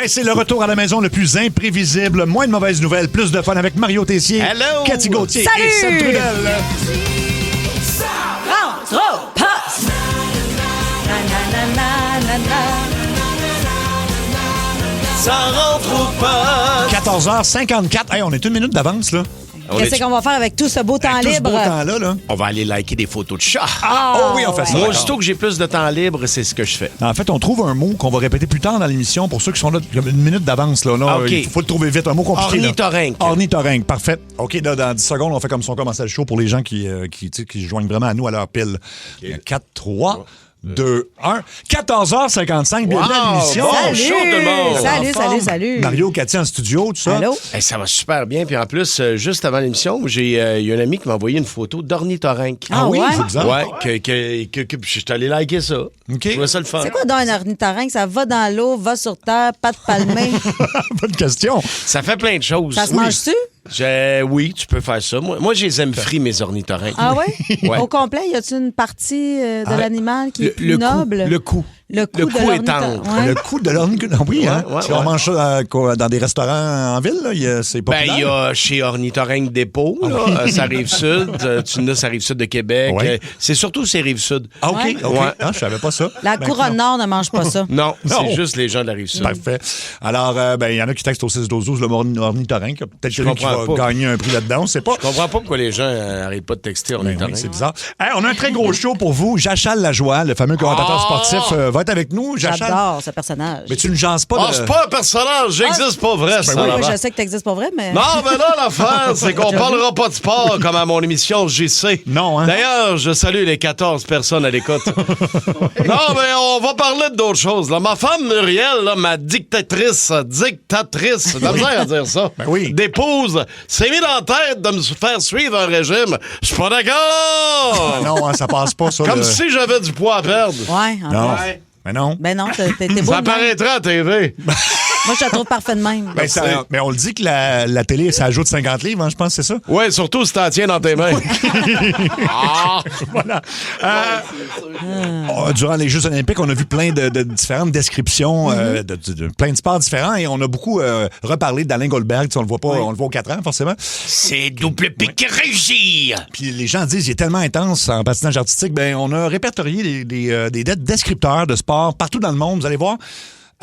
Ben, c'est le retour à la maison le plus imprévisible, moins de mauvaises nouvelles, plus de fun avec Mario Tessier, Hello! Cathy Gauthier Salut! et Seb Trudel. Rentre au poste! Na, na, na, na, na, na. Ça rentre au poste. 14h54. Hey, on est une minute d'avance, là. Qu'est-ce qu'on va faire avec tout ce beau temps Tout ce libre? beau temps-là, là. On va aller liker des photos de chats. Oh oui, on fait ça. Moi, d'accord. aussitôt que j'ai plus de temps libre, c'est ce que je fais. En fait, on trouve un mot qu'on va répéter plus tard dans l'émission pour ceux qui sont là comme une minute d'avance. Là. Ah, OK. Il faut le trouver vite. Un mot compliqué. là. Ornithorynque. Ornithorynque, parfait. OK, là, dans 10 secondes, on fait comme si on commençait le show pour les gens qui se joignent vraiment à nous à leur pile. 4, 3, 2, 1. 14h55, bienvenue à l'émission. Bon Salut! show, tout le monde. Salut. Mario, Cathy en studio, tout ça. Allô? Hey, ça va super bien. Puis en plus, juste avant l'émission, il y a un ami qui m'a envoyé une photo d'ornithorynque. Ah oui? C'est bizarre. Ouais, que je suis allé liker ça. OK. Je trouvais ça le fun. C'est quoi dans un ornithorynque? Ça va dans l'eau, va sur terre, pattes palmées. Bonne question. Ça fait plein de choses. Ça se Oui. mange-tu? Oui, tu peux faire ça. Moi je les aime frits, mes ornithorynques. Ah oui? Ouais. Au complet, y a-tu une partie de l'animal qui est plus le noble? Le cou. Le cou Le de cou est l'ornithorynque. tendre. Ouais. Le coup de l'ornithorynque. Oui, hein? ouais, Si on ouais. mange ça dans des restaurants en ville, là, c'est Ben, populaire. il y a chez Ornithorynque Dépôt, là, ça arrive sud. Tu n'as, ça arrive sud de Québec. Ouais. C'est surtout ces rives sud. Ah, OK. Ouais. OK. Ouais. Ah, je savais pas ça. La Ben, couronne nord ne mange pas ça. Non, Non. c'est juste les gens de la rive sud. Parfait. Alors, il y en a qui textent au 6-12-12 le ornithorynque. Peut-être quelqu'un qui comprends va pas. gagner un prix là-dedans. C'est pas. Je comprends pas pourquoi les gens n'arrêtent pas de texter Ben oui, Ornithorynque. c'est bizarre. Hey, on a un très gros show pour vous. Jachal Lajoie, le fameux commentateur sportif, va être avec nous. Jachal. J'adore ce personnage. Mais tu ne jases pas Ah, de... c'est pas un personnage, j'existe pas vrai, ça. Oui, là-bas. je sais que tu n'existes pas vrai, mais... Non, mais là, l'affaire, c'est qu'on parlera pas de sport comme à mon émission JC. Non, hein? D'ailleurs, je salue les 14 personnes à l'écoute. Non, mais on va parler d'autres choses. Là. Ma femme Muriel, là, ma dictatrice, j'ai de la misère à dire ça, Ben oui. d'épouse, s'est mis dans la tête de me faire suivre un régime. Je suis pas d'accord! Non, hein, ça passe pas, ça. Comme le- si j'avais du poids à perdre. Ouais, en Non. fait. Mais non. Ben non, t'es beau. Ça de même. paraîtra à TV. Moi, je te trouve parfait de même. Ben, mais on le dit que la télé, ça ajoute 50 livres, hein, je pense, c'est ça? Oui, surtout si t'en tiens dans tes mains. Voilà. Durant les Jeux olympiques, on a vu plein de différentes descriptions de plein de sports différents et on a beaucoup reparlé d'Alain Goldberg. Tu sais, on le voit pas, on le voit aux 4 ans, forcément. C'est double pique réussi. Puis les gens disent il est tellement intense en patinage artistique. Ben, on a répertorié des descripteurs de sport partout dans le monde. Vous allez voir,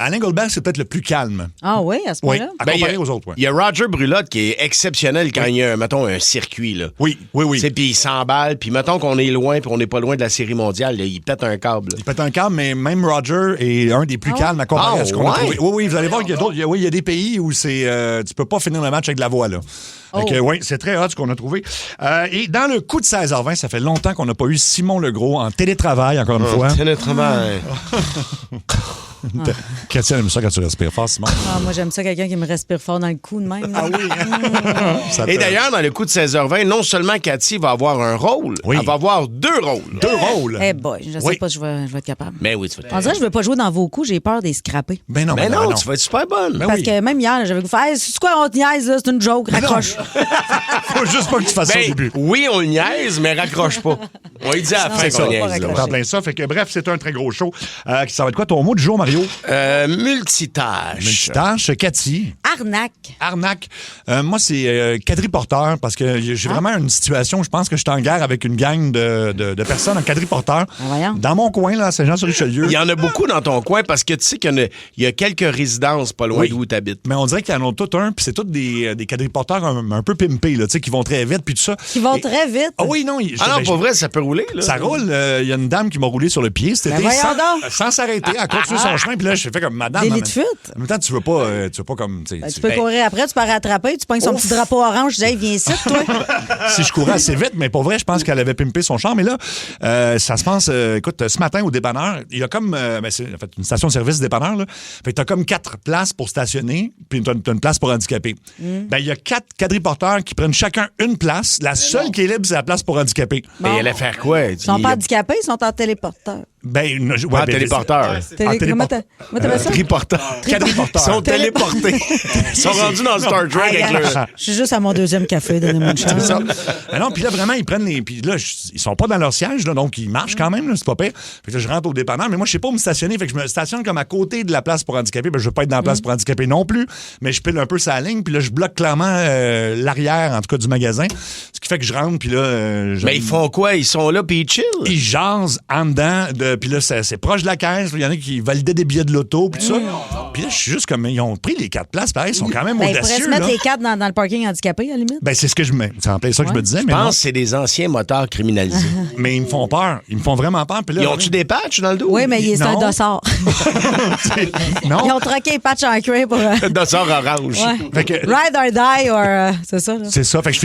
Alain Goldberg, c'est peut-être le plus calme. Ah oui, à ce Oui, point-là? à Ben, comparer aux autres. Ouais. Il y a Roger Brulotte qui est exceptionnel quand il y a, mettons, un circuit. Là. Oui. Tu sais, puis il s'emballe, puis mettons qu'on est loin, puis on n'est pas loin de la série mondiale, là, il pète un câble. Il pète un câble, mais même Roger est un des plus calmes à comparer Ah, à ce qu'on a ouais? trouvé. Oui, vous allez voir qu'il y a d'autres. Il y a des pays où tu peux pas finir le match avec de la voix, là. Oh. Oui, c'est très hot ce qu'on a trouvé. Et dans le coup de 16h20, ça fait longtemps qu'on n'a pas eu Simon Legros en télétravail, encore une fois. Télétravail. Cathy, elle aime ça quand tu respires fort, Simon. Ah, moi, j'aime ça, quelqu'un qui me respire fort dans le cou de même. Ah oui. Ça Et te- d'ailleurs, dans le coup de 16h20, non seulement Cathy va avoir un rôle, Oui. elle va avoir 2 rôles. 2 rôles. Eh boy, je sais Oui. pas si je vais être capable. Mais oui, tu vas On dirait que je veux pas jouer dans vos coups, j'ai peur des scraper. Ben non, Mais non, tu vas être super bonne. Ben Parce oui. que même hier, j'avais goût de faire hey, c'est quoi, on te niaise, là, c'est une joke, raccroche. Faut juste pas que tu fasses ça au Ben, début. oui, on le niaise, mais raccroche pas. On lui dit à la fin C'est ça. qu'on niaise. pas là. C'est en plein ça. Fait que bref, c'est un très gros show. Ça va être quoi ton mot du jour, Mario? Multitâche. Multitâche, Cathy. Arnaque. Arnaque. Moi, c'est quadriporteur parce que j'ai vraiment une situation où je pense que je suis en guerre avec une gang de personnes en quadriporteur. voyons. Dans mon coin, là, à Saint-Jean-sur-Richelieu. Il y en a beaucoup dans ton coin parce que tu sais qu'il y a quelques résidences pas loin Oui. d'où tu habites. Mais on dirait qu'il y en a tout un, puis c'est tous des quadriporteurs un peu pimpés, là, tu sais, qui vont très vite, puis tout ça. Qui vont Et- très vite. Ah oui, non. Ah non, pas vrai, ça peut rouler. Là. Ça roule. Il y a une dame qui m'a roulé sur le pied cet été voyons donc. sans s'arrêter. Elle continue son chemin. Puis là, je fais comme madame. Délit en de même- fuite. En même temps, tu veux pas comme. Ben, tu peux courir après, tu peux rattraper, tu pognes son Ouf. petit drapeau orange, tu dis, hey, viens ici, toi. Si je courais assez vite, mais pour vrai, je pense qu'elle avait pimpé son char. Mais là, ça se passe, écoute, ce matin au dépanneur, il y a comme, c'est en fait une station-service dépanneur, là. Fait que t'as comme 4 places pour stationner, puis t'as une place pour handicapés. Ben, il y a 4 quadriporteurs qui prennent chacun une place. La seule qui est libre, c'est la place pour handicapés. Mais elle allait faire quoi? Ils sont pas handicapés, ils sont en téléporteur. téléporteur. Comment t'appelles ça? Triporteur. Quadriporteur. Ils sont téléportés. Ils sont rendus dans Star Trek avec le... Je suis juste à mon 2e café, donnez-moi une chance. Ah non, puis là, vraiment, ils prennent les. Puis là, ils sont pas dans leur siège, là, donc ils marchent quand même, là, c'est pas pire. Fait que là, je rentre au dépanneur, mais moi, je sais pas où me stationner. Fait que je me stationne comme à côté de la place pour handicapés. Ben, je veux pas être dans la place pour handicapés non plus, mais je pile un peu sa ligne, puis là, je bloque clairement l'arrière, en tout cas, du magasin. Ce qui fait que je rentre, puis là. Mais ils font quoi? Ils sont là, puis ils chill? Ils jasent en dedans, puis là, c'est proche de la caisse. Il y en a qui validaient des billets de l'auto, puis tout ça. Puis là, je suis juste comme. Ils ont pris les 4 places, pareil, ils sont quand même Ils pourraient audacieux. se mettre là. les 4 dans le parking handicapé, à la limite. Ben, c'est ce que je me. C'est en plein ça que je me disais, Je mais. pense non. que c'est des anciens motards criminalisés. Mais ils me font peur. Ils me font vraiment peur. Puis là, Ils ont-tu des patchs dans le dos? Oui, mais c'est un Non. dossard. non. Ils ont troqué les patchs en cuir pour... Un dossard orange. Ouais. Fait que- Ride or die, or... c'est ça, là. C'est ça. Fait que je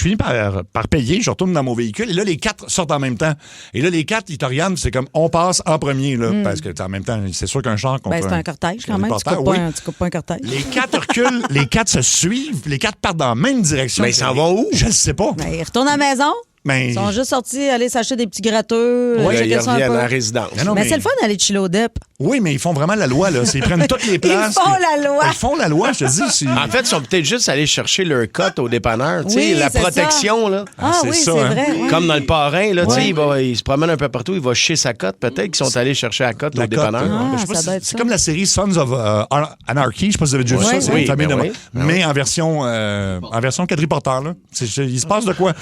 finis par payer. Je retourne dans mon véhicule. Et là, les 4 sortent en même temps. Et là, les 4, ils te regardent. C'est comme, on passe en premier, là. Parce que, en même temps, c'est sûr qu'un char contre Ben, c'est un cortège, quand même. Tu reporter, coupes, oui. tu coupes pas un cortège. Les 4 reculent, les 4 se suivent, les 4 partent dans la même direction. Mais ils s'en vont où? Je ne sais pas. Ben, ils retournent à la maison. Mais... Ils sont juste sortis aller s'acheter des petits gratteux. Ouais, checker ils ça un reviennent peu. à la résidence. Mais non, Mais c'est le fun d'aller chiller au dep. Oui, mais ils font vraiment la loi, là. Ils prennent toutes les places. font la loi. Ils font la loi, je te dis. En fait, ils sont peut-être juste allés chercher leur cote au dépanneur. Tu sais, Oui, la c'est protection, là. Ah c'est oui, ça, c'est hein. vrai. ouais. Comme dans le parrain, là, tu sais, Ouais. il se promène un peu partout, il va chier sa cote. Peut-être qu'ils sont allés chercher la cote au La cote, dépanneur. je sais pas ça si- doit être c'est ça. comme la série Sons of Anarchy. Je sais pas si vous avez déjà vu ça. Oui, C'est oui. une famille Ben de... oui. Mais en version quadriporteur, là. Il se passe de quoi?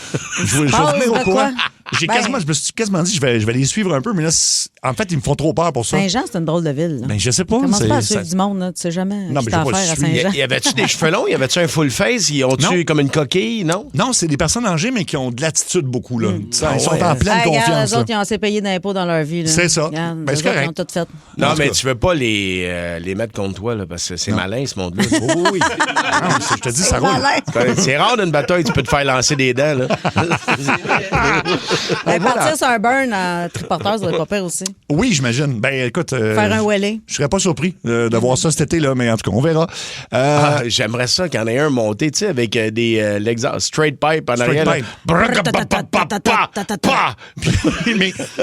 Je vais passe venir au de courant. quoi? Ben- Je me suis quasiment dit, je vais les suivre un peu, mais là, en fait, ils me font trop peur pour ça. Saint-Jean, c'est une drôle de ville. là. Ben, je sais pas. Commence c'est- pas à ça- suivre du monde, là. Tu sais jamais Non, qui mais t'en j'ai pas faire à suivi. Saint-Jean. Y avait-tu des cheveux longs? Y avait-tu un full face? Ils ont-tu Non. comme une coquille? Non? Non, c'est des personnes âgées, mais qui ont de l'attitude beaucoup, là. Ils sont ouais. en pleine Hey, regarde, confiance. les autres, ils ont assez payé d'impôts dans leur vie. là. C'est ça. Regarde, Ben, les c'est autres, correct. ils ont tout fait. Non, En tout mais cas. tu veux pas les mettre contre toi, là, parce que c'est malin, ce monde-là. Oui. Non, je te dis, ça roule. C'est rare d'une bataille, tu peux te faire lancer des dents, là. Ben, partir sur un burn en triporteur, ça doit être pas pire aussi. Oui, j'imagine. Ben, écoute. Faire un wellé. Je serais pas surpris de voir ça cet été, là, mais en tout cas, on verra. Ah, j'aimerais ça qu'il y en ait un monté, tu sais, avec l'exhaust straight pipe en Straight arrière. là. pipe.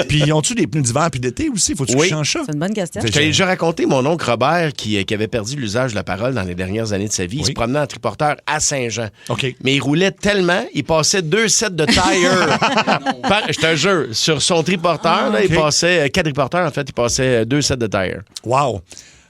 Puis, ils ont-tu des pneus d'hiver puis d'été aussi? Faut-tu Oui. qu'ils changent ça? C'est une bonne question. Je t'ai déjà raconté mon oncle Robert qui avait perdu l'usage de la parole dans les dernières années de sa vie. Il Oui. se promenait en triporteur à Saint-Jean. OK. Mais il roulait tellement, il passait 2 sets de tires. Je te jure, sur son triporteur, là, il OK. passait 4 triporteurs, en fait, il passait 2 sets de tires. Wow.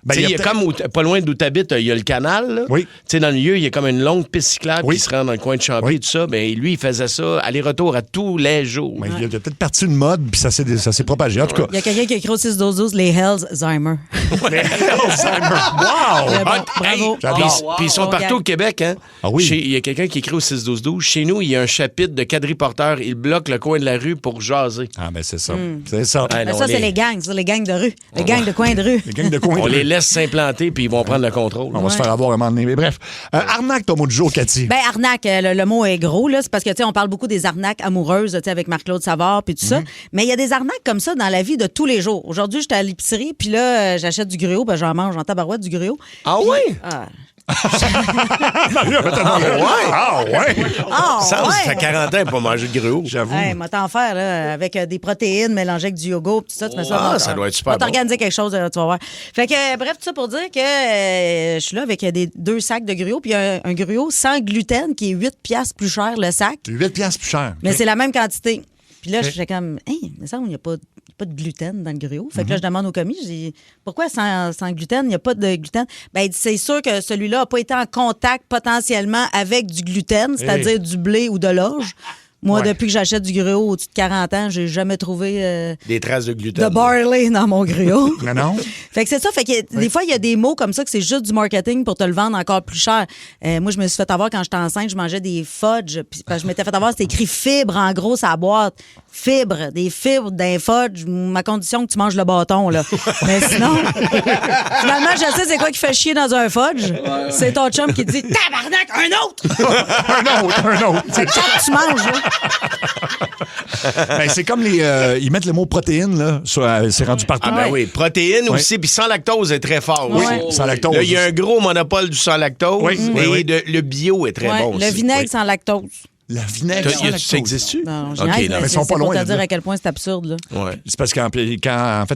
Ben, Tu sais, il y a peut-être- comme pas loin d'où tu habites, il y a le canal. Là. Oui. Tu sais, dans le milieu, il y a comme une longue piste cyclable Oui. qui se rend dans le coin de Champy Oui. et tout ça. Ben, lui, il faisait ça aller-retour à tous les jours. Ben, il y a peut-être parti une mode, puis ça s'est propagé. En tout cas. Il y a quelqu'un qui a écrit au 6-12-12 les Hellzheimer. Alzheimer. Wow! Très bon, Ah, bravo. Puis J'adore. puis ils sont Bon partout gag. au Québec. Hein? Ah oui. Il y a quelqu'un qui écrit au 6-12-12. Chez nous, il y a un chapitre de quadriporteurs. Il bloque le coin de la rue pour jaser. Ah, ben, c'est ça. C'est ça. Ah, Mais non, ça, c'est les gangs, ça, les gangs de rue. Les gangs de coin de rue. Les gangs de coin. On les laisse s'implanter puis ils vont prendre le contrôle. On va se faire avoir un moment donné. Mais bref. Arnaque, ton mot de jour, Cathy. Ben, arnaque, le mot est gros, là. C'est parce que, tu sais, on parle beaucoup des arnaques amoureuses, tu sais, avec Marc-Claude Savard, puis tout ça. Mais il y a des arnaques comme ça dans la vie de tous les jours. Aujourd'hui, j'étais à l'épicerie, puis là, j'achète du gruau, ben, j'en mange en tabarouette du gruau. Ah oui? Ah, Ah, ouais. Ah, Ça ouais. fait 40 ans pour manger de gruau. J'avoue. Hey, moi, t'en faire, là, avec des protéines mélangées avec du yogourt, pis tout ça, tu mets ça Ah, dans ça doit être super On va bon. t'organiser quelque chose, tu vas voir. Fait que, bref, tout ça pour dire que je suis là avec des 2 sacs de gruau, puis un gruau sans gluten qui est 8 piastres plus cher le sac, 8 piastres plus cher. mais c'est la même quantité. Puis là, OK. je fais comme, hey, il me semble qu'il n'y a pas de gluten dans le gruau. Fait que là, je demande au commis, je dis, pourquoi sans gluten, il n'y a pas de gluten? Ben, il dit, c'est sûr que celui-là n'a pas été en contact potentiellement avec du gluten, c'est-à-dire du blé ou de l'orge. Moi, Ouais. depuis que j'achète du gruau au-dessus de 40 ans, j'ai jamais trouvé Des traces de gluten. de barley dans mon gruau. Non. Fait que c'est ça. Fait que des fois, il y a des mots comme ça que c'est juste du marketing pour te le vendre encore plus cher. Moi, je me suis fait avoir quand j'étais enceinte, je mangeais des fudge. Puis parce que je m'étais fait avoir, c'était écrit fibre en gros sur la boîte. Fibre, des fibres d'un fudge. Ma condition que tu manges le bâton, là. Mais sinon, finalement, je sais c'est quoi qui fait chier dans un fudge. C'est ton chum qui te dit tabarnak, un autre! un autre. C'est ça que tu manges, là. Ben, c'est comme ils mettent le mot protéines, là. C'est rendu partout. Ah ben oui, protéines Ouais. aussi, puis sans lactose est très fort. Oui, aussi. sans lactose. Là, il y a un gros monopole du sans lactose, Oui, mais oui. le bio est très Ouais, bon aussi. le vinaigre Oui. sans lactose. La vinaigre sans lactose. Ça existe-tu? Non, je OK, niaise, non. mais mais ils sont c'est pas pour loin te de dire là. à quel point c'est absurde. Là. Ouais. C'est parce qu'en fait,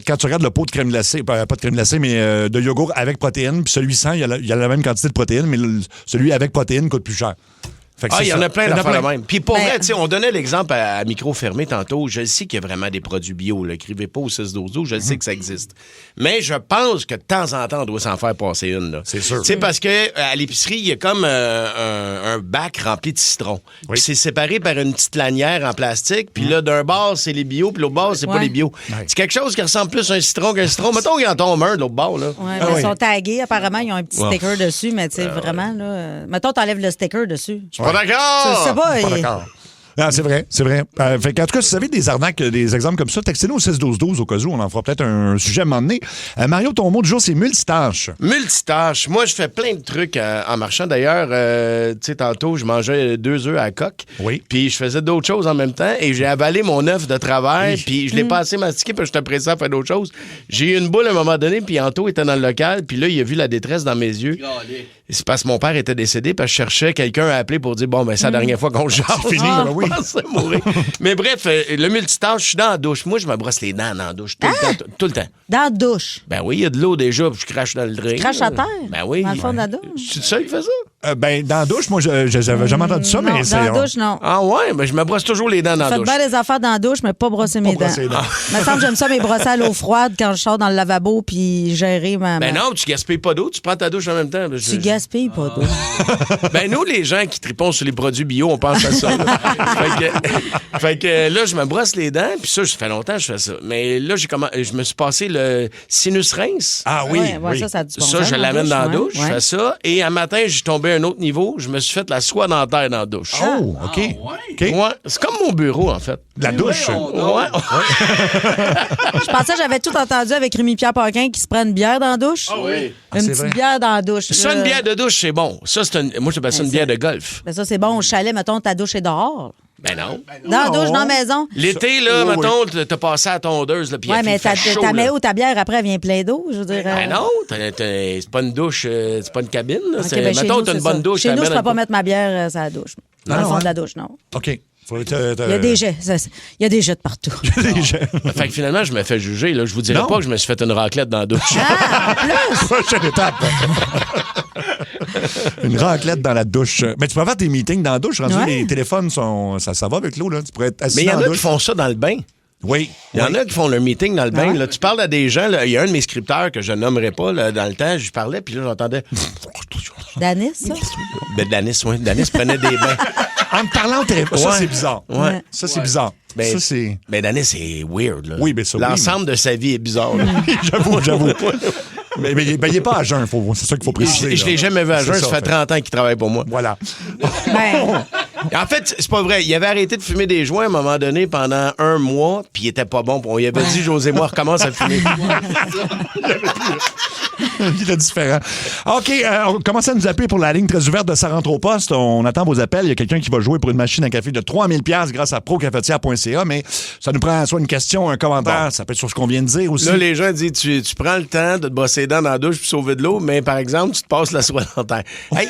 quand tu regardes le pot de crème glacée, pas de crème glacée, mais de yogourt avec protéines, puis celui sans, il y a la même quantité de protéines, mais celui avec protéines coûte plus cher. Fait que Ah, c'est il y en ça. a plein Il y en a d'affaires de plein. même. Puis pour Ben- vrai, tu sais, on donnait l'exemple à micro fermé tantôt. Je sais qu'il y a vraiment des produits bio. Là. Écrivez pas au 6-12-12, je sais que ça existe. Mais je pense que de temps en temps, on doit s'en faire passer une. Là. C'est sûr. Tu sais, parce que à l'épicerie, il y a comme un bac rempli de citron. Oui. Puis c'est séparé par une petite lanière en plastique. Puis là, d'un bord, c'est les bio, puis l'autre bord, c'est pas Ouais. les bio. Ouais. C'est quelque chose qui ressemble plus à un citron qu'un citron. Mettons qu'il y en tombe un de l'autre bord. Là. Ouais, Ah mais oui. ils sont tagués, apparemment, ils ont un petit Ouais. sticker dessus, mais tu sais, vraiment, là. Mettons, t'enlèves le sticker dessus. Je suis pas d'accord! Je sais pas. Pas il- d'accord. Ah, c'est vrai, c'est vrai. Fait qu'en tout cas, si vous avez des arnaques, des exemples comme ça, textez-nous au 6-12-12 au cas où, on en fera peut-être un sujet à un moment donné. Mario, ton mot du jour, c'est multitâche. Multitâche. Moi, je fais plein de trucs en marchant. D'ailleurs, tu sais, tantôt, je mangeais 2 œufs à la coque. Oui. Puis je faisais d'autres choses en même temps et j'ai avalé mon œuf de travail. Oui. Puis je l'ai pas assez mastiqué parce que j'étais pressé à faire d'autres choses. J'ai eu une boule à un moment donné, puis Anto était dans le local. Puis là, il a vu la détresse dans mes yeux. C'est parce que mon père était décédé, parce que je cherchais quelqu'un à appeler pour dire, bon, ben c'est la dernière fois qu'on jase. C'est fini, ben oui. Je pensais mourir. Mais bref, le multitâche, je suis dans la douche. Moi, je me brosse les dents dans la douche tout le temps. Tout le temps. Dans la douche. Ben oui, il y a de l'eau déjà, puis je crache dans le drain. Tu craches à terre? Ben oui. Dans le fond de la douche? Tu le seul qui fait ça? Ben, dans la douche, moi, j'avais jamais entendu ça, Non, mais c'est. dans la douche, non. Ah ouais? Ben je me brosse toujours les dents dans la Faites douche. bien des affaires dans la douche, mais pas brosser mes dents. brosser les dents. Il me semble que j'aime ça, mes brosser à l'eau froide quand je sors dans le lavabo puis gérer ma. Ben non, tu gaspilles pas d'eau, tu prends ta douche en même temps. Tu gaspilles pas d'eau. Ben nous, les gens qui tripons sur les produits bio, on pense à ça. là. fait que là, je me brosse les dents, puis ça, ça fait longtemps que je fais ça. Mais là, je me suis passé le sinus rince. Ah oui, Ouais, oui. Ça a du bon Ça, sens je l'amène dans la douche, je ouais. fais ça. Et un matin, j'ai tombé à un autre niveau, je me suis fait la soie dentaire dans la douche. Oh, OK. OK. Ouais, c'est comme mon bureau, en fait. La douche. Ouais. Je pensais que j'avais tout entendu avec Rémi-Pierre Paquin qui se prend une bière dans la douche. Ah oui. Une c'est petite vrai. bière dans la douche. Ça, une bière de douche, c'est bon. Ça, moi, j'appelle ça une bière de golf. Ben ça, c'est bon au chalet. Mettons, ta douche est dehors. Ben non. Dans la douche, dans la maison. L'été, là, oui, mettons, t'as passé à la tondeuse, là, puis Ouais, il mais fait chaud, ta mets là. où ta bière après, elle vient plein d'eau, je veux dire. Ben non, c'est pas une douche, c'est pas une cabine. Là. Ok, C'est- ben chez mettons, nous, t'as une c'est bonne ça. douche. Chez t'as nous, je mets peux dans pas mettre ma bière sur la douche. Dans le Non, fond hein? de la douche, non. OK. Il y a des jets. Il y a des jets de partout. Des jets. Fait que finalement, je me fais juger. Là. Je vous dirais Non. pas que je me suis fait une raclette dans la douche. Ah, en plus! Prochaine étape. Une raclette dans la douche. Mais tu peux avoir tes meetings dans la douche. Rendu, Ouais. les téléphones, ça va avec l'eau. Là. Tu pourrais être assis Mais il y dans en la a qui douche. font ça dans le bain. Oui. Il y en a qui font leur meeting dans le bain. ouais? Là. Tu parles à des gens. là. Il y a un de mes scripteurs que je nommerai pas là, dans le temps. Je parlais, puis là, j'entendais... Danis, ça? Ben, Danis, oui. Danis prenait des bains. En me parlant au téléphone. Ça, Ouais. c'est bizarre. Ouais. Ça, c'est bizarre. Ben, Ça, c'est. Ben, Danis, c'est weird. Là. Oui, ben ça, oui, L'ensemble de sa vie est bizarre. là. J'avoue. Mais il n'est pas à jeun. C'est ça qu'il faut préciser. Je l'ai jamais vu à jeun. C'est Ça fait 30 ans qu'il travaille pour moi. Voilà. Ben, En fait, c'est pas vrai. Il avait arrêté de fumer des joints à un moment donné pendant 1 mois, puis il était pas bon. On lui avait dit, José, moi, recommence à fumer. Il est différent. OK, on commence à nous appeler pour la ligne très ouverte de Ça rentre au poste. On attend vos appels. Il y a quelqu'un qui va jouer pour une machine à café de 3000 $ grâce à procafetière.ca, mais ça nous prend soit une question, un commentaire. Ça peut être sur ce qu'on vient de dire aussi. Là, les gens disent, tu prends le temps de te brosser les dents dans la douche puis sauver de l'eau, mais par exemple, tu te passes la soie dentaire. Hey,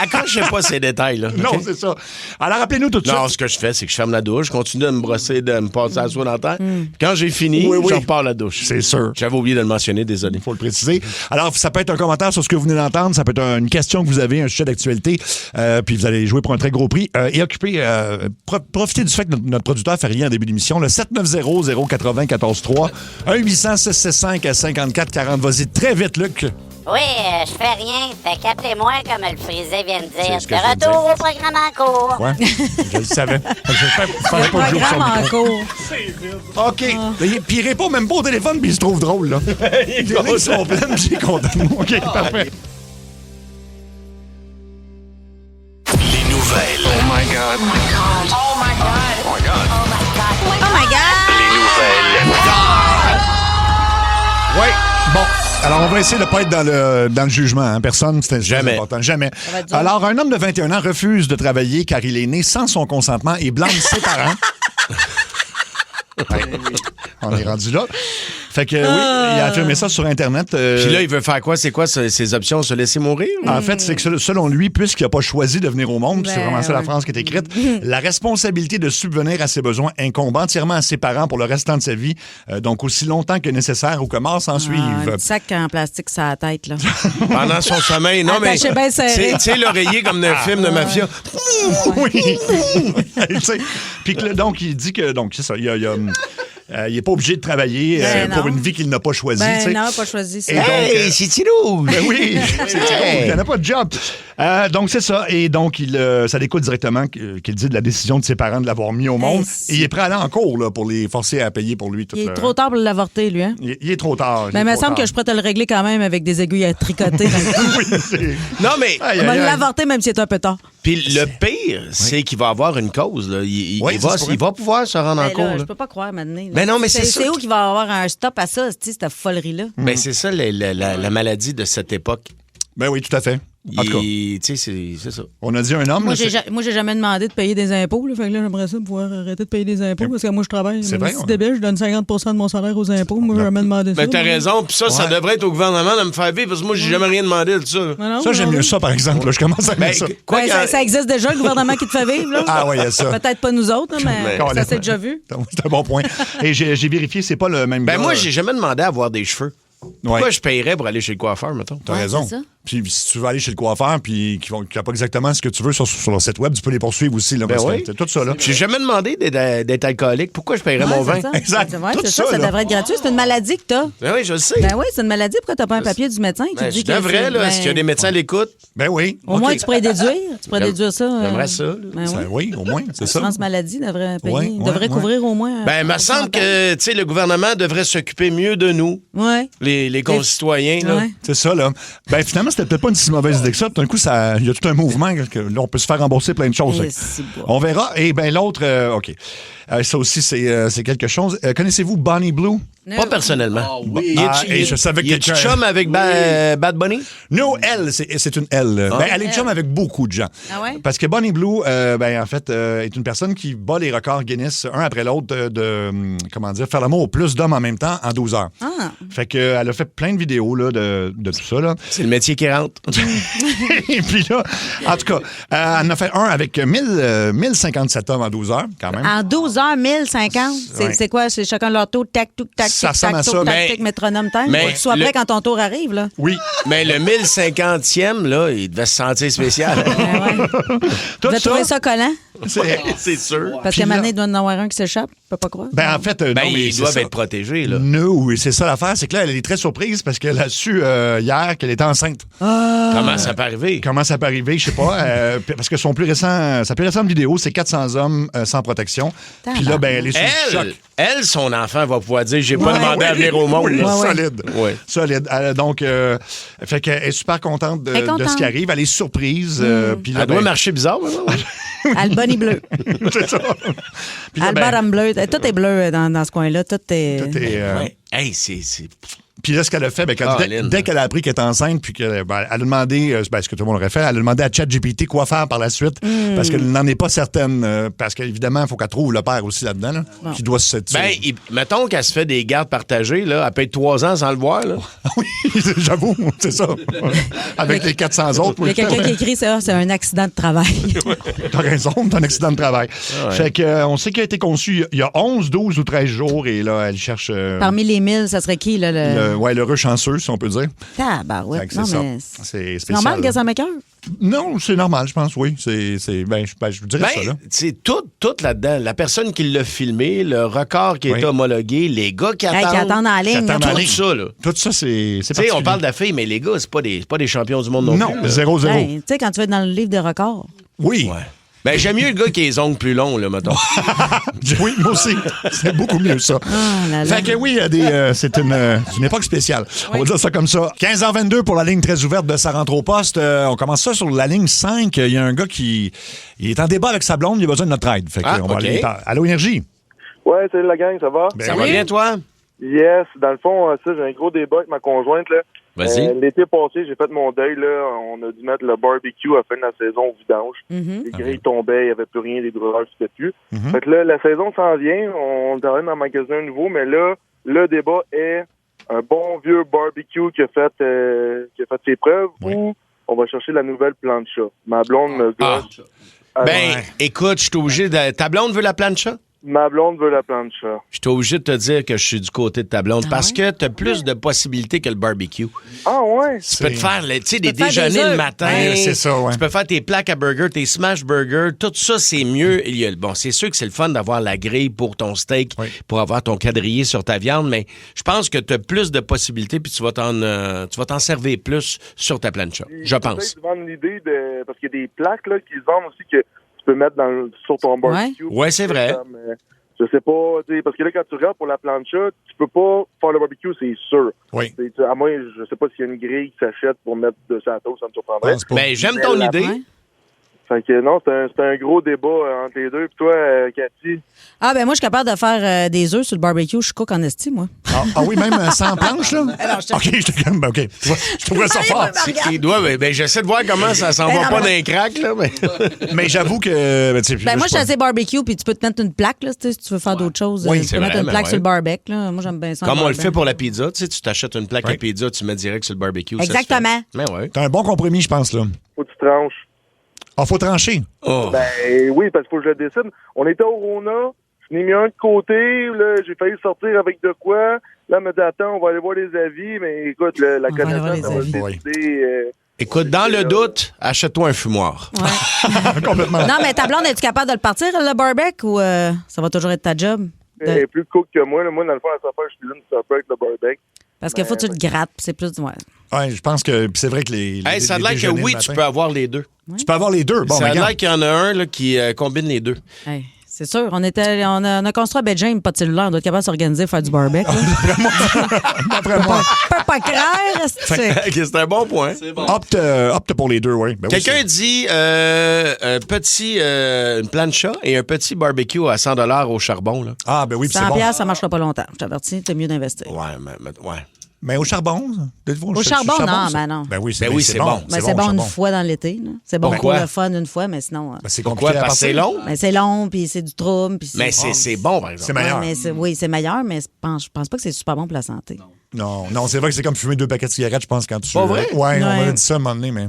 accrochez pas ces détails, là. Non, OK? c'est ça. Alors, rappelez-nous tout de Non, suite. ce que je fais, c'est que je ferme la douche, je continue de me brosser, de me passer la soie dentaire. Quand j'ai fini, Oui, oui. je repars la douche. C'est sûr. J'avais oublié de le mentionner, désolé. Il faut le préciser. Alors, ça peut être un commentaire sur ce que vous venez d'entendre. Ça peut être une question que vous avez, un sujet d'actualité. Puis vous allez jouer pour un très gros prix. Et profitez du fait que notre producteur fait rien en début d'émission. Le 790-080-14-3. 1-800-665-5440. Vas-y, très vite, Luc. Oui, je fais rien. Fait qu'appelez-moi comme le frisé vient de dire. C'est ce que je De viens de retour dire. au programme en cours. Ouais, je le savais. Je fallait le pas jouer sur programme le en micro. cours. OK. Puis il répond même pas au téléphone, puis il se trouve drôle, là. Les lignes sont pleines, puis il est content. OK, parfait. Les nouvelles. Oh my God! Les nouvelles. Oui. Bon. Alors, on va essayer de ne pas être dans le jugement. Hein. Personne, c'est Jamais. important. Jamais. va être dur. Alors, un homme de 21 ans refuse de travailler car il est né sans son consentement et blâme ses parents. Ouais. On est rendu là. Fait que oui, il a affirmé ça sur Internet. Puis là, il veut faire quoi? C'est quoi ses options? Se laisser mourir? En fait, c'est que selon lui, puisqu'il n'a pas choisi de venir au monde, c'est vraiment ça la phrase qui est écrite, la responsabilité de subvenir à ses besoins incombe entièrement à ses parents pour le restant de sa vie, donc aussi longtemps que nécessaire ou que mort s'en suive. Un petit sac en plastique sur la tête, là. Pendant son sommeil. Non, mais. Attaché bien serré. Tu sais, l'oreiller comme dans un film de mafia. Oui. Tu sais, puis que là, donc, il dit que, donc, c'est ça, il n'est pas obligé de travailler pour une vie qu'il n'a pas choisie. tu sais. Non, pas choisi ça. Et donc, Hey, c'est Tilo! ben oui, il n'a pas de job. Donc, c'est ça. Et donc, ça découle directement qu'il dit de la décision de ses parents de l'avoir mis au monde. Et il est prêt à aller en cours là, pour les forcer à payer pour lui. Il est trop tard pour l'avorter, lui, hein? Il est trop tard. Mais il me semble que je pourrais te le régler quand même avec des aiguilles à tricoter. Oui, c'est... Non, mais. Aïe, On va aïe, aïe. l'avorter même si c'est un peu tard. Puis le pire, c'est qu'il va avoir une cause. Là. Il va pouvoir se rendre en Ben cours. là, là. je peux pas croire maintenant. Ben non, mais c'est ça C'est où qui- qu'il va avoir un stop à ça, cette folerie-là? Ben, c'est ça la maladie de cette époque. Ben oui, tout à fait. En tout cas, Tu sais, c'est ça. on a dit un homme. Moi, là, j'ai jamais demandé de payer des impôts. Là, fait que là, j'aimerais ça pouvoir arrêter de payer des impôts parce que moi, je travaille. C'est vrai, Si on- débile, je donne 50 de mon salaire aux impôts. Moi, j'ai jamais demandé ça. Ben, t'as raison. Puis ça Ouais. devrait être au gouvernement de me faire vivre parce que moi, j'ai jamais rien demandé de ça. Ben non, Ça, j'aime non, mieux non. ça, par exemple. Là, je commence à aimer Ben, ça. quoi Ben, qu'il y a- ça existe déjà, le gouvernement qui te fait vivre. Là. Ah oui, il y a ça. Peut-être pas nous autres, là, mais Colin. ça s'est déjà vu. C'est un bon point. Et j'ai vérifié, c'est pas le même Ben, gars. moi, j'ai jamais demandé à avoir des cheveux. Pourquoi Ouais. je payerais pour aller chez le coiffeur, mettons? T'as Ouais, raison. c'est ça. Puis si tu veux aller chez le coiffeur puis qu'il n'a pas exactement ce que tu veux sur leur site web, tu peux les poursuivre aussi. Là, Ben parce que oui. c'est tout ça. Là. J'ai jamais demandé d'être alcoolique. Pourquoi je payerais mon Ouais, vin? c'est ça. Exact. Ouais, Tout c'est ça, ça, là. devrait être gratuit. C'est une maladie que t'as. Ben oui, je le sais. Ben oui, c'est une maladie. Pourquoi t'as pas un papier du médecin qui Ben, dit je que devrais, c'est- là. ben, Est-ce qu'il y a des médecins à l'écoute? Ben oui. Au OK. moins, tu pourrais déduire. Tu pourrais déduire ça. J'aimerais ça, là. Ben oui. Oui, au moins, c'est ça. L'assurance maladie devrait payer. Ouais, ouais, devrait ouais. couvrir au moins. Ben, il me semble que, tu sais, le gouvernement devrait s'occuper mieux de nous, Ouais. les concitoyens, là. Ouais. C'est ça, là. Ben, finalement, c'était peut-être pas une si mauvaise idée que ça. Tout d'un coup, il y a tout un mouvement que là, on peut se faire rembourser plein de choses. Et c'est beau. On verra. Et ben l'autre, OK. Ça aussi, c'est quelque chose. Connaissez-vous Bonnie Blue? Pas personnellement. Et je savais que Il est-tu quelqu'un... chum avec Bad Bunny? No, elle, c'est une elle. Ben, elle est chum avec beaucoup de gens. Ah ouais? Parce que Bonnie Blue, ben, en fait, est une personne qui bat les records Guinness un après l'autre comment dire, faire l'amour au plus d'hommes en même temps en 12 heures. Ah. Fait qu'elle a fait plein de vidéos là, de tout ça. Là. C'est le métier qui rentre. Et puis là, en tout cas, elle en a fait un avec 1057 hommes en 12 heures, quand même. En 12 heures, 1050. Ouais. C'est quoi? C'est chacun leur tour, tac, touc, tac, Ça tic, ressemble tac, à ça, touc, tac, mais- tic, métronome time. mais Faut que tu sois le- prêt quand ton tour arrive, là. Oui. Mais le 1050e, là, il devait se sentir spécial. Ben ouais. Tout Vous avez trouvé ça collant? c'est- C'est sûr. Parce Puis qu'à un là- moment donné, il doit en avoir un qui s'échappe. Je peux pas croire. Ben, en fait, Ben, non, mais ils c'est doivent ça. être protégés, là. No, c'est ça l'affaire, c'est que là, elle est très surprise parce qu'elle a su hier qu'elle était enceinte. Comment ça peut arriver? Comment ça peut arriver, je sais pas. Parce que sa plus récente vidéo, c'est 400 hommes sans protection. Puis là, ben, elle est sous le choc. Elle, son enfant va pouvoir dire j'ai pas Ouais. demandé à venir au monde. Oui, là. solide. Ouais. Solide. Donc, fait qu'elle est super contente Elle est de contente. ce qui arrive. Elle est surprise. Puis là, Elle doit ben, marcher bizarre, maintenant. Albany bleu. c'est ça. Puis là, ben, Albaram bleu. Tout est bleu dans ce coin-là. Tout est. tout est, Ouais. Hey, c'est. Puis là, ce qu'elle a fait, ben, Caroline. dès qu'elle a appris qu'elle est enceinte, puis qu'elle elle a demandé, ce que tout le monde aurait fait, elle a demandé à ChatGPT quoi faire par la suite, parce qu'elle n'en est pas certaine, parce qu'évidemment, il faut qu'elle trouve le père aussi là-dedans, là, qui doit se... Ben, mettons qu'elle se fait des gardes partagées, là. Elle paye 3 ans sans le voir, là. oui, j'avoue, c'est ça. Avec les 400 autres. Il y a quelqu'un qui écrit ça, c'est un accident de travail. T'as raison, c'est un accident de travail. ouais. Fait que, on sait qu'il a été conçu il y a 11, 12 ou 13 jours, et là, elle cherche... Parmi les 1000, ça serait qui, là? l'heureux chanceux, si on peut dire. Tabarouette. Fait que Non, c'est ça. mais C'est c'est spécial. normal que ça m'écoeure. Non, c'est normal, je pense, oui. Je dirais ça, là. c'est tout là-dedans. La personne qui l'a filmé, le record qui Oui. est homologué, les gars qui Hey, attendent. qui attendent en ligne. Qui attendent là. en Tout ligne. ça, là. Tout ça, c'est Tu sais, on particulier. parle de la fille, mais les gars, c'est pas des champions du monde non, Non, plus. là. 0-0. Hey, tu sais, quand tu vas être dans le livre des records. Oui. Ouais. Ben, j'aime mieux le gars qui a les ongles plus longs, là, mettons. Oui, moi aussi. C'est beaucoup mieux, ça. Ah là là. Fait que oui, il y a c'est une époque spéciale. On va dire ça comme ça. 15h22 pour la ligne très ouverte de Ça rentre au poste. On commence ça sur la ligne 5. Il y a un gars qui il est en débat avec sa blonde. Il a besoin de notre aide. Fait que Ah, on va OK. aller Allô, Énergie? Ouais, salut la gang, ça va? Ben Ça oui. va bien, toi? Yes, dans le fond, ça, j'ai un gros débat avec ma conjointe, là. Vas-y. L'été passé, j'ai fait mon deuil, là. On a dû mettre le barbecue à la fin de la saison au vidange. Les grilles tombaient, il n'y avait plus rien, les brûleurs ne faisaient plus. Fait que là, la saison s'en vient, on est en train d'en magasiner un nouveau, mais là, le débat est, un bon vieux barbecue qui a fait ses preuves ou on va chercher la nouvelle plancha? Ma blonde me gosse. Écoute, je suis obligé de... Ta blonde veut la plancha? Ma blonde veut la plancha. Je suis obligé de te dire que je suis du côté de ta blonde parce que tu as plus de possibilités que le barbecue. Ah ouais? Tu peux te faire des peux te faire déjeuners des le œufs. matin. Ouais, c'est ça, ouais. Tu peux faire tes plaques à burger, tes smash burgers. Tout ça, c'est mieux. Bon, c'est sûr que c'est le fun d'avoir la grille pour ton steak, pour avoir ton quadrillé sur ta viande, mais je pense que tu as plus de possibilités puis tu vas t'en servir plus sur ta plancha. Je pense. Peut-être vendre l'idée de... Parce qu'il y a des plaques là, qui se vendent aussi que tu peux mettre sur ton barbecue. Ouais, c'est vrai. Je sais pas, parce que là, quand tu regardes pour la plancha, tu peux pas faire le barbecue, c'est sûr. Oui. À moi, je sais pas s'il y a une grille qui s'achète pour mettre de sa toast, ça me surprendrait. Ben, j'aime ton idée. Fait que non, c'est un gros débat entre les deux. Puis toi, Cathy? Ah, ben moi, je suis capable de faire des œufs sur le barbecue. Je suis cook en esti, moi. Ah oui, même sans planche, là? OK, j'étais comme... OK, tu vois, je trouvais ça fort. Il doit, j'essaie de voir comment ça s'en va pas d'un crack, là. Mais j'avoue que... Moi, je suis assez barbecue, puis tu peux te mettre une plaque, là, si tu veux faire d'autres choses. Oui, tu peux mettre une plaque sur le barbecue, là. Moi, j'aime bien ça. Comme on le fait pour la pizza, tu t'achètes une plaque à pizza, tu mets direct sur le barbecue. Exactement. Mais ouais. T'as un bon compromis, je pense, là. Faut que tu tranches. Ah, faut trancher. Oh. Ben oui, parce qu'il faut que je le décide. On était au Rona, je n'ai mis un de côté, là, j'ai failli sortir avec de quoi. Là, elle me dit, attends, on va aller voir les avis, mais écoute, la connaissance, ça va décider... Écoute, dans le doute, achète-toi un fumoir. Ouais. Complètement. Non, mais ta blonde, es-tu capable de le partir, le barbecue, ou ça va toujours être ta job? Elle est plus cook que moi. Là. Moi, dans le fond, à sa part, je suis là, ça peut être le barbecue. Parce qu'il faut que tu le grattes, puis c'est plus... Ouais. Ouais, je pense que c'est vrai que les Ça a l'air que déjeuners oui, le tu matin- peux avoir les deux. Tu peux avoir les deux. Bon, Ça a regarde. l'air qu'il y en a un là, qui combine les deux. Hey, c'est sûr. On a construit à Belgium, pas de cellulaire. On doit être capable de s'organiser, faire du barbecue. D'après moi. Peut pas craindre, C'est un bon point. Opte pour les deux, oui. Ben oui, Quelqu'un dit une plancha et un petit barbecue à 100$ au charbon. Là. Ah, ben oui, puis 100 c'est bon. piastres, ça marchera pas longtemps. Je t'avertis, c'est mieux d'investir. Ouais. Mais au charbon, Au charbon, non, ça? ben non. Ben oui, c'est bon. Ben, c'est bon au une charbon. fois dans l'été. là. C'est bon Pourquoi? pour le fun une fois, mais sinon... Ben, c'est Pourquoi? compliqué à Parce que c'est partir. long. ben, c'est long, puis c'est du trouble. Puis Mais c'est bon, par exemple. C'est meilleur. Ouais, mais oui, c'est meilleur, mais je pense pas que c'est super bon pour la santé. Non, c'est vrai que c'est comme fumer 2 paquets de cigarettes, je pense, quand tu... Pas vrai? Ouais, on Ouais. m'a dit ça à un moment donné, mais...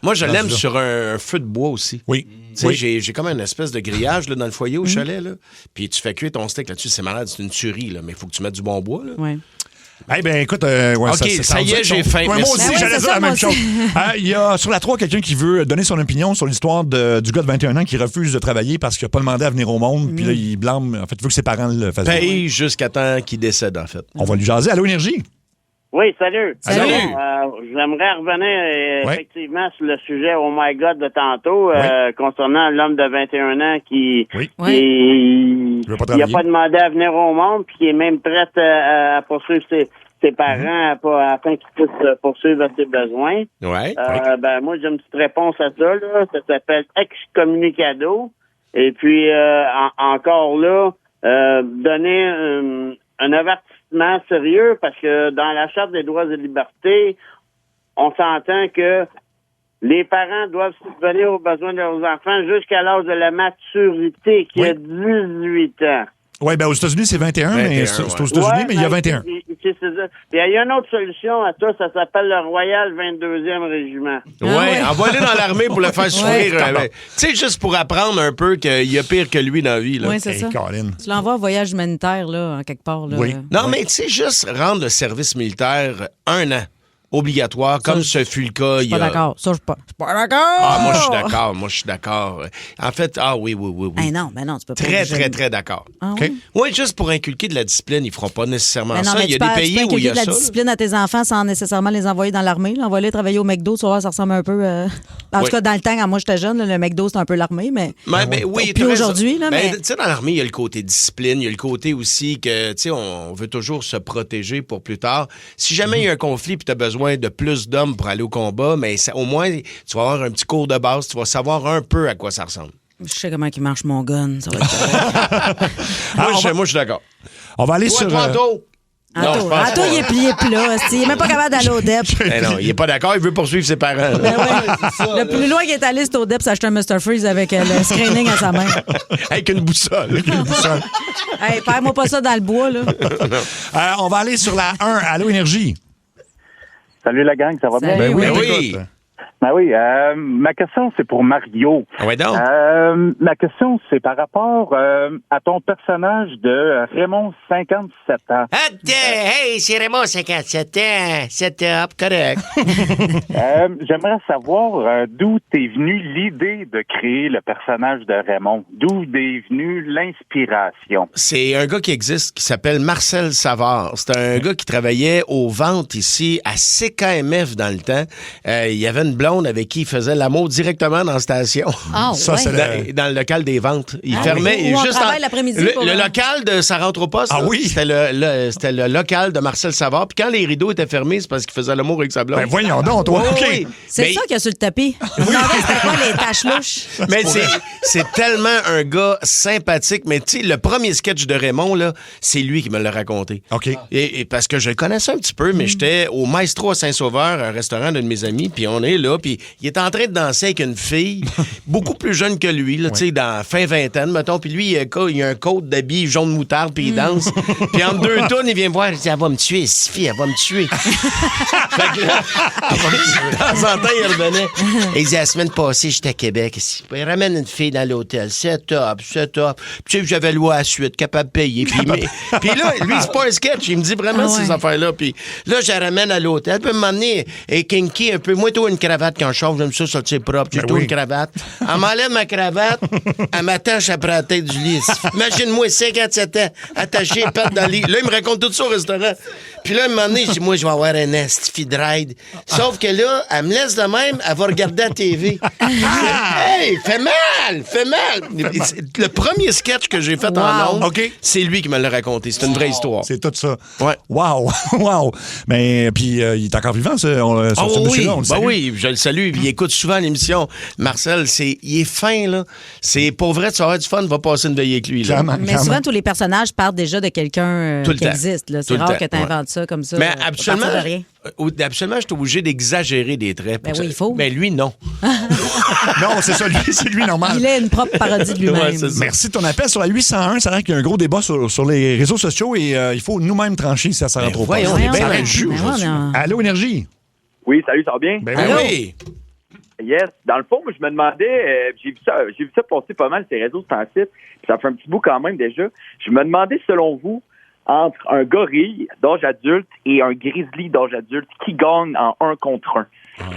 Moi, je l'aime là. sur un feu de bois aussi. Oui. Tu sais, Oui. j'ai comme une espèce de grillage là, dans le foyer au chalet. Là. Puis tu fais cuire ton steak là-dessus. C'est malade, c'est une tuerie. Là, mais il faut que tu mettes du bon bois. Là. Ouais. Eh bien, écoute, OK, ça y est, j'ai faim. Ouais, moi Merci. aussi, Ben oui, j'allais c'est dire ça, la moi même aussi. chose. Il y a sur la 3 quelqu'un qui veut donner son opinion sur l'histoire du gars de 21 ans qui refuse de travailler parce qu'il n'a pas demandé à venir au monde. Puis là, il blâme. En fait, il veut que ses parents le fassent. Paye jusqu'à temps qu'il décède, en fait. On va lui jaser. Allô, Énergie? Oui, salut. Salut. J'aimerais revenir Ouais. effectivement sur le sujet Oh my God de tantôt concernant l'homme de 21 ans qui Oui. qui veut pas il n'a travailler. pas demandé à venir au monde puis qui est même prêt à poursuivre ses parents afin qu'ils puissent poursuivre ses besoins. Ouais. Ben moi j'ai une petite réponse à ça là. Ça s'appelle excommunicado. Et puis encore là, donner un avertissement sérieux parce que dans la Charte des droits et libertés, on s'entend que les parents doivent subvenir aux besoins de leurs enfants jusqu'à l'âge de la maturité, qui Oui. est 18 ans. Oui, bien, aux États-Unis, c'est 21, mais 21, c'est aux ouais. États-Unis, mais il y a 21. C'est ça. Puis il y a une autre solution à ça, ça s'appelle le Royal 22e Régiment. Ouais, envoie-le dans l'armée pour le faire souffrir. Tu sais, juste pour apprendre un peu qu'il y a pire que lui dans la vie. Là. Oui, c'est Hey, ça. Colin. Tu l'envoies en voyage humanitaire, là, en quelque part. Là. Oui. Non, mais tu sais, juste rendre le service militaire 1 an obligatoire, comme ce fut le cas Je il suis y pas a... d'accord. Ça, je suis pas d'accord. Ah, moi, je suis d'accord. En fait, oui. Hey, non, ben non, tu peux pas. Très, obliger- très, très d'accord. Ah, OK. ouais? Oui, juste pour inculquer de la discipline, ils feront pas nécessairement Ben non, ça. mais Il y a tu des peux pays où il y inculquer a de la ça. là. discipline à tes enfants sans nécessairement les envoyer dans l'armée. Là. Envoyer travailler au McDo, tu vois, ça ressemble un peu... En Oui. tout cas, dans le temps, quand moi j'étais jeune, là, le McDo, c'était un peu l'armée, mais... Oui, Puis t'as raison. aujourd'hui, là, mais- Tu sais, dans l'armée, il y a le côté discipline, il y a le côté aussi que, tu sais, on veut toujours se protéger pour plus tard. Si jamais il y a un conflit puis tu as besoin de plus d'hommes pour aller au combat, mais au moins, tu vas avoir un petit cours de base, tu vas savoir un peu à quoi ça ressemble. Je sais comment il marche mon gun. Ça va être correct. Moi, je suis d'accord. On va aller Toi, sur... Toronto. Anto, il est plié plat. Il est même pas capable d'aller au DEP. Ben non, il est pas d'accord, il veut poursuivre ses parents. Ben ouais. Le plus loin qu'il est allé, c'est au DEP, s'acheter un Mr. Freeze avec le screening à sa main. Avec une boussole. Hey, perds-moi pas ça dans le bois, là. On va aller sur la 1. Allô, Énergie. Salut la gang, ça va bien? Salut, Ben oui. écoute. Ben oui, ma question, c'est pour Mario. Ouais, donc. Ma question, c'est par rapport à ton personnage de Raymond, 57 ans. Hey, c'est Raymond, 57 ans. C'est top, correct. J'aimerais savoir d'où t'es venue l'idée de créer le personnage de Raymond. D'où t'es venue l'inspiration. C'est un gars qui existe, qui s'appelle Marcel Savard. C'est un gars qui travaillait aux ventes ici, à CKMF dans le temps. Il y avait une blonde avec qui il faisait l'amour directement dans la station. Ah, Ça, ouais. c'est Dans le local des ventes. Il fermait Où on juste travaille l'après-midi pour le le- local de Ça rentre au poste. Ah là, oui? C'était le local de Marcel Savard. Puis quand les rideaux étaient fermés, c'est parce qu'il faisait l'amour avec sa blonde. Ben voyons donc, toi. Oui, OK. oui. C'est Mais- ça qu'il y a sur le tapis. Je me demandais c'était quoi les taches louches. Mais c'est tellement un gars sympathique. Mais tu sais, le premier sketch de Raymond, là, c'est lui qui me l'a raconté. OK. Et parce que je le connaissais un petit peu, mais j'étais au Maestro à Saint-Sauveur, un restaurant d'un de mes amis, puis on est là, puis il est en train de danser avec une fille beaucoup plus jeune que lui, là, tu sais, dans fin vingtaine, mettons, puis lui, il a un coat d'habits jaune moutarde, puis il danse. Puis entre deux tonnes, il vient me voir, il dit « Elle va me tuer, cette fille, elle va me tuer. » Fait que là, de temps en temps, il revenait. Et il dit « La semaine passée, j'étais à Québec. Il ramène une fille dans l'hôtel. C'est top, c'est top. » Puis tu sais, j'avais loué à la suite, capable de payer. Puis là, lui, c'est pas un sketch. Il me dit vraiment ces affaires-là. Puis là, je la ramène à l'hôtel. Puis m'emmener et kinky un peu. Moi, toi, une cravate quand je sors, j'aime ça sortir propre. J'ai une cravate. Elle m'enlève ma cravate, elle m'attache après la tête du lit. Imagine-moi, 57 ans, attaché, patte dans le lit. Là, il me raconte tout ça au restaurant. Puis là, à un moment donné, je dis, moi, je vais avoir un esti de ride. Sauf que là, elle me laisse de même, elle va regarder la TV. Hey, fait mal, fait mal. Le premier sketch que j'ai fait en ondes, OK. c'est lui qui me l'a raconté. C'est une vraie histoire. C'est tout ça. Ouais. Wow, wow. Mais puis il est encore vivant, ce monsieur-là, on le salue. Oui, je le salue. Il écoute souvent l'émission. Marcel, il est fin, là. C'est pour vrai, tu vas avoir du fun, va passer une veillée avec lui. Là. Clairement, Mais clairement. souvent, tous les personnages partent déjà de quelqu'un Tout le qui temps. existe. Là. Tout C'est le rare temps, que tu inventes ça comme ça. Mais à absolument, partir de rien. Absolument, je suis obligé d'exagérer des traits. Ben oui, il faut. Mais lui, non. Non, c'est ça, c'est lui normal. Il est une propre parodie de lui-même. Ouais, c'est ça. Merci de ton appel sur la 801. C'est vrai qu'il y a un gros débat sur les réseaux sociaux et il faut nous-mêmes trancher si ça rentre au voyons, poste. on est bien Ça dans le reste jus juste. aujourd'hui. Allô, Énergie? Oui, salut, ça va bien? Ben Ben oui. oui. Yes. Dans le fond, moi, je me demandais, j'ai vu ça passer pas mal ces réseaux sensibles, puis ça fait un petit bout quand même déjà. Je me demandais, selon vous, entre un gorille d'âge adulte et un grizzly d'âge adulte, qui gagne en 1 contre 1?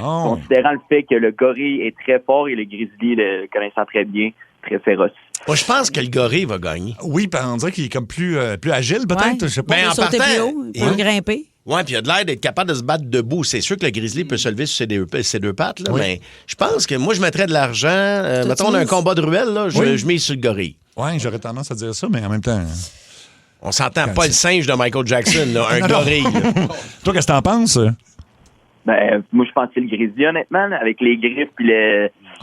Oh. Considérant le fait que le gorille est très fort et le grizzly, le connaissant très bien, très féroce. Moi, je pense que le gorille va gagner. Oui, on dirait qu'il est comme plus agile, peut-être. Ouais. Je sais pas. Ben, Il en peut sauter partant, plus haut, il peut grimper. Oui, puis il a de l'air d'être capable de se battre debout. C'est sûr que le grizzly peut se lever sur ses deux pattes, là, Oui. mais je pense que moi, je mettrais de l'argent. Mettons, on a un mises? combat de ruelle, là, je mise sur le gorille. Oui, j'aurais tendance à dire ça, mais en même temps. On s'entend pas le singe de Michael Jackson, là, un Non, non. gorille. là. Toi, qu'est-ce que t'en penses? Ben, moi, je pense que c'est le grizzly, honnêtement, là, avec les griffes puis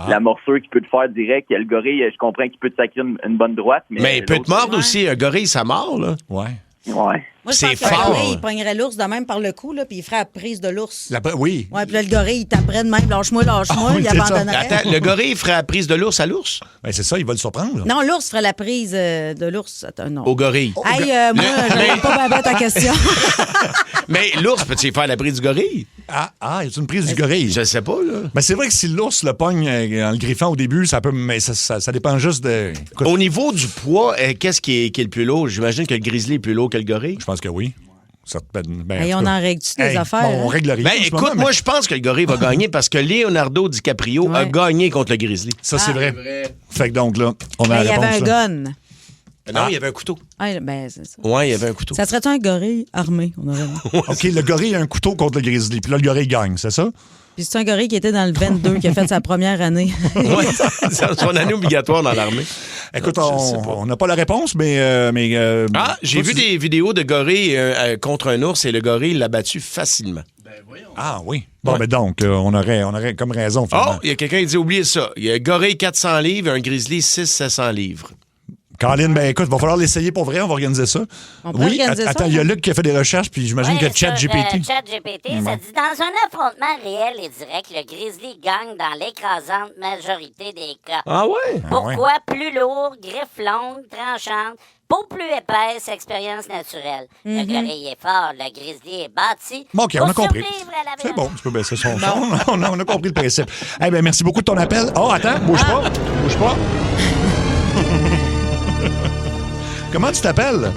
la morsure qu'il peut te faire direct. Le gorille, je comprends qu'il peut te sacrer une bonne droite. Mais il peut te mordre aussi. Un gorille, ça mord, là. Ouais. Ouais. Moi, je C'est pense que le fort. gorille, il pognerait l'ours de même par le cou, là, puis il ferait la prise de l'ours. Oui. Ouais, puis là, le gorille, il taperait de même, lâche-moi, lâche-moi, Ah oui, il c'est ça. abandonnerait. Attends, le gorille ferait la prise de l'ours à l'ours? Ben, c'est ça, il va le surprendre. là. Non, l'ours ferait la prise de l'ours. Attends, non. Au gorille. Hey, moi, je n'aime pas bien ta question. Mais l'ours, peut-il faire la prise du gorille? Ah, y a une prise du gorille? Je sais pas, là. Mais c'est vrai que si l'ours le pogne en le griffant au début, ça peut. Mais ça dépend juste de. Écoute, Au niveau du poids, qu'est-ce qui est le plus lourd? J'imagine que le grizzly est plus lourd que le gorille. je pense que oui. Ben, Hey, en tout on cas. en règle-tu des Hey, affaires? bon, on hein? règle rien. Ben, en ce écoute, moment, moi, mais je pense que le gorille va gagner parce que Leonardo DiCaprio a Ouais. gagné contre le grizzly. Ça, c'est vrai. Fait que donc, là, on a Ben, il y la avait un réponse. là. gun. Non, il y avait un couteau. Ah, ben, c'est ça. Ouais, il y avait un couteau. Ça serait-tu un gorille armé? On aurait... OK, le gorille a un couteau contre le grizzly. Puis là, le gorille gagne, c'est ça? Puis c'est un gorille qui était dans le 22, qui a fait sa première année. Ouais, c'est son année obligatoire dans l'armée. Écoute, Je sais pas. on n'a pas la réponse, mais. Ah, j'ai vu des vidéos de gorille contre un ours et le gorille l'a battu facilement. Ah, oui. Bon, Ouais. ben donc, on aurait comme raison, Oh, finalement. il y a quelqu'un qui dit oubliez ça. Il y a un gorille 400 livres et un grizzly 600-700 livres. Caroline, ben écoute, il va falloir l'essayer pour vrai, on va organiser ça. On peut organiser ça, attends, il y a Luc qui a fait des recherches, puis j'imagine que ChatGPT. ChatGPT, ça dit dans un affrontement réel et direct, le grizzly gagne dans l'écrasante majorité des cas. Ah ouais? Pourquoi plus lourd, griffes longues, tranchantes, peau plus épaisse, expérience naturelle. Le gorille est fort, le grizzly est bâti. Bon, OK, on a pour compris. survivre à la C'est violence. bon, tu peux baisser son son. On a compris le principe. Eh bien, merci beaucoup de ton appel. Oh, attends, bouge pas. Bouge pas. Comment tu t'appelles?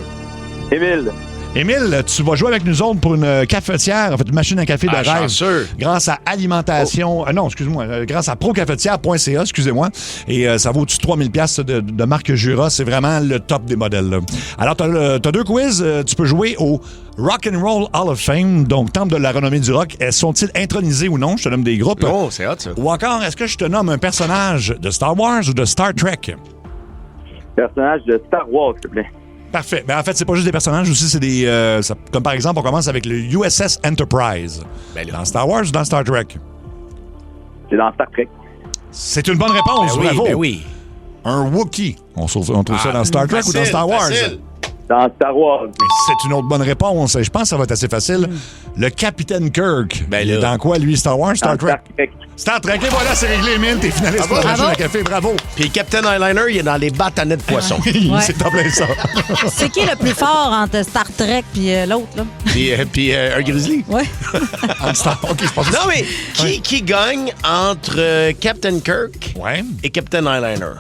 Émile. Émile, tu vas jouer avec nous autres pour une cafetière, en fait, une machine à café de rêve. Chanceux. Grâce à Alimentation. Non, excuse-moi. Grâce à procafetière.ca, excusez-moi. Et ça vaut au-dessus de 3000 $ de marque Jura. C'est vraiment le top des modèles, là. Alors, t'as 2 quiz. Tu peux jouer au Rock'n'Roll Hall of Fame, donc temple de la renommée du rock. Sont-ils intronisés ou non? Je te nomme des groupes. Oh, c'est hot, ça. Ou encore, est-ce que je te nomme un personnage de Star Wars ou de Star Trek? Personnage de Star Wars, s'il te plaît. Parfait. Ben, en fait, c'est pas juste des personnages, aussi, c'est des... comme par exemple, on commence avec le USS Enterprise. Ben là. Dans Star Wars ou dans Star Trek? C'est dans Star Trek. C'est une bonne réponse, Ben oui, bravo. ben oui. Un Wookiee. On trouve ça dans Star Trek ou dans Star Wars? Facile. Dans Star Wars. C'est une autre bonne réponse. Je pense que ça va être assez facile. Le Capitaine Kirk. Ben Il est là. dans quoi, lui? Star Wars, Star Dans Trek? Star Trek. Star Trek, et voilà, c'est réglé, Emile. T'es finaliste pour la machine à café. Bravo. Puis Captain Eyeliner, il est dans les bâtonnets de poisson. C'est en plein ça. C'est qui le plus fort entre Star Trek et l'autre, là? Puis un grizzly. Ouais. OK, c'est pas ça. Non, mais qui gagne entre Captain Kirk Ouais. et Captain Eyeliner?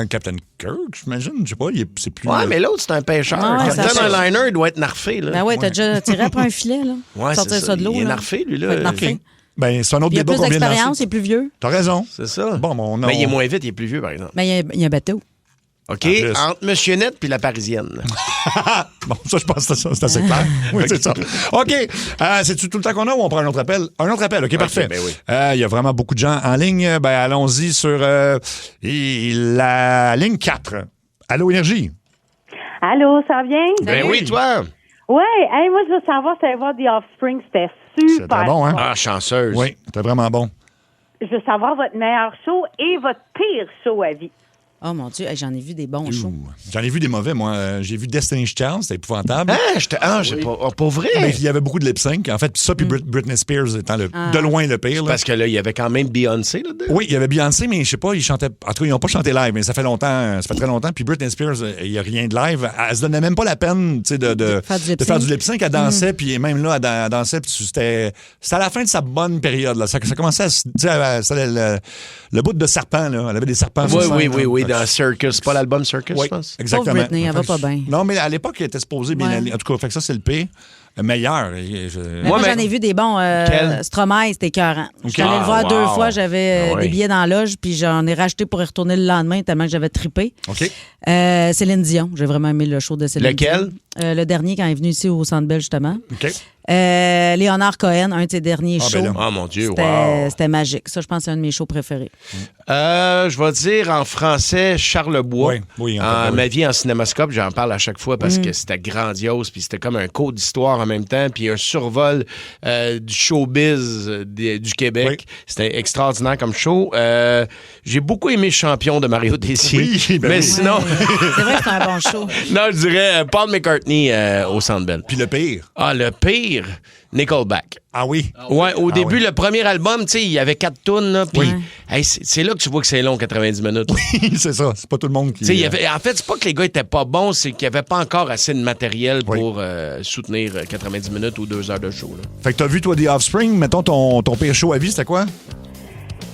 Captain Kirk, j'imagine. Je sais pas, c'est plus... Ouais, mais l'autre, c'est un pêcheur. Ah ouais, ça Captain fait- Eyeliner, il doit être narfé, là. Ben ouais, t'as déjà tiré après un filet, là. Ouais, Sortir c'est ça de l'eau, Il est là. narfé, lui, Faut être là. narfé. Ben, c'est un autre Puis il a débat plus qu'on vient de d'expérience, lancer. il est plus vieux. T'as raison. C'est ça. Bon, on a... Mais il est moins vite, il est plus vieux, par exemple. Mais il y a un bateau. OK, plus. entre Monsieur Net puis la Parisienne. Bon, ça, je pense que c'est assez clair. Oui, c'est ça. OK. C'est-tu tout le temps qu'on a ou on prend un autre appel? Un autre appel, OK, parfait. ben oui. Il y a vraiment beaucoup de gens en ligne. Ben, allons-y sur la ligne 4. Allô, Énergie? Allô, ça va bien? Ben oui, toi. Ouais, hey, moi je veux savoir si voir The Offspring, c'était C'est super. très bon, hein? Ah, chanceuse. Oui, c'était vraiment bon. Je veux savoir votre meilleur show et votre pire show à vie. Oh mon Dieu, hey, j'en ai vu des bons shows. J'en ai vu des mauvais, moi. J'ai vu Destiny's Child, c'était épouvantable. J'ai pas vrai. Mais il y avait beaucoup de lip sync. En fait, ça, puis Britney Spears étant de loin le pire. là. Parce que là, il y avait quand même Beyoncé là-dedans. Oui, il y avait Beyoncé, mais je sais pas, ils chantaient. En tout cas, ils n'ont pas chanté live, mais ça fait longtemps, ça fait très longtemps. Puis Britney Spears, il n'y a rien de live. Elle se donnait même pas la peine, tu sais, de faire du lip sync. Elle dansait, puis même là, elle dansait, puis c'était à la fin de sa bonne période. Là. Ça commençait à. Tu sais, c'était le bout de serpent, là. Elle avait des serpents sur scène, Oui, là. dans Circus. Pas l'album Circus, Oui, je pense. exactement. Pauvre Britney, elle va pas bien. Non, mais à l'époque, elle était supposée bien Ouais. aller. En tout cas, fait que ça, c'est le pire. Meilleur. Mais moi, j'en ai vu des bons. Quel? Stromae, c'était écœurant. Je suis allée Ah, le voir wow. 2 fois. J'avais Ah oui. des billets dans la loge, puis j'en ai racheté pour y retourner le lendemain tellement que j'avais trippé. OK. Céline Dion. J'ai vraiment aimé le show de Céline Lequel? Dion. Le dernier, quand il est venu ici au Centre Bell, justement. OK. Léonard Cohen, un de ses derniers Ah, shows. ben là. Ah, mon Dieu, C'était wow. c'était magique. Ça, je pense que c'est un de mes shows préférés. Je vais dire en français Charlebois. Oui, en fait, oui. Ma vie en cinémascope, j'en parle à chaque fois parce que c'était grandiose, puis c'était comme un cours d'histoire en même temps, puis un survol du showbiz du Québec. Oui. C'était extraordinaire comme show. J'ai beaucoup aimé Champion de Mario Tessier. Oui, ben mais oui. sinon, C'est vrai que c'est un bon show. non, je dirais Paul McCartney au Centre Bell. Puis le pire. Ah, le pire, Nickelback. Ah oui. Ouais, au début, oui. le premier album, tu sais, il y avait 4 tunes, là, puis Oui. hey, c'est là que tu vois que c'est long, 90 minutes. C'est ça. C'est pas tout le monde qui. Tu sais, il y avait, en fait, c'est pas que les gars étaient pas bons, c'est qu'il n'y avait pas encore assez de matériel Oui. pour soutenir 90 minutes ou 2 heures de show. Là. Fait que t'as vu, toi, The Offspring. Mettons ton pire show à vie, c'était quoi?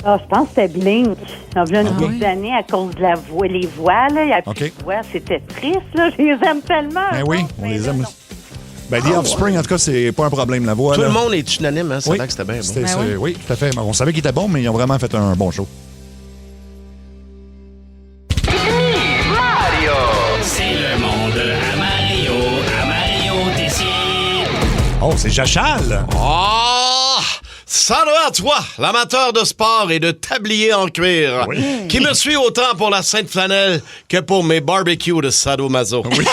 Ah, je pense que c'était Blink. On a une Ah couple oui? d'années à cause de la voix, les voix, là. Il n'y a plus OK. de voix. C'était triste, là. Je les aime tellement. Ben oui, on les aime. Ben, The Offspring, en tout cas, c'est pas un problème, la voix. Tout là. le monde est unanime, hein? C'est Oui, vrai que c'était bien bon. C'était- Ben c'est- oui. oui, tout à fait. On savait qu'il était bon, mais ils ont vraiment fait un bon show. Mario! C'est le monde à Mario Tessier. Oh, c'est Jachal! Ah! Salut à toi, l'amateur de sport et de tablier en cuir, qui me suit autant pour la Sainte Flanelle que pour mes barbecues de sadomaso. Oui.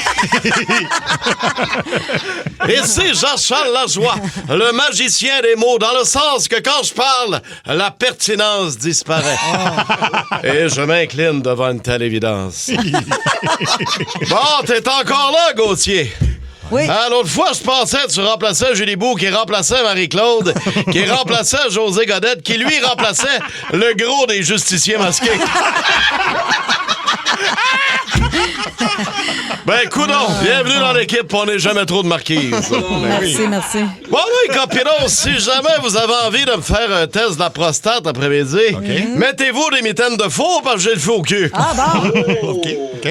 Et c'est Jean-Charles Lajoie, le magicien des mots, dans le sens que quand je parle, la pertinence disparaît. Et je m'incline devant une telle évidence. Bon, t'es encore là, Gauthier? Oui. L'autre fois, je pensais que tu remplaçais Julie Bou, qui remplaçait Marie-Claude, qui remplaçait José Godette, qui lui remplaçait le gros des justiciers masqués. Ben, coudonc, bienvenue dans l'équipe, on n'est jamais trop de marquises. Merci. Bon, oui, copinos, si jamais vous avez envie de me faire un test de la prostate après-midi, mettez-vous des mitaines de faux parce que j'ai le feu au cul. Ah bon?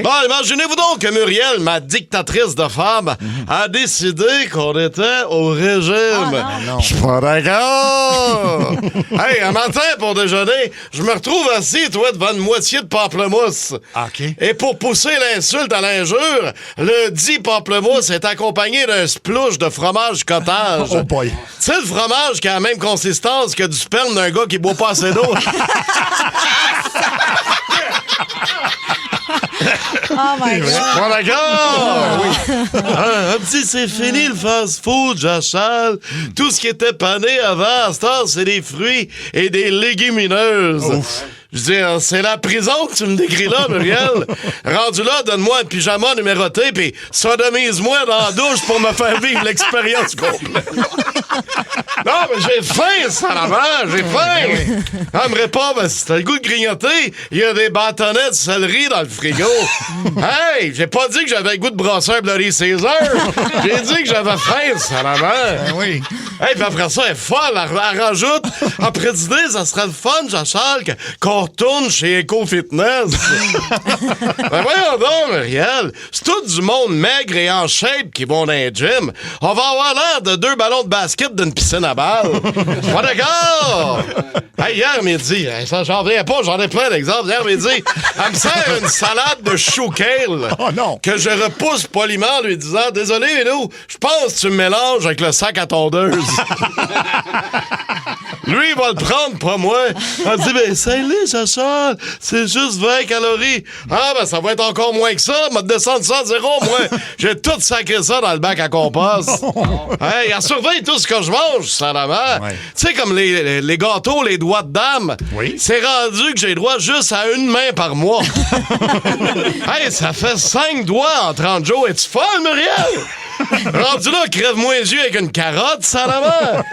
Bon, imaginez-vous donc que Muriel, ma dictatrice de femme, a décidé qu'on était au régime. Je suis pas d'accord. Hey, un matin, pour déjeuner, je me retrouve assis, toi, devant une moitié de pamplemousse. OK. Et pour pousser l'insulte à l'injure, le dit pamplemousse est accompagné d'un splouche de fromage cottage. Oh boy. Tu sais, le fromage qui a la même consistance que du sperme d'un gars qui boit pas assez d'eau. Oh my God. Bon, d'accord! Oui. Un petit, c'est fini le fast-food, Jean-Charles. Tout ce qui était pané avant, à cette heure, c'est des fruits et des légumineuses. Je dis, c'est la prison que tu me décris là, Muriel. Rendu là, donne-moi un pyjama numéroté, puis sodomise-moi dans la douche pour me faire vivre l'expérience complète. Non, mais j'ai faim, salamand, j'ai faim. Elle me répond, ben, si t'as le goût de grignoter, il y a des bâtonnets de céleri dans le frigo. Hey, j'ai pas dit que j'avais le goût de brasser un Bloody Caesar. J'ai dit que j'avais faim, salamand. Oui. Hey, puis après ça, elle est folle. Elle rajoute, après dîner, ça serait le fun, Jean-Charles, qu'on retourne chez Eco Fitness. Ben voyons donc, Muriel. C'est tout du monde maigre et en shape qui vont dans un gym. On va avoir l'air de 2 ballons de basket d'une piscine à balles. Pas d'accord? Hey, hier midi, ça, j'en reviens pas, j'en ai plein d'exemples. Hier midi, elle me sert une salade de chou kale. Oh non! Que je repousse poliment en lui disant, désolé, Vélo, je pense que tu me mélanges avec le sac à tondeuse. Lui, il va le prendre, pas moi. Elle dit, ben, c'est Jean-Charles, c'est juste 20 calories. Ah, ben, ça va être encore moins que ça. M'a descendu ça à 0, moi. J'ai tout sacré ça dans le bac à compost. Hey, elle surveille tout ce que je mange, salamand. Ouais. Tu sais, comme les gâteaux, les doigts de dame. Oui. C'est rendu que j'ai droit juste à une main par mois. Hey, ça fait 5 doigts en 30 jours. Es-tu folle, Muriel? Rendu là, crève-moi les yeux avec une carotte, salamand.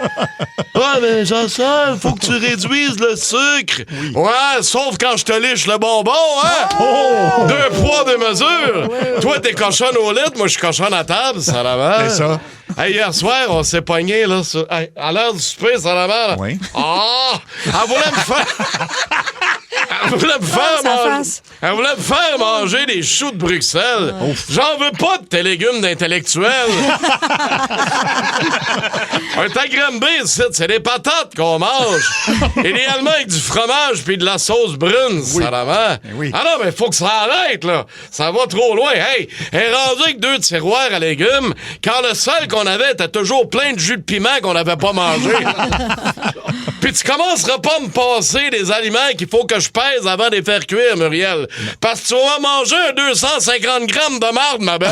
Ouais, mais Jean-Charles, faut que tu réduises le sucre. Oui. Ouais, sauf quand je te liche le bonbon, hein? Oh! 2 poids, 2 mesures. Oui. Toi, t'es cochonne au lit, moi, je suis cochonne à table, salamand. C'est ça. Hey, hier soir, on s'est pogné, là, à l'heure du souper, salamand, là. Oui. Ah! Elle voulait me faire... Elle voulait me faire manger des choux de Bruxelles. J'en veux pas de tes légumes d'intellectuels. Un tagrambé, c'est des patates qu'on mange. Idéalement avec du fromage puis de la sauce brune, salamand. Oui. Ah non, mais faut que ça arrête, là. Ça va trop loin. Hey, elle est rendue avec 2 tiroirs à légumes quand le seul qu'on avait était toujours plein de jus de piment qu'on n'avait pas mangé. Puis tu commenceras pas à me passer des aliments qu'il faut que je pèse avant de les faire cuire, Muriel. Parce que tu vas manger un 250 grammes de marde, ma belle.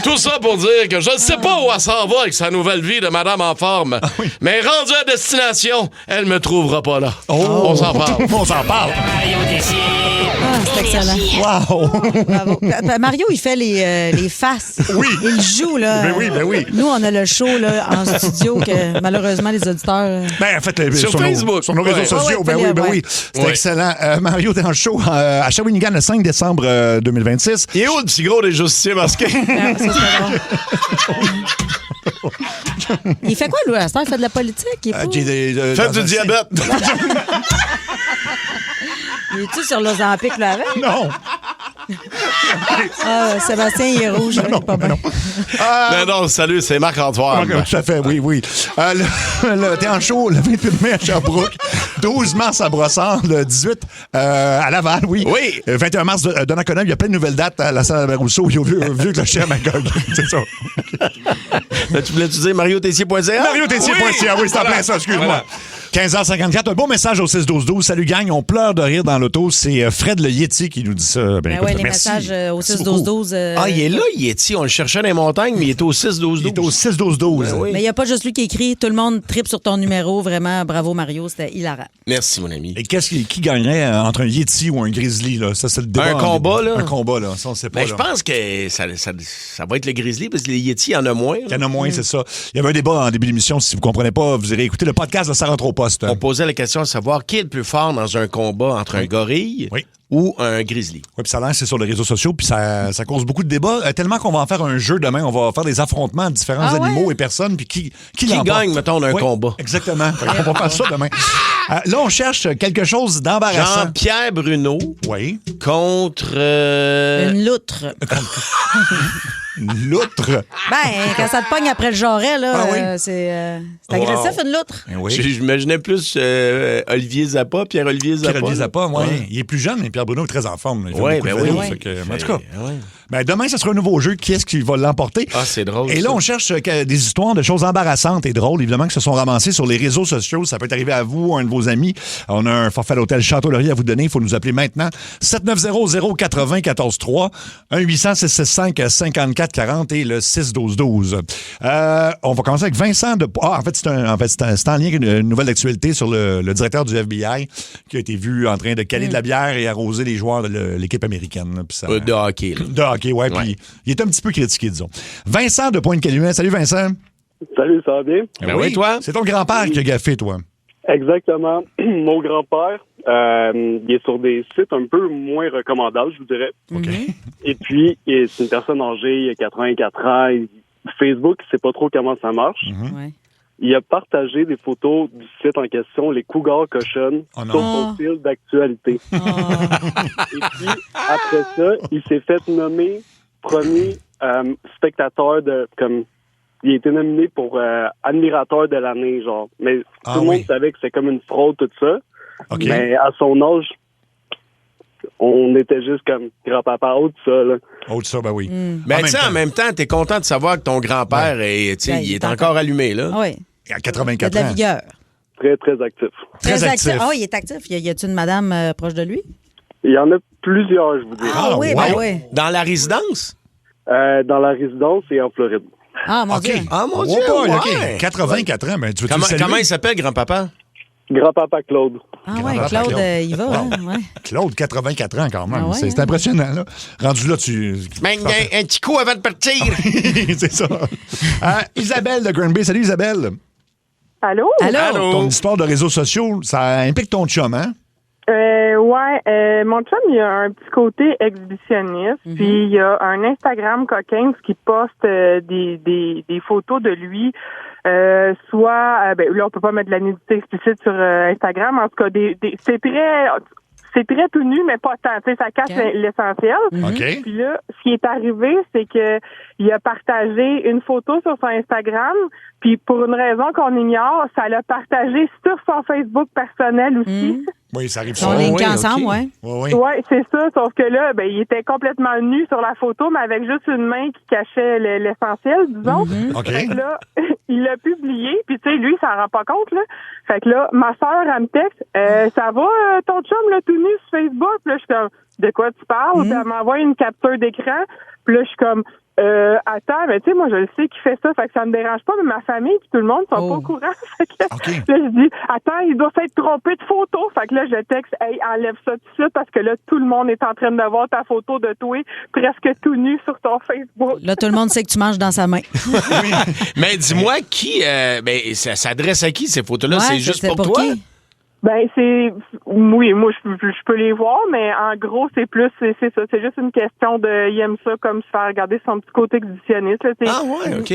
Tout ça pour dire que je ne sais pas où elle s'en va avec sa nouvelle vie de madame en forme. Mais rendue à destination, elle me trouvera pas là. On s'en parle. On s'en parle. C'est excellent. Wow! Bravo. Mario, il fait les faces. Oui. Il joue, là. Ben oui. Nous, on a le show là, en studio que malheureusement, les auditeurs... Ben, en fait, sur Facebook. Sur nos réseaux sociaux. Ben oui. C'est excellent. Mario, t'es en show à Shawinigan le 5 décembre 2026. Il est où le petit gros des justiciers masqués? Ça, c'est il fait quoi, lui, à cette heure? Il fait de la politique? Il est Fait du diabète. Il est-tu sur l'Ozempic, là, avec? Non. Sébastien, il est rouge. Non, pas bien. Non, salut, c'est Marc-Antoine. Tout à fait, oui. T'es en show le 28 mai à Sherbrooke. 12 mars à Brossard, le 18 à Laval, oui. 21 mars, Donnacona, il y a plein de nouvelles dates à la salle Albert-Rousseau. Il y a vieux clocher à Magog. C'est ça. Tu voulais-tu dire mariotessier.ca? mariotessier.ca, oui, c'est en plein ça, excuse-moi. Voilà. 15h54, un beau message au 6-12-12. Salut gang, on pleure de rire dans l'auto. C'est Fred le Yeti qui nous dit ça. Écoute, les messages au 6-12-12. Il est là, Yeti. On le cherchait dans les montagnes, mais il est au 6-12-12. Il est au 6-12-12. Mais il n'y a pas juste lui qui écrit. Tout le monde tripe sur ton numéro. Vraiment, bravo Mario, c'était hilarant. Merci, mon ami. Et qui gagnerait entre un Yeti ou un Grizzly? Là? Ça, c'est le débat. Un combat, là? Un combat, là. Ça, on sait pas. Ben, je pense que ça va être le Grizzly, parce que les Yeti, il y en a moins. Il y en a moins, c'est ça. Il y avait un débat en début d'émission. Si vous ne comprenez pas, vous irez écouter le podcast de Ça rentre au poste. On posait la question de savoir qui est le plus fort dans un combat entre un gorille ou un grizzly. Oui, puis ça a l'air, c'est sur les réseaux sociaux, puis ça cause beaucoup de débats, tellement qu'on va en faire un jeu demain. On va faire des affrontements de différents animaux et personnes, puis qui gagne, mettons, d'un combat. Exactement. On va faire ça demain. Là, on cherche quelque chose d'embarrassant. Jean-Pierre Bruno contre... Une loutre. Une loutre? Ben, quand ça te pogne après le jarret, là, c'est agressif, une loutre. J'imaginais plus Olivier Zappa, Pierre-Olivier Zappa. Pierre-Olivier Zappa, oui. Il est plus jeune, mais Pierre Bruno est très en forme. Il fait beaucoup de vélo, en tout cas, demain, ce sera un nouveau jeu. Qui est-ce qui va l'emporter? Ah, c'est drôle. Et là, on cherche des histoires de choses embarrassantes et drôles, évidemment, qui se sont ramassées sur les réseaux sociaux. Ça peut arriver à vous, un de vos amis. On a un forfait à l'hôtel Château-Laurier à vous donner. Il faut nous appeler maintenant. 790-080-14-3, 1-800-665-5440 et le 6-12-12. On va commencer avec Vincent de... en fait, c'est en lien avec une nouvelle d'actualité sur le directeur du FBI qui a été vu en train de caler de la bière et arroser les joueurs de l'équipe américaine. Là, de hockey. De hockey, oui. Puis il est un petit peu critiqué, disons. Vincent de Pointe-Calumet. Salut, Vincent. Salut, ça va bien? Ben oui, toi? C'est ton grand-père qui a gaffé, toi. Exactement. Mon grand-père, il est sur des sites un peu moins recommandables, je vous dirais. OK. Et puis, c'est une personne âgée, il a 84 ans. Facebook, il ne sait pas trop comment ça marche. Il a partagé des photos du site en question, les Cougars cochonnes, sur son fil d'actualité. Et puis, après ça, il s'est fait nommer premier spectateur il a été nominé pour admirateur de l'année, genre. Mais tout le monde savait que c'était comme une fraude, tout ça. Okay. Mais à son âge, on était juste comme grand-papa, haut de ça, là. Haut de ça, ben oui. Mais tu sais, en même temps, t'es content de savoir que ton grand-père il est encore allumé, là. Oui. À 84 ans. Il a de la vigueur. Très, très actif. Très actif. Ah, il est actif. Y a-t-il une madame proche de lui? Il y en a plusieurs, je vous dis. Ah oui, ben oui. Dans la résidence? Dans la résidence et en Floride. Ah, mon Dieu. Ah, mon Dieu, OK. 84 ans, ben tu veux Comment il s'appelle, grand-papa? Grand-papa Claude. Ah oui, Claude, il va, hein? Ouais. Claude, 84 ans quand même. C'est impressionnant, là. Rendu là, tu... Un petit coup avant de partir. C'est ça. Isabelle de Granby. Salut, Isabelle. Allô? Allô? Ton histoire de réseaux sociaux, ça implique ton chum, hein? Mon chum, il a un petit côté exhibitionniste, puis il y a un Instagram coquin qui poste des photos de lui, soit, là, on peut pas mettre de la nudité explicite sur Instagram, en tout cas, c'est très tout nu, mais pas tant. Tu sais, ça cache l'essentiel. OK. Puis là, ce qui est arrivé, c'est que il a partagé une photo sur son Instagram, puis pour une raison qu'on ignore, ça l'a partagé sur son Facebook personnel aussi. Oui, ça arrive sur les linkés ensemble, oui. Oui, c'est ça. Sauf que là, il était complètement nu sur la photo, mais avec juste une main qui cachait l'essentiel, disons. OK. Fait que là, il l'a publié, puis tu sais, lui, il s'en rend pas compte, là. Fait que là, ma soeur, elle me texte, ça va, ton chum, là, tout nu sur Facebook? Puis là, je suis comme, de quoi tu parles? Puis elle m'envoie une capture d'écran, puis là, je suis comme, attends, mais tu sais, moi, je le sais qu'il fait ça, fait que ça me dérange pas, mais ma famille puis tout le monde sont pas au courant. Fait que, là, je dis, attends, il doit s'être trompé de photo. Fait que là, je texte, hey, enlève ça tout de suite parce que là, tout le monde est en train de voir ta photo de toi presque tout nu sur ton Facebook. Là, tout le monde sait que tu manges dans sa main. Mais dis-moi, ça s'adresse à qui, ces photos-là? C'est juste pour toi? Qui? Oui, moi, je peux les voir, mais en gros, c'est ça. C'est juste une question de, il aime ça comme se faire regarder son petit côté exhibitionniste. Là, il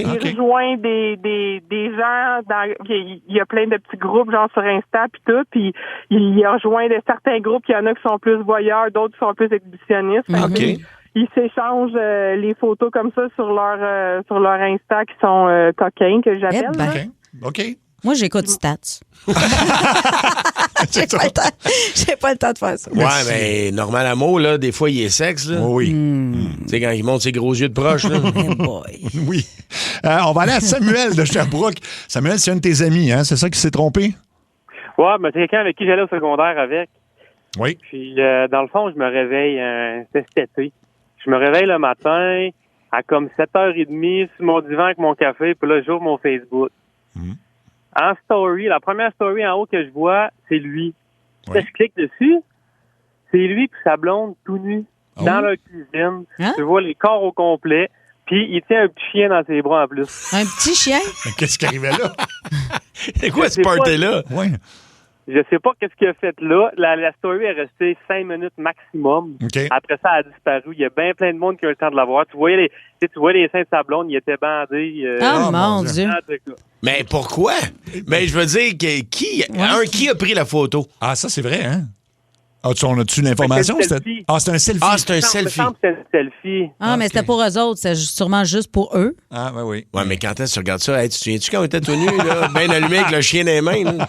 rejoint des gens, il y a plein de petits groupes, genre sur Insta puis tout, puis il rejoint certains groupes, il y en a qui sont plus voyeurs, d'autres qui sont plus exhibitionnistes. Ils s'échangent les photos comme ça sur leur Insta qui sont coquins, que j'appelle. OK. Moi, j'écoute Stats. J'ai pas le temps de faire ça. Ouais, mais Normand Lamour, là, des fois, il est sexe, là. Oui. Tu sais, quand il monte ses gros yeux de proche, là. Hey boy. Oui. On va aller à Samuel de Sherbrooke. Samuel, c'est un de tes amis, hein? C'est ça qui s'est trompé? Ouais, mais c'est quelqu'un avec qui j'allais au secondaire avec. Oui. Puis, dans le fond, je me réveille cet été. Je me réveille le matin à comme 7h30 sur mon divan avec mon café, puis là, j'ouvre mon Facebook. En story, la première story en haut que je vois, c'est lui. Oui. Là, je clique dessus, c'est lui et sa blonde tout nu dans leur cuisine. Hein? Je vois les corps au complet, puis il tient un petit chien dans ses bras en plus. Un petit chien? Qu'est-ce qui arrivait là? C'est quoi ce party-là? Oui. Je sais pas qu'est-ce qu'il a fait là. La story est restée 5 minutes maximum. OK. Après ça, elle a disparu. Il y a bien plein de monde qui a eu le temps de la voir. Tu voyais les seins de sa blonde, ils étaient bandés. Oh mon Dieu. Mais pourquoi? Mais je veux dire, qui a pris la photo? Ah, ça, c'est vrai, hein? As-tu l'information? C'est un selfie. C'est un selfie. Ah, c'est un Il me selfie. semble que c'est un selfie. Ah, mais c'était pour eux autres. C'est sûrement juste pour eux. Ah, ben oui. Ouais, mais quand est-ce que tu regardes ça? Hey, tu te souviens-tu quand on était tout nus, là, bien allumé avec le chien dans les mains? Là?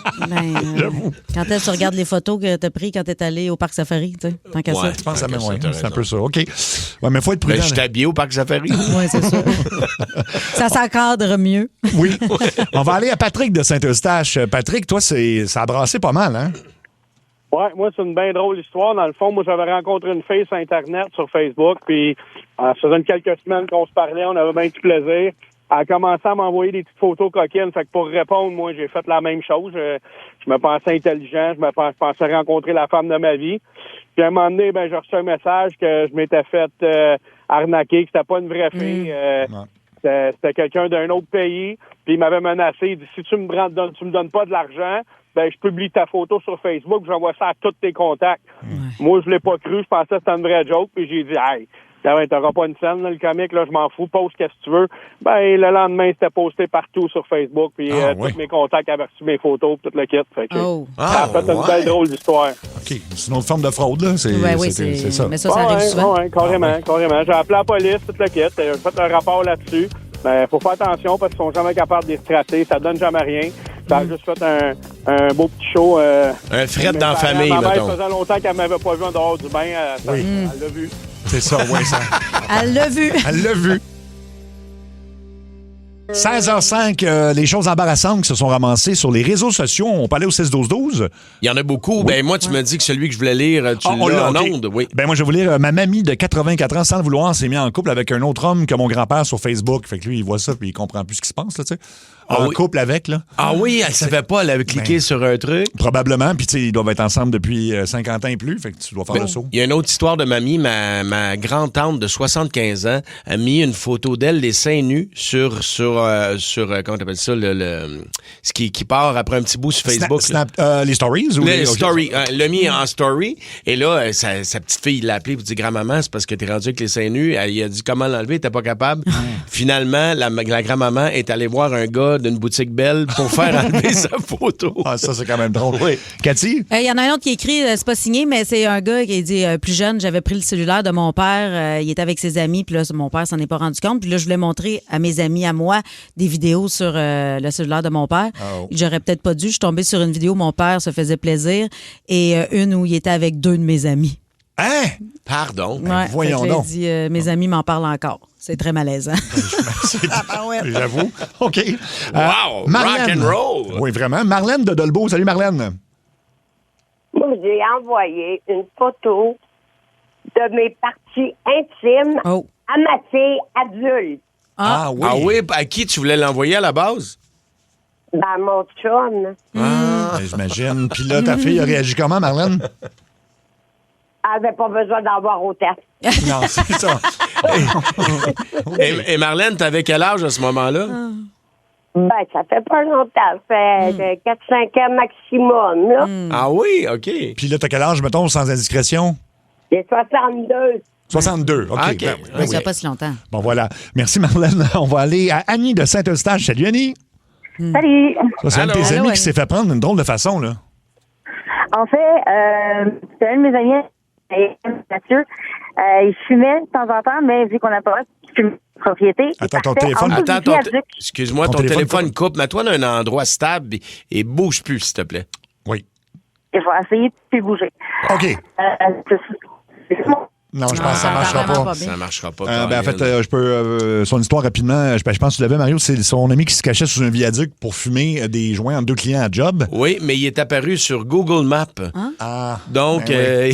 Quand est-ce que tu regardes les photos que tu as prises quand tu es allé au Parc Safari? Tu sais, tant qu'à ça. Je pense à même, ça, ouais. t'as C'est un raison. peu ça. OK. Ouais, mais il faut être prudent. Ben, je suis habillé au Parc Safari. Oui, c'est ça. Ça s'encadre mieux. Oui. On va aller à Patrick de Saint-Eustache. Patrick, toi, ça a brassé pas mal, hein? Ouais, moi, c'est une bien drôle histoire. Dans le fond, moi, j'avais rencontré une fille sur Internet, sur Facebook, puis ça faisait quelques semaines qu'on se parlait, on avait bien du plaisir. Elle a commencé à m'envoyer des petites photos coquines, fait que pour répondre, moi, j'ai fait la même chose. Je me pensais intelligent, je pensais rencontrer la femme de ma vie. Puis à un moment donné, j'ai reçu un message que je m'étais fait arnaquer, que c'était pas une vraie fille. C'était quelqu'un d'un autre pays, puis il m'avait menacé. Il dit, si tu me donnes pas de l'argent, je publie ta photo sur Facebook, j'envoie ça à tous tes contacts. Moi, je l'ai pas cru, je pensais que c'était une vraie joke, puis j'ai dit, hey, t'auras pas une scène, là, le comique, là, je m'en fous, poste qu'est-ce que tu veux. Le lendemain, c'était posté partout sur Facebook, puis tous mes contacts avaient reçu mes photos, tout le kit. Fait que, ça a fait une belle drôle d'histoire. OK. C'est une autre forme de fraude, là. C'est ça. Mais ça arrive souvent. Oui, carrément. J'ai appelé la police, tout le kit. J'ai fait un rapport là-dessus. Mais faut faire attention parce qu'ils sont jamais capables de les tracer. Ça donne jamais rien. Ça a juste fait un beau petit show. Un fret dans la famille, ma mère, mettons. ça faisait longtemps qu'elle m'avait pas vu en dehors du bain. Elle l'a vu. C'est ça, oui, ça. Elle l'a vu. Elle l'a vu. 16h05, les choses embarrassantes qui se sont ramassées sur les réseaux sociaux. On parlait au 6-12-12. Il y en a beaucoup. Oui. Ben moi, tu m'as dit que celui que je voulais lire, tu l'as en ondes. Oui. Ben moi, je vais vous lire. Ma mamie de 84 ans, sans le vouloir, s'est mise en couple avec un autre homme que mon grand-père sur Facebook. Fait que lui, il voit ça puis il comprend plus ce qui se passe, là, tu sais. Couple avec, là. Ah oui, elle savait pas, elle avait cliqué sur un truc. Probablement, puis tu sais, ils doivent être ensemble depuis 50 ans et plus, fait que tu dois faire le saut. Il y a une autre histoire de mamie, ma grand-tante de 75 ans a mis une photo d'elle, les seins nus, sur comment t'appelles ça, ce qui part après un petit bout sur Facebook. Les stories? Ou les stories. Elle l'a mis en story, et là, sa petite fille l'a appelé pour dire, grand-maman, c'est parce que t'es rendu avec les seins nus. Elle a dit comment l'enlever, t'es pas capable. Finalement, la grand-maman est allée voir un gars d'une boutique belle pour faire enlever sa photo. Ah, ça, c'est quand même drôle. Oui. Cathy? Il y en a un autre qui écrit, c'est pas signé, mais c'est un gars qui dit plus jeune, j'avais pris le cellulaire de mon père, il était avec ses amis, puis là, mon père s'en est pas rendu compte. Puis là, je voulais montrer à mes amis, à moi, des vidéos sur le cellulaire de mon père. J'aurais peut-être pas dû. Je suis tombée sur une vidéo où mon père se faisait plaisir et une où il était avec 2 de mes amis. Hein? Pardon. Ouais, voyons donc. Dit, mes amis m'en parlent encore. C'est très malaisant. J'avoue. OK. Wow! Marlène. Rock and roll! Oui, vraiment. Marlène de Dolbeau. Salut, Marlène. Moi, j'ai envoyé une photo de mes parties intimes à ma fille adulte. Ah oui? À qui tu voulais l'envoyer à la base? Mon chum. J'imagine. Puis là, ta fille a réagi comment, Marlène? Elle n'avait pas besoin d'en voir autant. Non, c'est ça. Et Marlène, t'avais quel âge à ce moment-là? Ça fait pas longtemps. Ça fait 4-5 ans maximum, là. Ah oui? OK. Puis là, t'as quel âge, mettons, sans indiscrétion? J'ai 62. 62, OK. OK. Ça fait pas si longtemps. Bon, voilà. Merci, Marlène. On va aller à Annie de Saint-Eustache. Salut, Annie. Salut. Ça, c'est un de tes amis qui s'est fait prendre d'une drôle de façon, là. En fait, c'est un de mes amis, Mathieu. Il fumait de temps en temps, mais vu qu'on n'a pas de fumer propriété. Attends, ton téléphone. Excuse-moi, ton téléphone coupe. Mets-toi dans un endroit stable et bouge plus, s'il te plaît. Oui. Je vais essayer de plus bouger. OK. Non, je pense que ça ne marchera pas. Ça ne marchera pas. En fait, je peux. Son histoire rapidement, je pense que tu l'avais, Mario, c'est son ami qui se cachait sous un viaduc pour fumer des joints entre deux clients à job. Oui, mais il est apparu sur Google Maps. Hein? Ah. Donc, Ben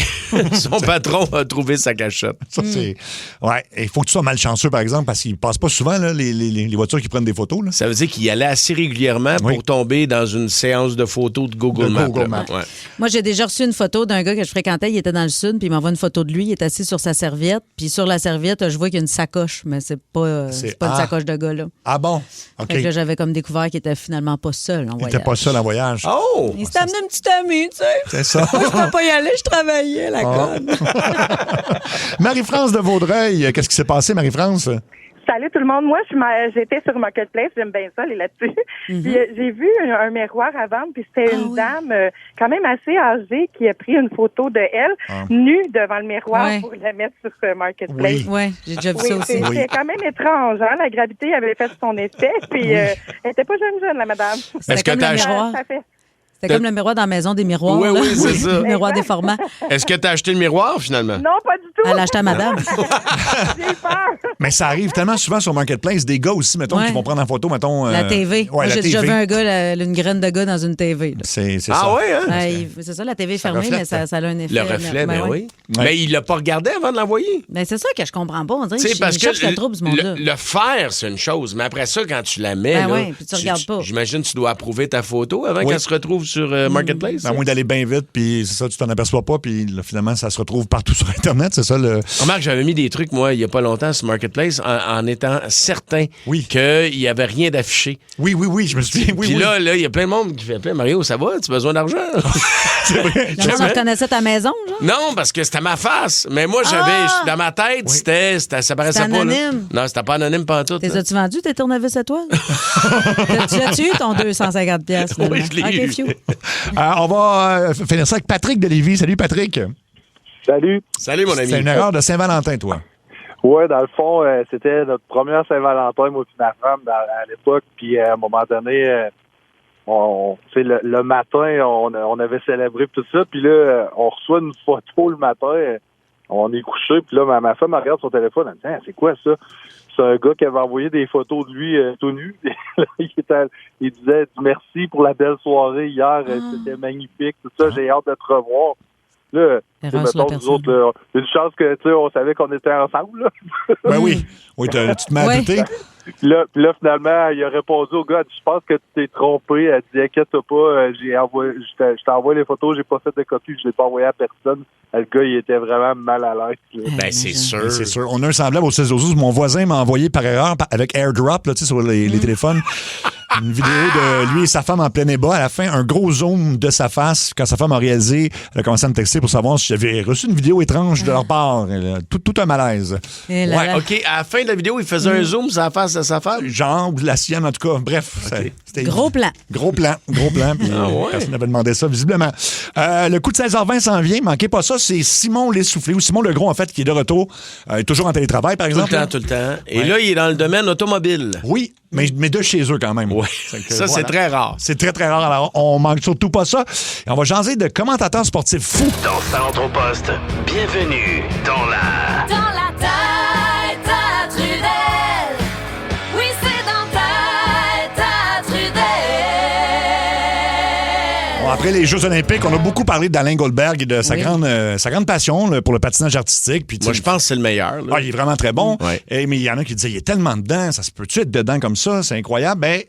son patron a trouvé sa cachette. Ça, c'est. Ouais, il faut que tu sois malchanceux, par exemple, parce qu'il ne passe pas souvent, là, les voitures qui prennent des photos. Là. Ça veut dire qu'il allait assez régulièrement pour tomber dans une séance de photos de Google Maps. Ouais. Moi, j'ai déjà reçu une photo d'un gars que je fréquentais. Il était dans le sud, puis il m'envoie une photo de lui. Il est assis sur sa serviette. Puis sur la serviette, je vois qu'il y a une sacoche, mais c'est pas une sacoche de gars, là. Ah bon? OK. Fait que là, j'avais comme découvert qu'il était finalement pas seul en voyage. Il était pas seul en voyage. Oh! Il s'est amené une petite amie, tu sais. C'est ça. Moi, je pouvais pas y aller, je travaillais, la conne. Marie-France de Vaudreuil, qu'est-ce qui s'est passé, Marie-France? Salut tout le monde. Moi, j'étais sur Marketplace, j'aime bien ça, les là-dessus. Puis j'ai vu un miroir à vendre, puis c'était une dame quand même assez âgée qui a pris une photo de elle nue devant le miroir pour la mettre sur Marketplace. Oui, j'ai déjà vu ça aussi. C'était quand même étrange, hein? La gravité avait fait son effet, puis elle était pas jeune, la madame. Est-ce que t'as acheté? C'était comme le miroir dans la maison des miroirs. Oui, là. oui, c'est ça. Le miroir déformant. Est-ce que tu as acheté le miroir, finalement? Non, pas du tout. Elle l'a acheté à madame. J'ai peur. Mais ça arrive tellement souvent sur Marketplace, des gars aussi, mettons, qui vont prendre en photo, mettons... La TV. Moi, j'ai déjà vu un gars, une graine de gars dans une TV. Là. C'est ça. Ah oui, hein? C'est ça, la TV est fermée, mais ça a un effet. Le reflet, ben oui. Mais il l'a pas regardé avant de l'envoyer. Ben c'est ça que je comprends pas. On dirait que parce que le trouble, ce monde-là. Le faire, c'est une chose, mais après ça, quand tu la mets, puis tu regardes pas. J'imagine que tu dois approuver ta photo avant qu'elle se retrouve sur Marketplace. À moins d'aller bien vite, puis c'est ça, tu t'en aperçois pas, puis là, finalement, ça se retrouve partout sur Internet, c'est ça le... Remarque, j'avais mis des trucs, moi, il y a pas longtemps sur Marketplace, en étant certain qu'il y avait rien d'affiché. Oui, je me souviens. Puis là, il y a plein de monde qui fait « Mario, ça va? Tu as besoin d'argent? » C'est vrai. On reconnaissait ta maison, genre? Non, parce que c'était ma face. Mais moi, dans ma tête, ça paraissait pas. Anonyme. Non, c'était pas anonyme pantoute. T'es as-tu vendu tes tournevis à toi? Tu as-tu eu ton 250$? Oui, je l'ai eu. On va finir ça avec Patrick de Lévis. Salut, Patrick. Salut. Salut, mon ami. C'est une erreur de Saint-Valentin, toi. Oui, dans le fond, c'était notre première Saint-Valentin, moi et ma femme, à l'époque. Puis, à un moment donné, le matin, on avait célébré tout ça. Puis là, on reçoit une photo le matin. On est couché. Puis là, ma femme regarde son téléphone. Elle me dit, c'est quoi ça? C'est un gars qui avait envoyé des photos de lui tout nu. Il disait merci pour la belle soirée hier. C'était magnifique. Tout ça, j'ai hâte de te revoir. Là, mettons, nous autres, là, une chance que on savait qu'on était ensemble. Là. Ben oui. Oui, tu te mets à douter. Puis là, finalement, il a répondu au gars, je pense que tu t'es trompé. Elle dit, inquiète-toi pas, je t'envoie les photos, j'ai pas fait de copie, je l'ai pas envoyé à personne. Le gars, il était vraiment mal à l'aise. Ben, c'est sûr. C'est sûr. On a un semblable au 16-12. Mon voisin m'a envoyé par erreur, avec AirDrop, là, sur les téléphones, une vidéo de lui et sa femme en plein ébat. À la fin, un gros zoom de sa face. Quand sa femme a réalisé, elle a commencé à me texter pour savoir si j'avais reçu une vidéo étrange de leur part. Tout un malaise. Ouais, OK. À la fin de la vidéo, il faisait un zoom sur la face de sa femme? Genre, ou de la sienne, en tout cas. Bref. C'était Gros plan. Gros plan. Puis, personne n'avait demandé ça, visiblement. Le coup de 16h20 s'en vient. Manquez pas ça. C'est Simon L'Essoufflé, ou Simon Legros, en fait, qui est de retour. Toujours en télétravail, par exemple. Tout le temps. Et là, il est dans le domaine automobile. Oui, mais de chez eux quand même. Oui. Ça, c'est très rare. C'est très, très rare. Alors, on manque surtout pas ça. Et on va jaser de commentateurs sportifs fous. Dans Centre au poste, bienvenue dans la tête à Trudel. Oui, c'est dans tête à Trudel. Bon, après les Jeux olympiques, on a beaucoup parlé d'Alain Goldberg et de sa grande passion là, pour le patinage artistique. Puis, moi, je pense que c'est le meilleur. Là. Il est vraiment très bon. Ouais. Mais il y en a qui disaient, il est tellement dedans, ça se peut-tu être dedans comme ça? C'est incroyable. Ben,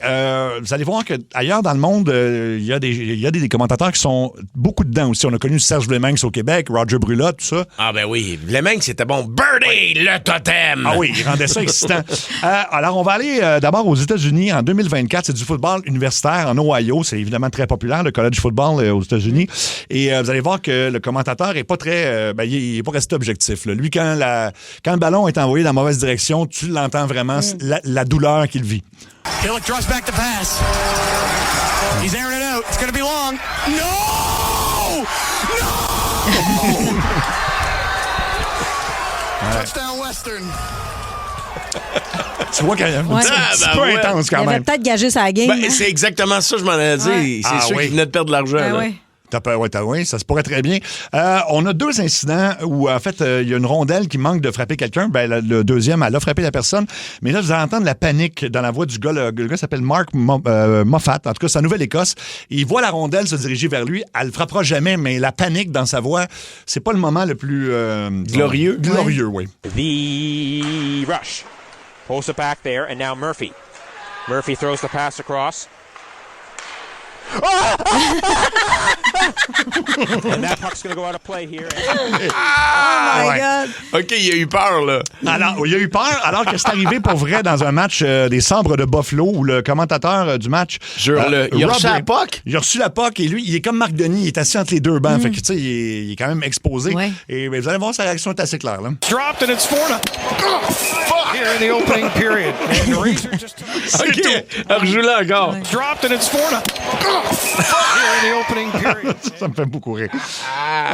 vous allez voir qu'ailleurs dans le monde, il y a des commentateurs qui sont beaucoup dedans aussi. On a connu Serge Vlemengs au Québec, Roger Brulotte, tout ça. Ah ben oui, Vlemengs, c'était bon. Birdie, le totem! Ah oui, il rendait ça excitant. Alors, on va aller d'abord aux États-Unis en 2024. C'est du football universitaire en Ohio. C'est évidemment très populaire, le college football aux États-Unis. Et vous allez voir que le commentateur est pas très... il est pas resté objectif. Là. Lui, quand le ballon est envoyé dans la mauvaise direction, tu l'entends vraiment, la douleur qu'il vit. Hillick draws back the pass. He's airing it out. It's going to be long. No! No! Touchdown Western. Tu vois qu'il y a un petit peu ouais. intense quand Il avait même. peut-être gagé sa game. Ben, c'est exactement ça, je m'en ai dit. Ouais. C'est Ah, sûr oui. qu'il venait de perdre de l'argent. Ben là. oui. Oui, ça se pourrait très bien. On a 2 incidents où, en fait, il y a une rondelle qui manque de frapper quelqu'un. Ben, le deuxième, elle a frappé la personne. Mais là, vous allez entendre la panique dans la voix du gars. Le gars s'appelle Mark Moffat. En tout cas, c'est en Nouvelle-Écosse. Il voit la rondelle se diriger vers lui. Elle le frappera jamais, mais la panique dans sa voix, c'est pas le moment le plus... Glorieux. Glorieux, oui. The rush. Pulls it back there, and now Murphy. Murphy throws the pass across. And that puck's going to go out of play here. Oh my God. OK, il a eu peur, là. Alors, il a eu peur, alors que c'est arrivé pour vrai dans un match des Sabres de Buffalo où le commentateur du match. Il a reçu la puck? Il a reçu la puck et lui, il est comme Marc Denis, il est assis entre les deux bancs. Fait que, tu sais, il est quand même exposé. Ouais. Et vous allez voir, sa réaction est assez claire. Là. Dropped and it's 4-0. Here in the opening period. And the Rangers just took OK, rejoue-le encore. dropped and it's 4-0. Here in the opening period. Ça me fait beaucoup rire.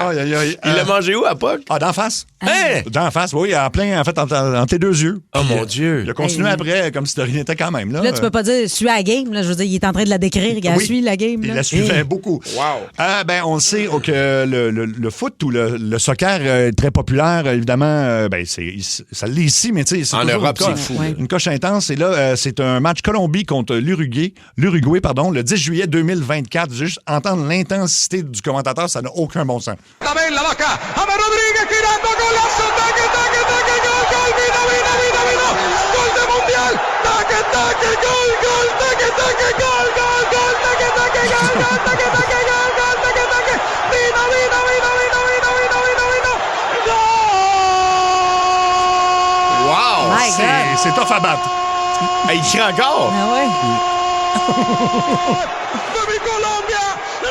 Aïe, aïe, aïe. Il l'a mangé où, à puck? Ah, d'en face. Hein? D'en face, oui, en plein, en fait, entre tes deux yeux. Oh, mon Dieu. Il a continué après, comme si de rien n'était quand même. Là, Là, tu peux pas dire, suis à la game. Là, je veux dire, il est en train de la décrire. Il Oui. suit la game. Il là. la suivait beaucoup. Wow. Ben, on sait que le foot ou le soccer est très populaire, évidemment. Ben, ça l'est ici, mais tu sais, c'est En toujours Europe, une c'est fou. Une coche intense. Et là, c'est un match Colombie contre l'Uruguay, le 10 juillet 2024. Juste entendre l'intensité du commentateur, ça n'a aucun bon sens. Bella Vaca, James Rodríguez girando, golazo, taque, taque, taque, gol, gol, vino, vino, vino, vino, gol de Mundial, taque, taque, gol, gol, taque, taque, gol, gol, gol, taque, taque, gol, gol, taque, taque, gol, gol, taque, taque, vino, vino, vino, vino, vino, vino, vino, vino, gol! Wow! My God. C'est tough à battre. Hey, il crie encore. Ah ouais. De mi Colombia,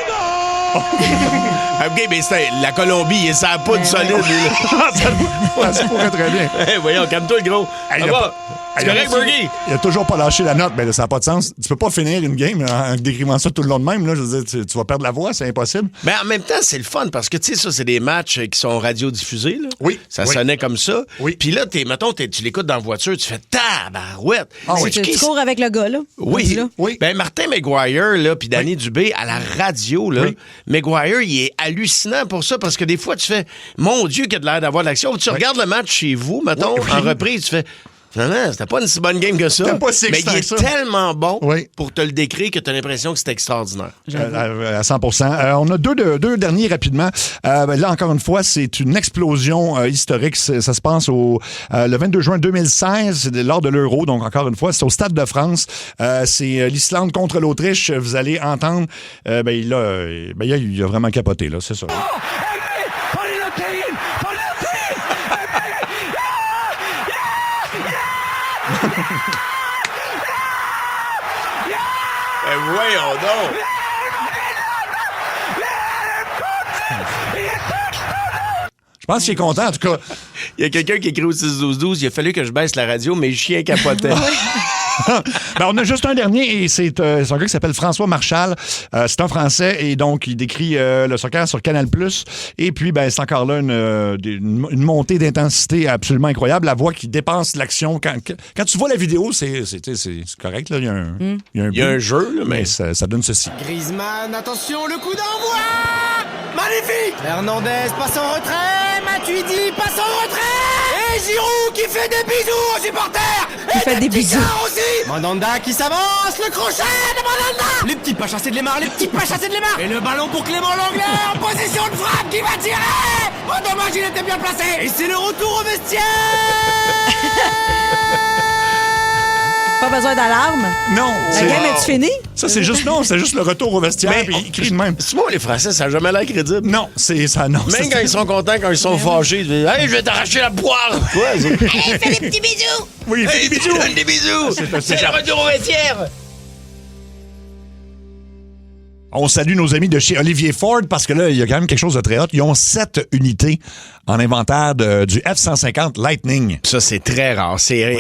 gol! OK, mais c'est la Colombie, il ça poudre solide. Ça pourrait très bien. Hey, voyons, calme-toi, le gros. Hey, Ça il a va? pas- C'est Hey, correct, Bergie? Il a toujours pas lâché la note, mais là, ça n'a pas de sens. Tu peux pas finir une game en décrivant ça tout le long de même. Là. Je veux dire, tu vas perdre la voix, c'est impossible. Mais en même temps, c'est le fun parce que, tu sais, ça, c'est des matchs qui sont radiodiffusés. Là. Oui. Ça Oui. sonnait comme ça. Oui. Puis là, mettons, tu l'écoutes dans la voiture, tu fais tabarouette. Ah oui. C'est Tu cours avec le gars, là. Oui, Là. Oui. Ben Martin McGuire là, puis Danny Dubé à la radio là, Oui. McGuire, il est hallucinant pour ça parce que des fois tu fais mon Dieu qu'il a de l'air d'avoir de l'action. Tu regardes le match chez vous, mettons, Oui. en reprise, tu fais finalement, c'était pas une si bonne game que ça. C'était pas si mais excitant il que ça. est tellement bon Oui. pour te le décrire que tu as l'impression que c'est extraordinaire. À 100%. On a deux derniers rapidement. Là, encore une fois, c'est une explosion historique. Ça se passe le 22 juin 2016, c'est lors de l'Euro. Donc, encore une fois, c'est au Stade de France. C'est l'Islande contre l'Autriche. Vous allez entendre. Il a vraiment capoté, là, c'est ça. Ben voyons donc! Je pense qu'il est content, en tout cas. Il y a quelqu'un qui écrit au 6-12-12, il a fallu que je baisse la radio, mais le chien capotait. On a juste un dernier et c'est un gars qui s'appelle François Marchal. C'est un Français et donc il décrit le soccer sur Canal+. Et puis, c'est encore là une montée d'intensité absolument incroyable. La voix qui dépasse l'action. Quand tu vois la vidéo, c'est correct. Là. Il y a un jeu, là, mais ça donne ceci. Griezmann, attention, le coup d'envoi! Magnifique! Hernandez passe en retrait, Matuidi passe en retrait! Et Giroud qui fait des bisous aux supporters! Qui fait des bisous. Aussi! Mandanda qui s'avance, le crochet de Mandanda! Les petits pas chassés de Lemar, les petits pas chassés de Lemar! Et le ballon pour Clément Langlais en position de frappe qui va tirer! Oh dommage, il était bien placé! Et c'est le retour au vestiaire! Pas besoin d'alarme. Non. La game est-tu finie? Ça, c'est juste le retour au vestiaire. Mais Puis il crie de même. C'est moi, les Français, ça n'a jamais l'air crédible. Non, c'est ça, non. Même quand ils sont contents, quand ils sont fâchés, ils disent hey, je vais t'arracher la poire! Quoi? Hey, fais des petits bisous! Oui, Hey, des bisous. donne des bisous! C'est le retour au vestiaire! On salue nos amis de chez Olivier Ford parce que là, il y a quand même quelque chose de très hot. Ils ont 7 unités en inventaire du F-150 Lightning. Ça, c'est très rare.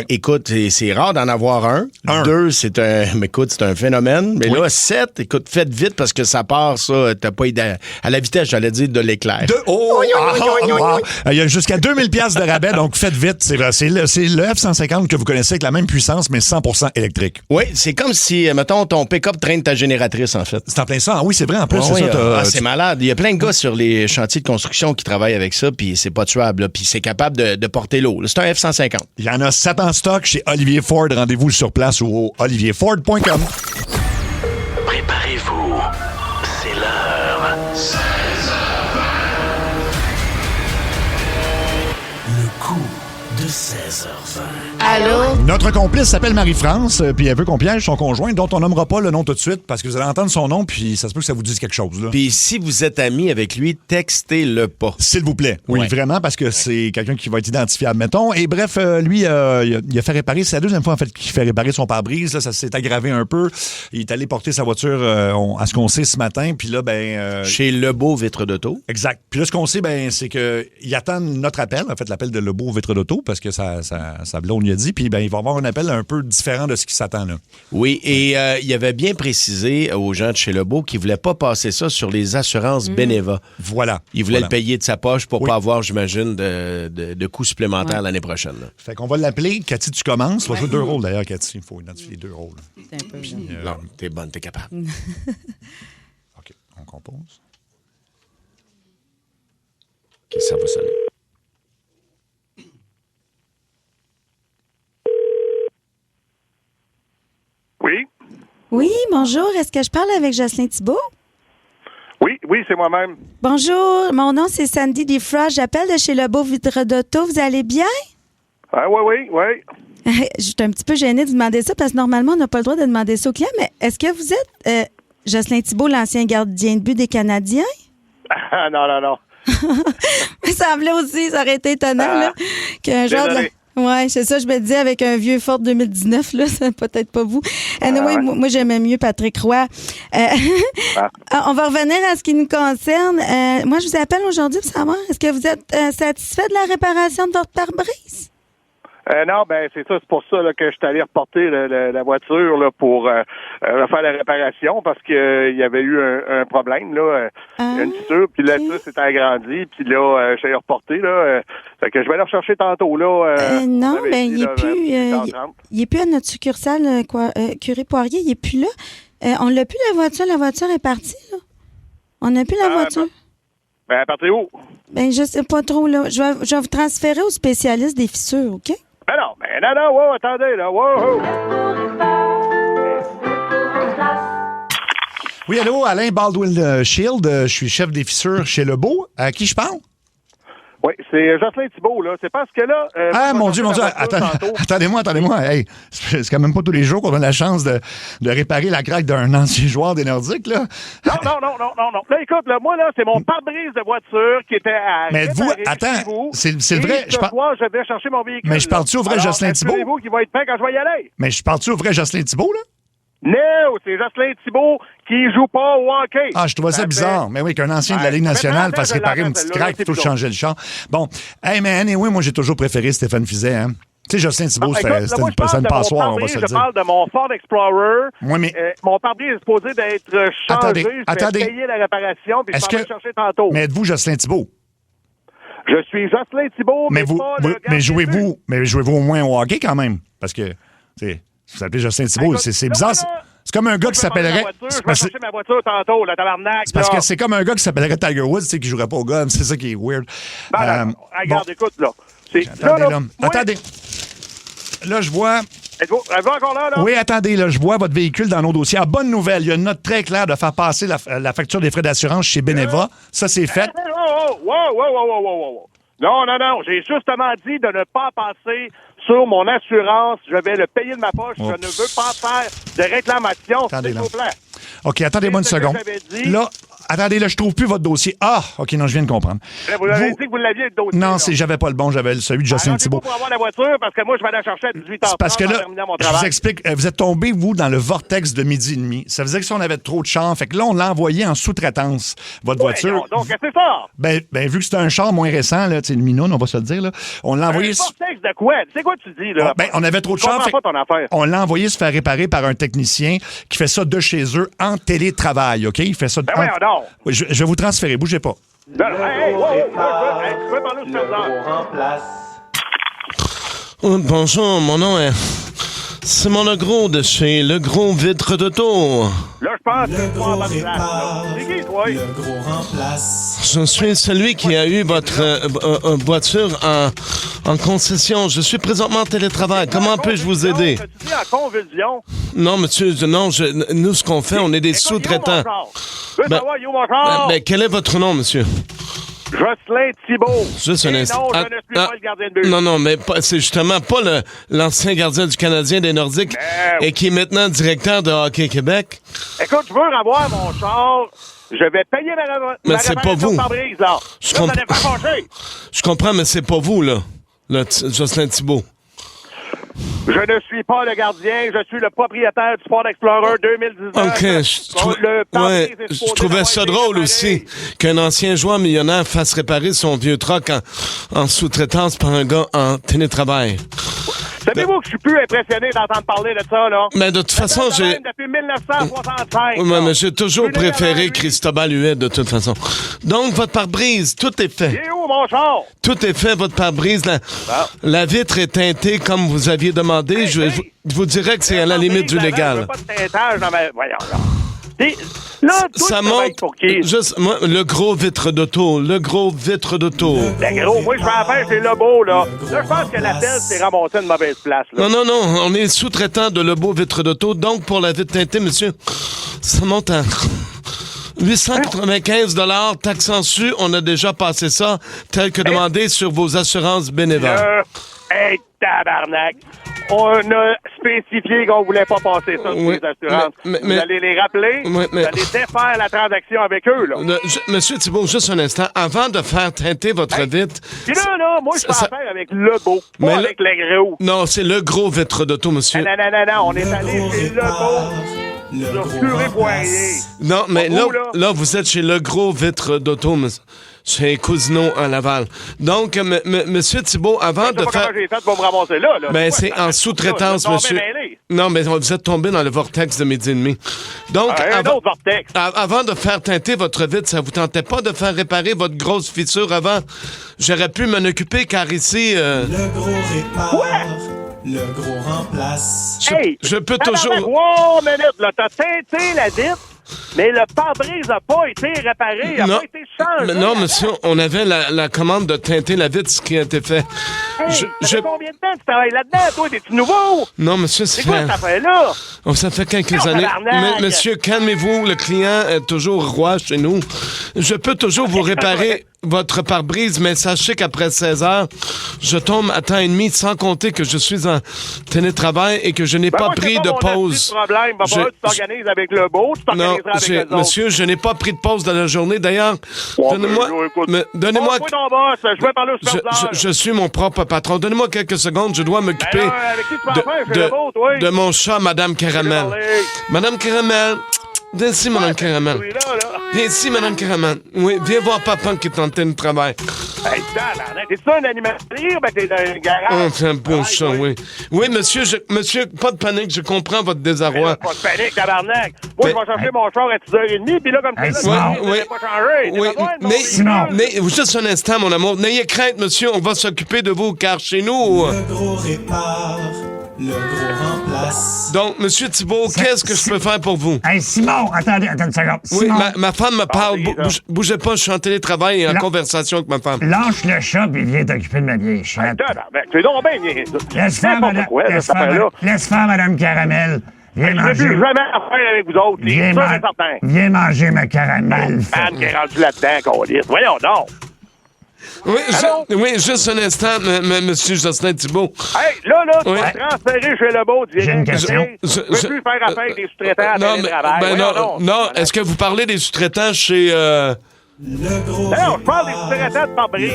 Écoute, c'est rare d'en avoir un. 2, c'est un phénomène. Mais là, 7, écoute, faites vite parce que ça part, ça, t'as pas idée. À la vitesse, j'allais dire, de l'éclair. Il y a jusqu'à 2000 pièces de rabais, donc faites vite. C'est le F-150 que vous connaissez avec la même puissance, mais 100% électrique. Oui, c'est comme si, mettons, ton pick-up traîne ta génératrice, en fait. C'est en plein ça. Oui, c'est vrai, en plus. C'est malade. Il y a plein de gars sur les chantiers de construction qui travaillent avec ça, puis c'est pas tuable, puis c'est capable de porter l'eau. C'est un F-150. Il y en a 7 en stock chez Olivier Ford. Rendez-vous sur place ou au olivierford.com. Préparez-vous. C'est l'heure. 16h20. Le coup de 16h20. Allô? Notre complice s'appelle Marie-France, puis elle veut qu'on piège son conjoint, dont on nommera pas le nom tout de suite, parce que vous allez entendre son nom, puis ça se peut que ça vous dise quelque chose. Là. Puis si vous êtes amis avec lui, textez-le pas. S'il vous plaît. Oui, vraiment, parce que c'est quelqu'un qui va être identifiable, mettons. Et bref, lui, il a fait réparer, c'est la deuxième fois en fait qu'il fait réparer son pare-brise. Là, ça s'est aggravé un peu. Il est allé porter sa voiture à ce qu'on sait ce matin, puis là, chez Lebeau Vitre d'Auto. Exact. Puis là, ce qu'on sait, c'est qu'il attend notre appel, en fait, l'appel de Lebeau Vitre d'Auto, parce que sa blonde lui a dit, puis il va avoir un appel un peu différent de ce qui s'attend là. Oui, et il avait bien précisé aux gens de chez Lebeau qu'il ne voulait pas passer ça sur les assurances Beneva. Voilà. Il voulait le payer de sa poche pour pas avoir, j'imagine, de coûts supplémentaires l'année prochaine. Là. Fait qu'on va l'appeler. Cathy, tu commences. Tu vas jouer 2 rôles d'ailleurs, Cathy. Il faut identifier 2 rôles. C'est un peu non, t'es bonne, t'es capable. OK, on compose. OK, ça va sonner. Oui? Oui, bonjour. Est-ce que je parle avec Jocelyn Thibault? Oui, c'est moi-même. Bonjour, mon nom c'est Sandy Defrost. J'appelle de chez Lebeau Vitre d'Auto. Vous allez bien? Ah, oui. Je suis un petit peu gênée de vous demander ça parce que normalement, on n'a pas le droit de demander ça aux clients, mais est-ce que vous êtes Jocelyn Thibault, l'ancien gardien de but des Canadiens? Ah, non. Il semblait aussi, ça aurait été étonnant, là, qu'un joueur de la... Oui, c'est ça, je me disais, avec un vieux Ford 2019, là, c'est peut-être pas vous. Anyway, moi, j'aimais mieux Patrick Roy. On va revenir à ce qui nous concerne. Moi, je vous appelle aujourd'hui pour savoir, est-ce que vous êtes satisfait de la réparation de votre pare-brise? Non, c'est ça. C'est pour ça là, que je suis allé reporter la voiture là, pour faire la réparation parce qu'il y avait eu un problème, là, une fissure, puis là, ça s'est agrandi, puis là, je suis allé reporter, là. Fait que je vais aller rechercher tantôt, là. Non, il est plus à notre succursale Curie-Poirier, il est plus là. On l'a plus, la voiture est partie, là. On n'a plus la voiture. Elle est partie où? Je sais pas trop, là. Je vais vous transférer au spécialiste des fissures, OK? Non, attendez, là, wow. Oui, allô, Alain Baldwin-Shield, je suis chef des fissures chez Lebeau. À qui je parle? Oui, c'est Jocelyn Thibault, là. C'est parce que là... mon Dieu. Attendez-moi. Hey, c'est quand même pas tous les jours qu'on a la chance de réparer la craque d'un ancien joueur des Nordiques, là. Non. Là, écoute, moi, là, c'est mon pare-brise de voiture qui était à... Mais c'est le vrai... Je vais chercher mon véhicule. Mais je parle-tu au vrai Jocelyn Thibault? C'est vous qui va être prêt quand je vais y aller. Mais je parle-tu au vrai Jocelyn Thibault, là? Non, c'est Jocelyn Thibault qui joue pas au hockey. Ah, je trouvais ça bizarre. Mais oui, qu'un ancien de la Ligue nationale fasse réparer une petite craque, il faut changer le char. Bon, mais anyway, moi, j'ai toujours préféré Stéphane Fizet, hein. Tu sais, Jocelyn Thibault, c'était une passoire, on va se le dire. Je parle de mon Ford Explorer. Oui, mais... mon pare-brise est supposé d'être changé. Je vais payer la réparation, puis je vais aller chercher tantôt. Mais êtes-vous Jocelyn Thibault? Je suis Jocelyn Thibault, mais jouez-vous au moins au hockey quand même? Parce que, tu sais... Vous appelez Jocelyn Thibault, c'est bizarre. C'est comme un gars qui s'appellerait... Je vais chercher ma voiture tantôt, la tabarnak. C'est parce que c'est comme un gars qui s'appellerait Tiger Woods, tu sais, qui jouerait pas au gun. C'est ça qui est weird. Regarde, écoute, là. Attendez. Là, je vois... Êtes-vous encore là? Oui, attendez, là, je vois votre véhicule dans nos dossiers. Bonne nouvelle, il y a une note très claire de faire passer la facture des frais d'assurance chez Beneva. Ça, c'est fait. Wow. Non. J'ai justement dit de ne pas passer sur mon assurance. Je vais le payer de ma poche. Oups. Je ne veux pas faire de réclamation, Attendez, s'il vous plaît. OK, attendez-moi une seconde. Là, attendez, là, je trouve plus votre dossier. Ah, OK, non, je viens de comprendre. Là, vous avez dit que vous l'aviez, le dossier. Non, j'avais pas le bon, j'avais celui de Jocelyn Thibault. Pour avoir la voiture, parce que moi, je vais aller chercher à 18h30 Parce que là, en terminant mon je travail. vous explique, vous êtes tombé, vous, dans le vortex de midi et demi. Ça faisait que si on avait trop de chars, fait que là, on l'a envoyé en sous-traitance, votre voiture. Non, donc, qu'est-ce que c'est ça? Ben, vu que c'était un char moins récent, là, tu sais, le Minoun, on va se le dire, là, on l'a envoyé... Un vortex de quoi? C'est quoi tu dis, là? On avait trop de Je chars, comprends pas ton affaire. on l'a envoyé se faire réparer par un technicien qui fait ça de chez eux en télétravail, OK? Il fait ça... Ben voyons donc. Oui, je vais vous transférer, bougez pas. Ben, hey, wow, je veux parler au superviseur. Bonjour, mon nom est Simon Legros de chez Le Gros Vitre d'Auto. Là, je pense que c'est pas en bonne place, là. C'est qui, toi? Je suis celui qui a eu votre voiture en concession. Je suis présentement en télétravail. Comment puis-je vous aider? Tu dis en convulsion? Non, monsieur, non, nous, ce qu'on fait, on est des sous-traitants. Je veux savoir, you, mon char? Quel est votre nom, monsieur? Jocelyn Thibault. Juste un instant. Non, je ne suis pas le gardien de but. Non, mais c'est justement pas l'ancien gardien du Canadien des Nordiques et qui est maintenant directeur de Hockey Québec. Écoute, je veux revoir mon char. Je vais payer ma c'est pas vous. pare-brise, là. Je Là, comprends. ça n'est pas fâché. Je comprends, mais c'est pas vous, là, Jocelyn Thibault. Je ne suis pas le gardien, je suis le propriétaire du Ford Explorer 2019. OK, je trouvais ça drôle aussi qu'un ancien joueur millionnaire fasse réparer son vieux truck en sous-traitance par un gars en télétravail. Savez-vous que je suis plus impressionné d'entendre parler de ça, là? Mais de toute façon, j'ai... Depuis 1965. Ouais, mais j'ai toujours préféré Cristobal Huet, de toute façon. Donc, votre pare-brise, tout est fait. Il est où, mon char? Tout est fait, votre pare-brise. La vitre est teintée comme vous aviez demandé. Je vous dirais que c'est à la limite du légal. Je veux pas de teintage dans ma... Voyons, là. Là, toi, ça monte pour qui? Juste, moi, le gros vitre d'auto. Le gros vitre d'auto. Le gros, moi, je fais affaire chez Lebeau, là. Là, je pense que l'appel s'est ramassé à une mauvaise place, là. Non, on est sous-traitant de Lebeau vitre d'auto. Donc, pour la vitre teintée, monsieur, ça monte à 895 $, taxes en su. On a déjà passé ça, tel que demandé sur vos assurances bénévoles. Hey, tabarnak! On a spécifié qu'on voulait pas passer ça sur les assurances. Vous allez les rappeler, vous allez défaire la transaction avec eux, là. Monsieur Thibault, juste un instant. Avant de faire teinter votre vitre... Puis là, moi, je fais affaire avec Lebeau, pas avec le gros. Non, c'est le gros vitre d'auto, monsieur. Non, on est allé chez Lebeau. Sur Curé-Poirier. Non, mais là, vous êtes chez le gros vitre d'auto, monsieur. Chez Cousineau en Laval. Donc, monsieur Thibault, avant de faire... Comment j'ai fait pour me ramasser là? Ben, c'est en sous-traitance, monsieur. Non, mais vous êtes tombé dans le vortex de midi et demi. Donc, autre vortex. Avant de faire teinter votre vitre, ça vous tentait pas de faire réparer votre grosse fissure avant? J'aurais pu m'en occuper, car ici... Le gros répare, le gros remplace. Je peux toujours... Wow, minute, là, t'as teinté la vitre, mais le pare-brise n'a pas été réparé, n'a pas été changé. Non, monsieur, on avait la commande de teinter la vitre, ce qui a été fait. Ça fait combien de temps que tu travailles là-dedans, toi? T'es-tu nouveau? Non, monsieur, c'est quoi cette affaire-là? Ça fait quelques années. Mais, monsieur, calmez-vous, le client est toujours roi chez nous. Je peux toujours vous réparer votre pare-brise, mais sachez qu'après 16 heures, je tombe à temps et demi, sans compter que je suis en télétravail et que je n'ai pas pris de pause. Problème. Tu t'organises avec le beau, tu t'organiseras avec les autres. Monsieur, je n'ai pas pris de pause dans la journée. D'ailleurs, donnez-moi... Je suis mon propre patron. Donnez-moi quelques secondes, je dois m'occuper de mon chat, Madame Caramel. Madame Caramel... Viens ici, Madame Caramel. Viens ici, Madame Caramel. Oui, viens voir papa qui est en télétravail. Hey, t'es-tu un animalier? Ben, t'es dans un garage. C'est un beau chat, oui. Oui, monsieur, pas de panique, je comprends votre désarroi. Pas de panique, tabarnak. Moi, je vais chercher mon char à 6h30, puis là, comme c'est là, ça n'a pas changé. Oui, mais juste un instant, mon amour. N'ayez crainte, monsieur, on va s'occuper de vous, car chez nous... Le gros répare, le gros remplace. Donc, monsieur Thibault, qu'est-ce que je peux faire pour vous? Hey, Simon, attendez une seconde. Oui, ma femme me parle. Bougez pas, je suis en télétravail et en conversation avec ma femme. Lâche le chat et viens t'occuper de ma vieille chatte. C'est donc bien niaiseux. Laisse faire, Madame Caramel. Viens manger. Je ne veux jamais affaire avec vous autres. Viens manger ma caramel. Anne qui est rendue là-dedans, qu'on dit. Voyons donc. Oui, juste un instant, monsieur Jocelyn Thibault. Hey, là, tu vas transférer chez Lebeau direct. J'ai une question. Je veux plus faire affaire avec des sous-traitants à télétravail. Non, est-ce que vous parlez des sous-traitants chez... Non, je parle des sous-traitants de Fabrice.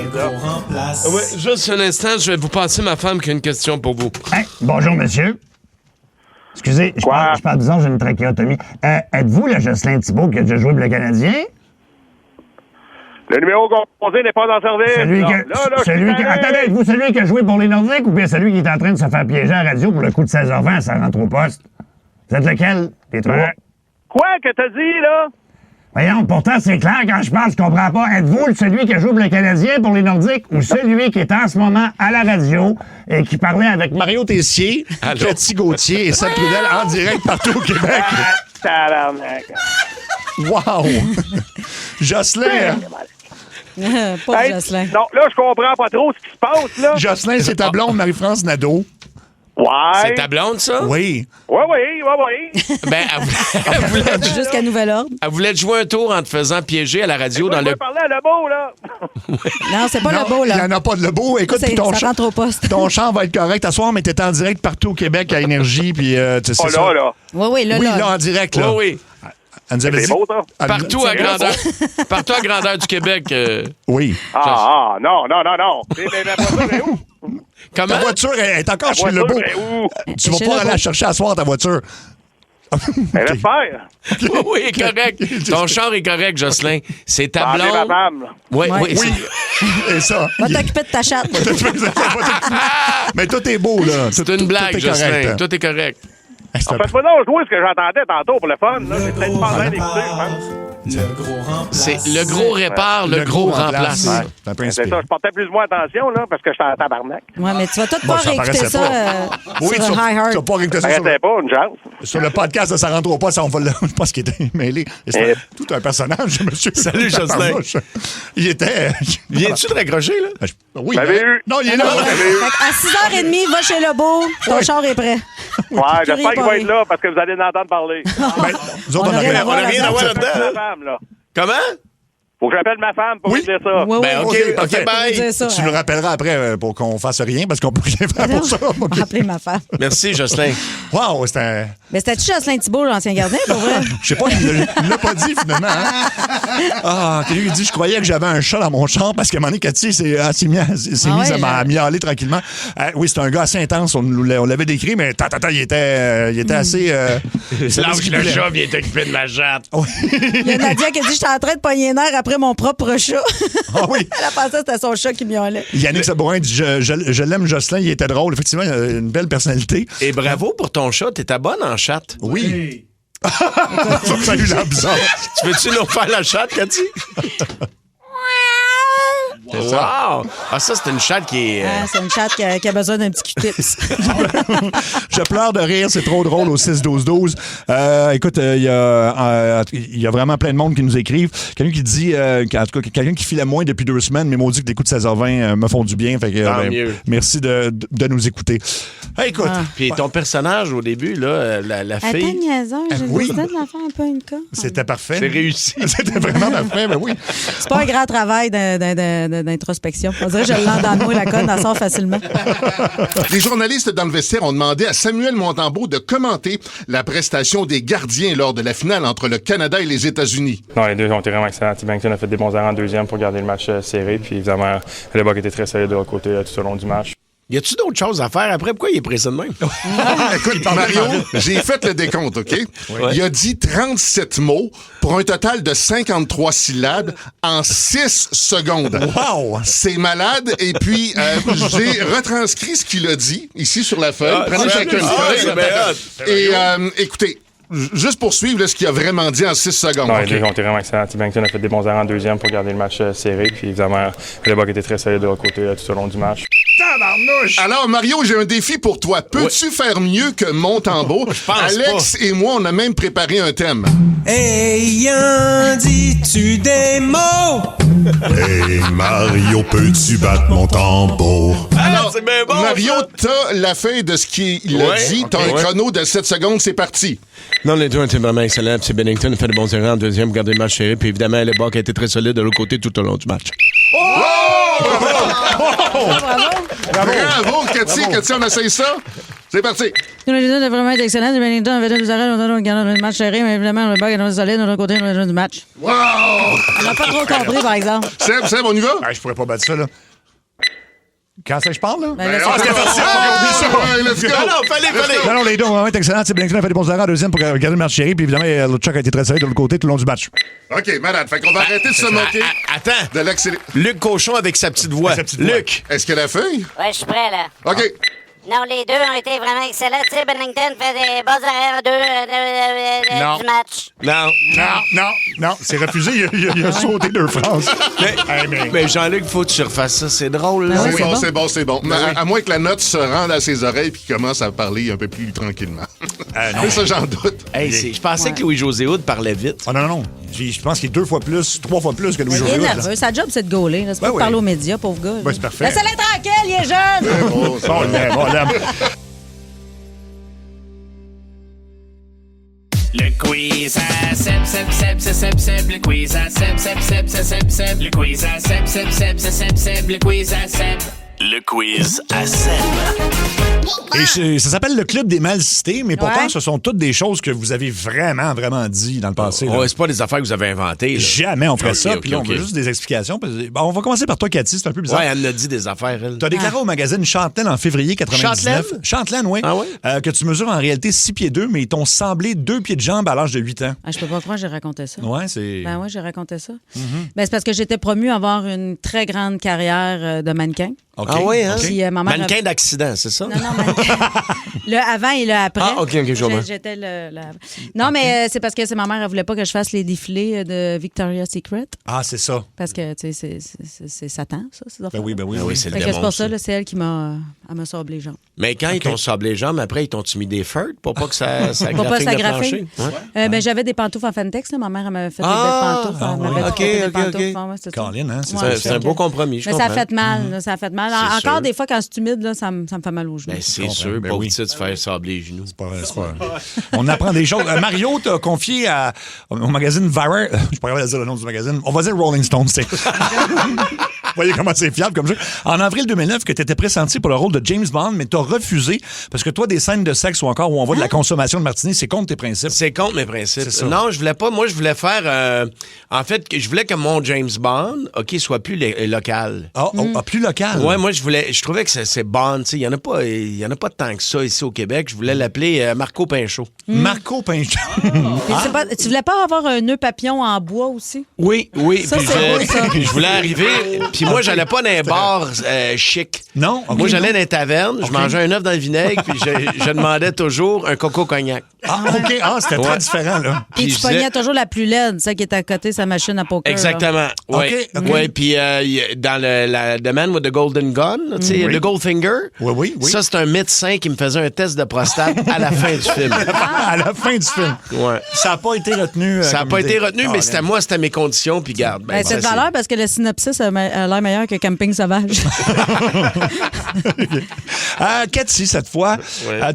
Oui, juste un instant, je vais vous passer ma femme qui a une question pour vous. Hey, bonjour, monsieur. Excusez, je parle bizarre, j'ai une trachéotomie. Êtes-vous le Jocelyn Thibault qui a déjà joué pour le Canadien? Le numéro composé n'est pas en service. Attendez, êtes-vous celui qui a joué pour les Nordiques ou bien celui qui est en train de se faire piéger à la radio pour le coup de 16h20 ça rentre au poste? Vous êtes lequel, des trois? Quoi que t'as dit, là? Voyons, pourtant, c'est clair quand je parle, je comprends pas. Êtes-vous celui qui joue pour le Canadien pour les Nordiques ou celui qui est en ce moment à la radio et qui parlait avec Mario Tessier, Cathy Gauthier et Seb Trudel en direct partout au Québec? Tabarnak. Wow! Jocelyn! Pas Jocelyn. Non, là, je comprends pas trop ce qui se passe, là. Jocelyn, c'est ta blonde, Marie-France Nadeau. Ouais. C'est ta blonde, ça? Oui. Oui. Ben, elle voulait... Jusqu'à nouvel ordre. Elle voulait te jouer un tour en te faisant piéger à la radio dans le... Je parlais à Lebeau, là. Non, c'est pas Lebeau, là. Il n'y en a pas de Lebeau. Écoute, puis ton ça rentre au poste. Ton chant va être correct à soir, mais t'es en direct partout au Québec à Énergie, puis tu sais ça. Là. Oui, là. Oui, là, en direct, là. Oui. Elle nous avait dit... beau, ça. Partout à grandeur du Québec. Oui. Non. Mais pas ça, mais où? Comment? Ta voiture est encore chez Lebeau. Tu vas pas aller la chercher à soir, ta voiture. Elle espère. Oui, correct. Ton char est correct, Jocelyn. C'est ta blonde. ma femme, là. Oui. Et ça. Va t'occuper de ta chatte. Mais tout est beau, là. C'est une blague, Jocelyn. Hein. Tout est correct. En fait, pas donc jouer ce que j'entendais tantôt pour le fun. Là. C'est peut-être pas bien d'écouter, je pense. C'est le gros répare, le gros remplace. C'est ça, je portais plus ou moins attention, là, parce que j'étais en tabarnak. Ouais, mais tu vas tout pouvoir réécouter ça oui, sur tu High Heart. vas pas réécouter ça pas, une chance. Sur le podcast de Ça rentre au pas, ça, on va le... Je pense qu'il était mêlé. C'est tout un personnage, monsieur. Salut, Jocelyn. Il était... Viens-tu de raccrocher, là? Oui. Non, il est là. À 6h30, va chez Lebeau. Ton char est prêt. Ouais, j'espère qu'il va être là parce que vous allez l'entendre parler. Nous autres, on n'a rien à voir là-dedans. Comment? Faut que j'appelle ma femme pour lui dire ça. Ben, OK, bye. Tu nous rappelleras après pour qu'on fasse rien parce qu'on peut rien faire pour ça. On va appeler ma femme. Merci, Jocelyn. Wow, c'était... Mais c'était-tu Jocelyn Thibault, l'ancien gardien, pour vrai? Je sais pas, il l'a pas dit, finalement. Hein? Quelqu'un lui dit, je croyais que j'avais un chat dans mon champ parce qu'à un moment donné, Cathy s'est mise à miauler tranquillement. Oui, c'est un gars assez intense. On l'avait décrit, mais il était assez... Lâche le chat, il était occupé de ma jatte. Il y a Nadia qui a dit, j'étais en train de pogner les nerfs après mon propre chat. Ah oui. Elle a pensé que c'était son chat qui miaulait. Yannick Sabourin dit, je l'aime, Jocelyn, il était drôle. Effectivement, il a une belle personnalité. Et bravo pour ton chat, t'étais bonne en chatte. Oui. Salut la bizarre. Tu veux-tu nous faire la chatte, Cathy? C'est ça. Wow! Ah, ça, c'est une chatte qui est... c'est une chatte qui a besoin d'un petit Q-tips. Je pleure de rire, c'est trop drôle au 6-12-12. Écoute, il y a vraiment plein de monde qui nous écrivent. Quelqu'un qui dit, en tout cas, quelqu'un qui filait moins depuis 2 semaines, mais maudit que des coups de 16h20 me font du bien. Fait que, merci de nous écouter. Hey, écoute. Puis ton personnage au début, là, la fille... Attends, niaiseur, j'ai décidé de la faire un peu une cas. C'était parfait. C'est réussi. C'était vraiment parfait, ben oui. C'est pas un grand travail d'introspection. On dirait que je l'ai dans le mot, la conne, elle sort facilement. Les journalistes dans le vestiaire ont demandé à Samuel Montembeault de commenter la prestation des gardiens lors de la finale entre le Canada et les États-Unis. Non, les deux ont été vraiment excellents. Bennington a fait des bons arrêts en deuxième pour garder le match serré. Puis évidemment, le Buck était très solide de l'autre côté tout au long du match. Y a-tu d'autres choses à faire après? Pourquoi il est pressé de même? Écoute, Mario, j'ai fait le décompte, OK? Oui. Il a dit 37 mots pour un total de 53 syllabes en 6 secondes. Wow! C'est malade. Et puis, j'ai retranscrit ce qu'il a dit ici sur la feuille. Prenez chacun une feuille. Et écoutez, juste pour suivre là, ce qu'il a vraiment dit en 6 secondes. Non, les deux ont été vraiment excellents. Bennington a fait des bons arrêts en deuxième pour garder le match serré. Puis évidemment, le Buck était très solide de l'autre côté tout au long du match. Tabarnouche! Alors, Mario, j'ai un défi pour toi. Peux-tu faire mieux que Montembeault? Alex et moi, on a même préparé un thème. Ayant dis-tu des mots? Hey, Mario, peux-tu battre Montembeault? Alors, c'est bien bon, Mario, t'as la fin de ce qu'il a dit. T'as un chrono de 7 secondes, c'est parti. Non, les deux étaient vraiment excellents. C'est Bennington a fait de bons erreurs en deuxième, garder le match serré. Puis évidemment, le Buck a été très solide de l'autre côté tout au long du match. Bravo, Cathy, on essaye ça. C'est parti. Le résultat vraiment été excellent. Bennington avait deux arrêts, on a gagné le match serré, mais évidemment, le bac est solide de l'autre côté du match. Wow! On n'a pas trop compris, par exemple. Seb, on y va? Je pourrais pas battre ça, là. Quand c'est que je parle, là? Ben, là, c'est parti! Let's go! Non, les deux ont vraiment été excellents. Bennington a fait des bons arrêts en deuxième pour garder le match chéri, puis évidemment, le Chuck a été très serré de l'autre côté tout le long du match. OK, malade. Fait qu'on va arrêter de se moquer. Attends. De l'accéléré. Luc Cochon avec sa petite voix. Luc. Est-ce qu'il a la feuille? Ouais, je suis prêt, là. OK. Non, les deux ont été vraiment excellents. Tu sais, Bennington fait des bons arrêts du match. Non, c'est refusé. Il a sauté deux phrases. Mais Jean-Luc, faut que tu refasses ça. C'est drôle, là. C'est bon. À moins que la note se rende à ses oreilles puis qu'il commence à parler un peu plus tranquillement. Non. Ça, j'en doute. Je pensais que Louis-José Hood parlait vite. Oh, non. Je pense qu'il est 3 fois plus que Louis-José Il est Hood. nerveux. Sa job, c'est de gauler. C'est pas de parler aux médias, pauvre gars. Ben, c'est parfait. Laissez-le tranquille, il est jeune. Le quiz à Seb, le quiz à Seb, le quiz à Seb, le quiz à Seb. Le quiz à Seb. Et ça s'appelle le Club des mal cités, mais pourtant, Ouais. ce sont toutes des choses que vous avez vraiment dit dans le passé. là. Ouais, c'est pas des affaires que vous avez inventées. Là. Jamais on ferait ça, Ok, puis là, on ok. veut juste des explications. Bon, on va commencer par toi, Cathy, c'est un peu bizarre. Ouais, elle me a dit des affaires, elle. Tu as déclaré au magazine Chantelaine en février 99. Chantelaine, oui. Ah ouais? Que tu mesures en réalité 6 pieds 2, mais ils t'ont semblé 2 pieds de jambe à l'âge de 8 ans. Ah, je peux pas croire que j'ai raconté ça. Ouais, c'est. Ben oui, j'ai raconté ça. Ben, c'est parce que j'étais promue à avoir une très grande carrière de mannequin. OK. Ah oui, hein? Puis, ma mère Mannequin d'accident, c'est ça? Non, mannequin. Le avant et le après. Ah, OK, je vois. J'étais le... Non, mais c'est parce que ma mère, elle voulait pas que je fasse les défilés de Victoria's Secret. Ah, c'est ça. Parce que, tu sais, c'est Satan, ça, ces affaires. Ben oui. C'est le Fait que c'est démon. pour ça, là, c'est elle qui m'a sablé les jambes. Mais quand ils t'ont sablé les jambes, après, ils t'ont-tu mis des feuilles pour pas que ça Pour pas graphine le s'agrafer. plancher? Ben, j'avais des pantoufles en Fantex. Là. Ma mère, elle m'avait fait des Ah! belles pantoufles. Ah, Elle m'avait ouais. fait des OK. pantoufles. Ouais, c'est ça. Caroline, hein? C'est Ouais. ça. C'est un beau compromis, je Mais ça a comprends. fait mal. Là, ça a fait mal. C'est Encore sûr. des fois, quand c'est humide, là, ça me fait mal aux genoux. Ben, c'est comprends. sûr, Ben pauvre oui. petite, se faire sabler les genoux. C'est pas- On apprend des choses. Mario t'a confié au magazine Variety. Je ne pourrais pas dire le nom du magazine. On va dire Rolling Stone. Vous voyez comment c'est fiable comme jeu. En avril 2009, que tu étais pressenti pour le rôle de James Bond, mais t'as refusé parce que toi, des scènes de sexe ou encore où on voit de la consommation de martini, c'est contre tes principes. C'est contre mes principes. C'est ça. Non, je voulais pas. Moi, je voulais faire. En fait, je voulais que mon James Bond, OK, soit plus local. Plus local. Ouais, moi, je trouvais que c'est Bond. Il y en a pas tant que ça ici au Québec. Je voulais l'appeler Marco Pinchot. Marco Pinchot. Puis c'est pas- tu voulais pas avoir un nœud papillon en bois aussi? Oui. Ça, Puis c'est beau, ça. puis je voulais arriver. Puis moi, j'allais pas dans un bar chic. Non? OK, Moi, j'allais non. dans les tavernes, je mangeais un œuf dans le vinaigre, puis je demandais toujours un coco cognac. Ah, OK. Ah, c'était très différent, là. Puis Puis tu je pognais disais- toujours la plus laide, celle qui est à côté de sa machine à poker. Exactement. Oui. OK. Ouais, puis dans The Man with the Golden Gun, tu sais, Oui. le Goldfinger. Oui. Ça, c'est un médecin qui me faisait un test de prostate à la fin du film. À la fin du film. Ouais. Ça n'a pas été retenu. Ça n'a comme pas idée. été retenu, Ah, mais c'était moi, c'était mes conditions, puis garde. Ben, c'est de valeur parce que le synopsis a l'air meilleur que Camping Sauvage. Cathy, cette fois,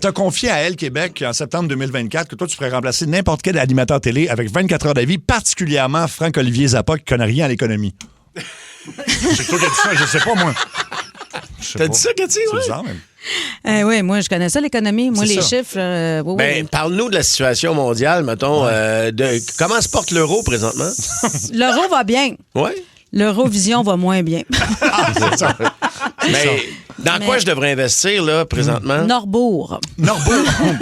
t'as confié à Elle Québec en septembre 2024 que toi, tu ferais remplacer n'importe quel animateur télé avec 24 heures d'avis, particulièrement Franck-Olivier Zappa qui connaît rien à l'économie. C'est toi qui as dit ça, je sais pas, moi. T'as dit ça, Cathy? C'est Ouais. bizarre, même. Oui, moi, je connais ça, l'économie. Moi, C'est les ça. chiffres. Oui, Ben, parle-nous de la situation mondiale, mettons. Comment se porte l'euro présentement? L'euro va bien. Oui. L'Eurovision va moins bien. C'est ça. Mais dans quoi je devrais investir, là, présentement? Norbourg. Norbourg,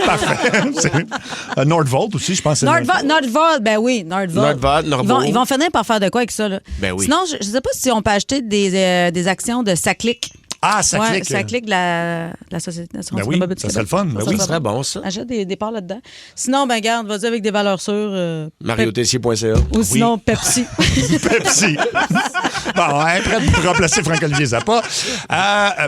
parfait. C'est, Nordvolt aussi, je pense. Nordvolt, ben oui, Nordvolt. Norbourg. Ils vont finir par faire de quoi avec ça, là? Ben oui. Sinon, je ne sais pas si on peut acheter des actions de Saclic. Ah, Saclic. Ouais, Saclic de la Société nationale Ben oui, ça serait le fun. Ben oui, ça serait bon, ça. Achète des parts là-dedans. Sinon, ben garde, vas-y avec des valeurs sûres. MarioTessier.ca. Ou sinon, Pepsi. Pepsi. Bon, hein, prêt pour remplacer Franck-Olivier Zappa.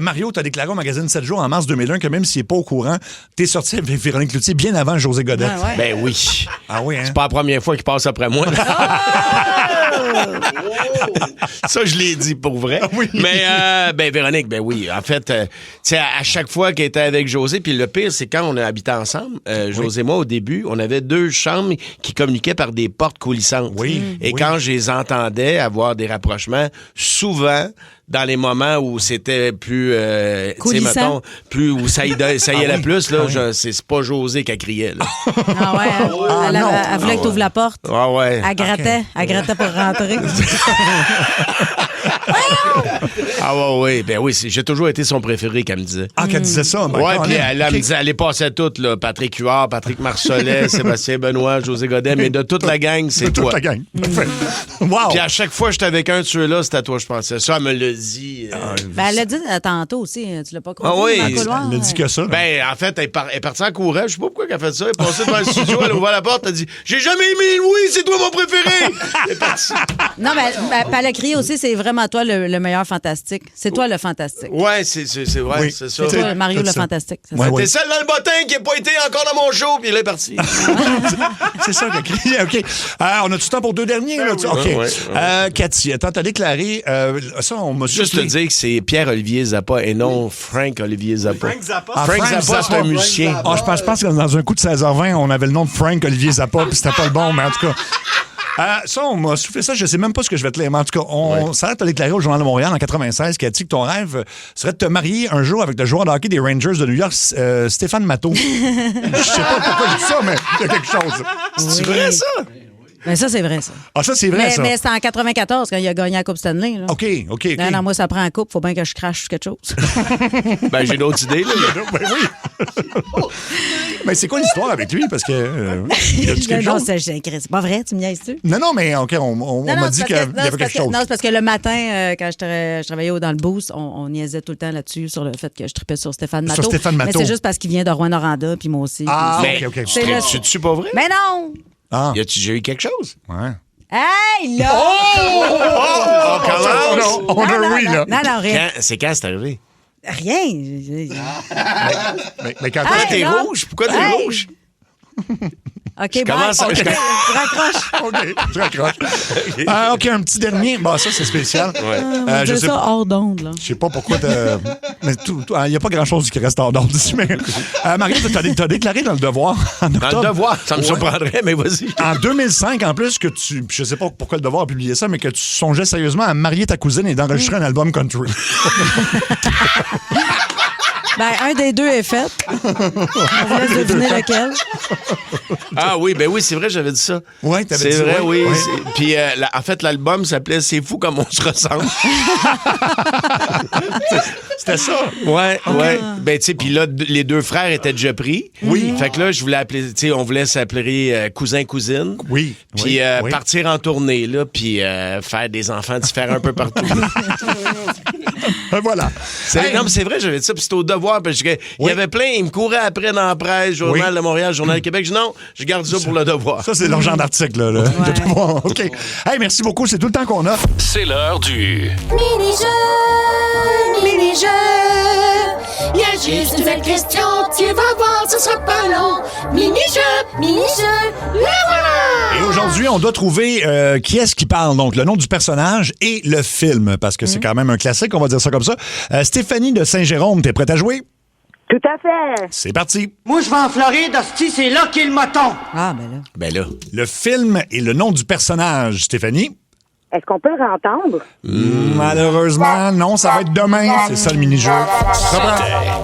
Mario, tu as déclaré au magazine 7 jours en mars 2001 que même s'il n'est pas au courant, tu es sorti avec Véronique Cloutier bien avant José Godette. Ah ouais. Ben oui. Ah oui, hein? C'est pas la première fois qu'il passe après moi. Ça, je l'ai dit pour vrai. Oui. Mais, ben, Véronique, ben oui. En fait, tu sais, à chaque fois qu'elle était avec José, puis le pire, c'est quand on a habité ensemble, José et moi, au début, on avait 2 chambres qui communiquaient par des portes coulissantes. Oui. Et oui. quand je les entendais avoir des rapprochements, souvent dans les moments où c'était plus, tu sais, mettons, où ça y allait plus, là, c'est pas José qui criait, là. Ah ouais, elle voulait que tu ouvres la porte. Ah ouais. Elle grattait pour rentrer. Ah ouais, ben oui, j'ai toujours été son préféré, qu'elle me disait. Ah, qu'elle disait ça? Ouais, puis elle me disait, elle les passait toutes, là. Patrick Huard, Patrick Marcelet, Sébastien Benoît, José Godet, mais de toute la gang, c'est toi. Toute la gang. Wow. Puis à chaque fois que j'étais avec un de ceux-là, c'était à toi, je pensais. Ça, elle me l'a dit. Ben, elle l'a dit tantôt aussi. Tu l'as pas compris? Ah oui, dans le couloir? Elle a dit que ça. Ben, en fait, elle est partie en courant. Je sais pas pourquoi elle a fait ça. Elle est passée devant le studio, elle a ouvert la porte, elle a dit « J'ai jamais aimé Louis, c'est toi mon préféré! » Elle est partie. Non, mais elle a crié aussi, c'est vraiment toi le meilleur fantastique. C'est toi le fantastique. Ouais, c'est vrai, Oui. c'est ça. C'est toi, Mario le fantastique. C'est Ouais, ça. ouais. T'es celle dans le bottin qui n'a pas été encore dans mon show, puis elle est partie. C'est ça, OK. On a du temps pour deux derniers, là. OK. Cathy, attends, t'as déclaré... ça, on m'a Juste te dire que c'est Pierre-Olivier Zappa et non Frank-Olivier Zappa. Frank Zappa, c'est un musicien. Je pense que dans un coup de 16h20, on avait le nom de Frank-Olivier Zappa, puis c'était pas le bon, mais en tout cas... ça, on m'a soufflé ça. Je sais même pas ce que je vais te lire, mais en tout cas, ça t'a déclaré au Journal de Montréal en 96, Cathy, que ton rêve serait de te marier un jour avec le joueur de hockey des Rangers de New York, Stéphane Matteau. Je sais pas pourquoi je dis ça, mais il y a quelque chose. C'est vrai, ça? Mais ça, c'est vrai, ça. Ah, ça, c'est vrai, ça. Mais c'était en 94 quand il a gagné la Coupe Stanley. Là. OK. Non, moi, ça prend la coupe. Faut bien que je crache sur quelque chose. Ben, j'ai d'autres idées, là. Ben oui. Mais c'est quoi l'histoire avec lui? Parce que. Il a dit quelque non, chose? c'est pas vrai, tu me niaises-tu? Non, mais OK, on m'a dit qu'il y avait quelque chose. Non, c'est parce que le matin, quand je travaillais dans le boost, on niaisait tout le temps là-dessus sur le fait que je tripais sur Stéphane Matteau. Mais c'est juste parce qu'il vient de Rouen-Noranda, puis moi aussi. Ah, OK. C'est pas vrai? Mais non! Y a-tu déjà eu quelque chose? Ouais. Hey, là! On a oui, là. Non, rien. C'est quand c'est arrivé? Rien. Mais quand Pourquoi t'es rouge? Pourquoi t'es rouge? OK, bon. Je raccroche. OK, un petit dernier. Bon, ça, c'est spécial. Je sais ça hors d'onde, là. Je sais pas pourquoi mais il n'y a pas grand-chose qui reste hors d'onde ici. Mais Marie, t'as déclaré dans Le Devoir en octobre. Dans Le Devoir, ça me surprendrait, mais vas-y. En 2005, en plus, que je sais pas pourquoi Le Devoir a publié ça, mais que tu songeais sérieusement à marier ta cousine et d'enregistrer un album country. Ben, un des deux est fait. On vous laisse deviner lequel. Ah oui, ben oui, c'est vrai, j'avais dit ça. Oui, t'avais dit ça. C'est vrai, oui. Oui. Puis, en fait, l'album s'appelait C'est fou comme on se ressemble. C'était ça? Ouais. Ben, tu sais, puis là, les deux frères étaient déjà pris. Oui. Fait que là, je voulais appeler, tu sais, on voulait s'appeler cousin-cousine. Oui. Puis partir en tournée, là, puis faire des enfants différents un peu partout. Voilà. Non, mais c'est vrai, j'avais dit ça, puis c'était au Devoir, parce que il y avait plein, ils me couraient après dans la presse, Journal de Montréal, Journal de Québec. Je dis non, je garde ça pour Le Devoir. Ça, c'est le genre d'article, là. Le Devoir. OK. Hey, merci beaucoup, c'est tout le temps qu'on a. C'est l'heure du Mini-jeu. Il y a juste une seule question, tu vas voir, ce sera pas long. Mini-jeu, le voilà! Et aujourd'hui, on doit trouver qui est-ce qui parle. Donc, le nom du personnage et le film, parce que c'est quand même un classique, on va dire ça comme ça. Stéphanie de Saint-Jérôme, t'es prête à jouer? Tout à fait. C'est parti. Moi, je vais en Floride, hostie, c'est là qu'est le moton. Ah, ben là. Ben là. Le film et le nom du personnage, Stéphanie? Est-ce qu'on peut le rentendre? Malheureusement, non, ça va être demain. C'est ça le mini-jeu.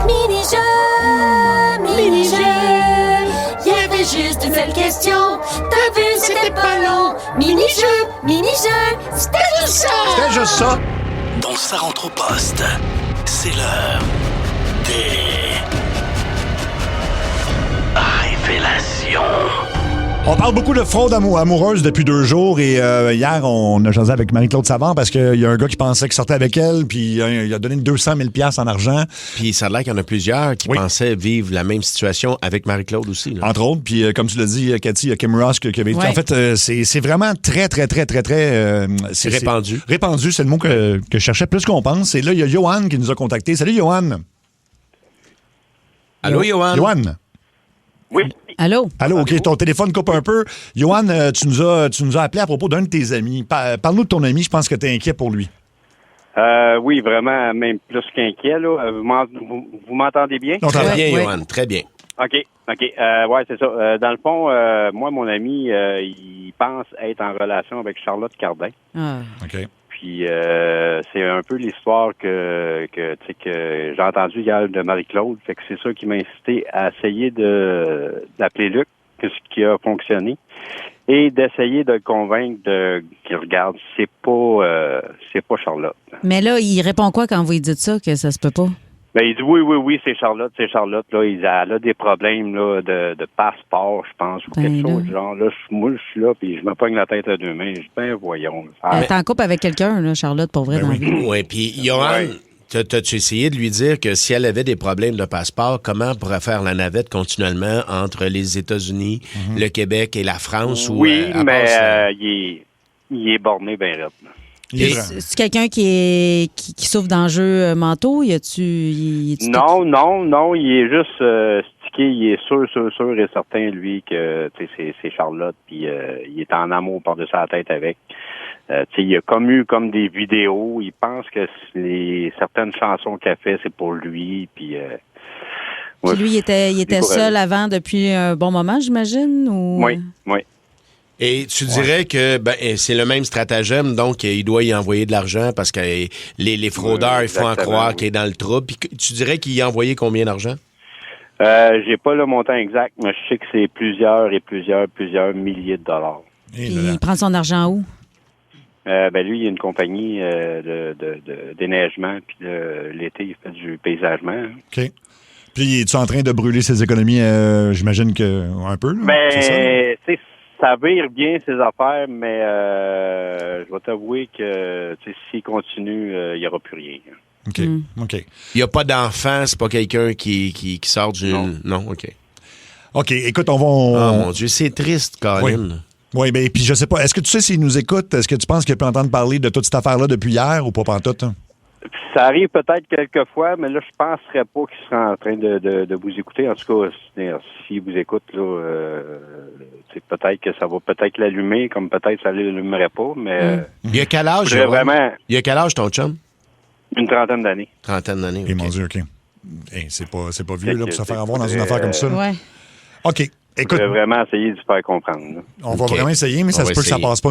Mini-jeu. Il y avait juste une seule question. T'as vu, c'était pas long. Mini-jeu. C'était juste ça. C'était juste ça. Dans Ça rentre au poste, c'est l'heure des révélations. On parle beaucoup de fraude amoureuse depuis 2 jours et hier, on a jasé avec Marie-Claude Savard parce qu'il y a un gars qui pensait qu'il sortait avec elle puis il a donné 200 000 $ en argent. Puis ça a l'air qu'il y en a plusieurs qui pensaient vivre la même situation avec Marie-Claude aussi. Là. Entre autres, puis comme tu l'as dit, Cathy, il y a Kim Ross qui avait... Ouais. En fait, c'est vraiment très... c'est répandu. Répandu, c'est le mot que je cherchais plus qu'on pense. Et là, il y a Johan qui nous a contactés. Salut, Johan. Allô, Johan? Johan. Oui. Allô? Allô, OK, ton téléphone coupe un peu. Johan, tu nous as appelé à propos d'un de tes amis. Parle-nous de ton ami, je pense que tu es inquiet pour lui. Oui, vraiment, même plus qu'inquiet. Là. Vous m'entendez bien? Très bien, Johan, très bien. OK. Ouais, c'est ça. Dans le fond, moi, mon ami, il pense être en relation avec Charlotte Cardin. Ah. OK. Puis c'est un peu l'histoire que j'ai entendue hier de Marie-Claude. Fait que c'est ça qui m'a incité à essayer d'appeler Luc, ce qui a fonctionné, et d'essayer de le convaincre qu'il regarde, c'est pas Charlotte. Mais là, il répond quoi quand vous lui dites ça, que ça se peut pas? Ben, il dit oui, c'est Charlotte. Là, elle a des problèmes là, de passeport, je pense, ou quelque chose du genre. Là, moi, je suis là, puis je me pogne la tête à deux mains. Je dis, ben, voyons. T'es en couple avec quelqu'un, là, Charlotte, pour vrai, dans la vie. Oui, puis Johan, t'as-tu essayé de lui dire que si elle avait des problèmes de passeport, comment elle pourrait faire la navette continuellement entre les États-Unis, le Québec et la France? Oui, mais il est borné bien raide. C'est quelqu'un qui souffre d'enjeux mentaux? Non, il est juste stické. Il est sûr et certain, lui, que c'est Charlotte, puis il est en amour par-dessus la tête avec. Il a eu des vidéos. Il pense que certaines chansons qu'elle fait, c'est pour lui, puis... Puis lui, il était seul avant depuis un bon moment, j'imagine? Ou... Oui. Et tu dirais que c'est le même stratagème, donc il doit y envoyer de l'argent parce que les fraudeurs, ils font en croire qu'il est dans le trouble. Puis tu dirais qu'il y a envoyé combien d'argent? J'ai pas le montant exact, mais je sais que c'est plusieurs milliers de dollars. Et il prend son argent où? Lui, il a une compagnie de déneigement, puis l'été, il fait du paysagement. OK. Puis, es-tu en train de brûler ses économies, j'imagine que un peu? Là? Ça vire bien ses affaires, mais je vais t'avouer que s'il continue, il n'y aura plus rien. OK. Il n'y a pas d'enfant, c'est pas quelqu'un qui sort du... Non, OK. OK, écoute, on va... Oh mon Dieu, c'est triste, Colin. Oui, bien, puis je sais pas, est-ce que tu sais s'il nous écoute? Est-ce que tu penses qu'il peut entendre parler de toute cette affaire-là depuis hier ou pas pantoute? Hein? Ça arrive peut-être quelques fois, mais là, je penserais pas qu'il serait en train de vous écouter. En tout cas, s'il vous écoute, là, peut-être que ça va peut-être l'allumer, comme peut-être ça ne l'allumerait pas, mais... Il y a quel âge? Il y a quel âge, ton chum? Une trentaine d'années. Et mon Dieu, OK. C'est pas vieux, là, pour se faire avoir dans une affaire comme ça. Ouais. OK. Écoute, je vais vraiment essayer de se faire comprendre. Là. On va vraiment essayer, mais ça se peut que ça passe pas.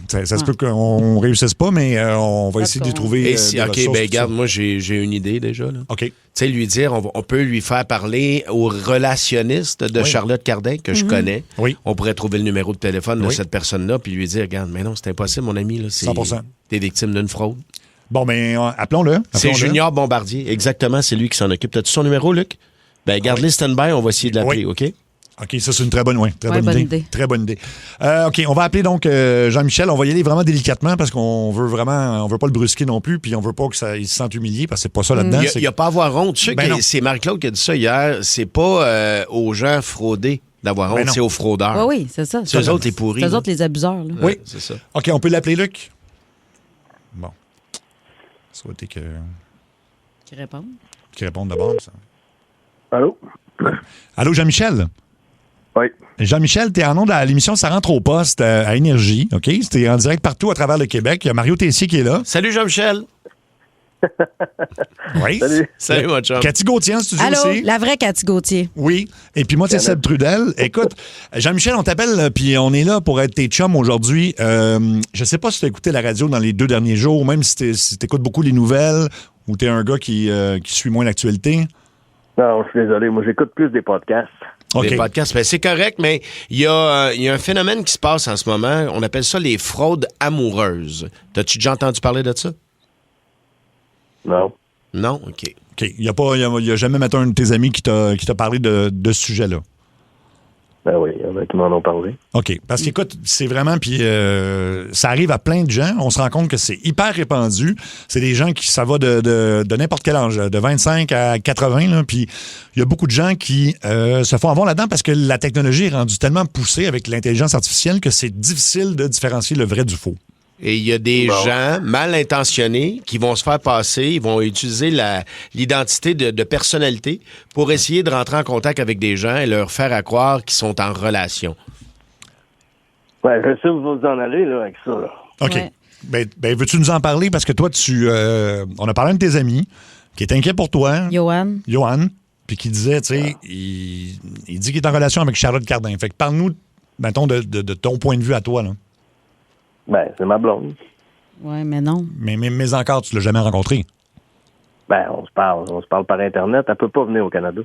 Ça se peut qu'on réussisse pas, mais on va essayer de trouver. Regarde, moi, j'ai une idée déjà. Là. OK. Tu sais, lui dire, on peut lui faire parler au relationniste de Charlotte Cardin, que je connais. Oui. On pourrait trouver le numéro de téléphone de cette personne-là, puis lui dire, regarde, mais non, c'est impossible, mon ami. Là, 100%. T'es victime d'une fraude. Bon, mais appelons-le. C'est Junior Bombardier, exactement, c'est lui qui s'en occupe. T'as-tu son numéro, Luc? Ben, garde-les stand-by, on va essayer de l'appeler, OK? OK, ça, c'est une très bonne, bonne idée. Très bonne idée. OK, on va appeler donc Jean-Michel. On va y aller vraiment délicatement parce qu'on veut vraiment, on veut pas le brusquer non plus, puis on veut pas qu'il se sente humilié parce que c'est pas ça là-dedans. Il n'y a pas à avoir honte. Tu sais que c'est Marie-Claude qui a dit ça hier. C'est pas aux gens fraudés d'avoir honte, c'est aux fraudeurs. Oui, c'est ça. C'est eux autres les pourris. C'est eux autres les abuseurs. Là. Oui, c'est ça. OK, on peut l'appeler Luc? Bon. Souhaiter que... Qu'il réponde. Qu'il réponde d'abord. Ça. Allô? Allô, Jean-Michel? Oui. Jean-Michel, tu es en nom de l'émission Ça rentre au poste à Énergie, OK? C'était en direct partout à travers le Québec. Il y a Mario Tessier qui est là. Salut, Jean-Michel. Oui. Salut, mon chum. Cathy Gauthier, tu dis Allô, aussi? la vraie Cathy Gauthier. Oui. Et puis moi, c'est Seb Trudel. Écoute, Jean-Michel, on t'appelle, puis on est là pour être tes chums aujourd'hui. Je sais pas si tu as écouté la radio dans les 2 derniers jours, ou même si tu écoutes beaucoup les nouvelles, ou tu es un gars qui suit moins l'actualité. Non, je suis désolé. Moi, j'écoute plus des podcasts. Okay. Des podcasts, ben, c'est correct, mais il y a un phénomène qui se passe en ce moment. On appelle ça les fraudes amoureuses. T'as-tu déjà entendu parler de ça? Non. Non? OK. OK. Il n'y a jamais, mettons, un de tes amis qui t'a parlé de ce sujet-là? Ben oui, il y en a qui m'en ont parlé. OK. Parce qu'écoute, c'est vraiment... Puis ça arrive à plein de gens. On se rend compte que c'est hyper répandu. C'est des gens qui... Ça va de n'importe quel âge, de 25 à 80. Là, puis il y a beaucoup de gens qui se font avoir là-dedans parce que la technologie est rendue tellement poussée avec l'intelligence artificielle que c'est difficile de différencier le vrai du faux. Et il y a des gens mal intentionnés qui vont se faire passer, ils vont utiliser l'identité de personnalité pour essayer de rentrer en contact avec des gens et leur faire croire qu'ils sont en relation. Ouais, je sais où vous en allez là, avec ça. Là. OK. Ouais. Ben, veux-tu nous en parler? Parce que toi, on a parlé de tes amis qui est inquiet pour toi. Johan. Puis qui disait, tu sais, il dit qu'il est en relation avec Charlotte Cardin. Fait que parle-nous, mettons, de ton point de vue à toi, là. Ben, c'est ma blonde. Oui, mais non. Mais encore, tu l'as jamais rencontré. Ben, on se parle par Internet. Elle peut pas venir au Canada.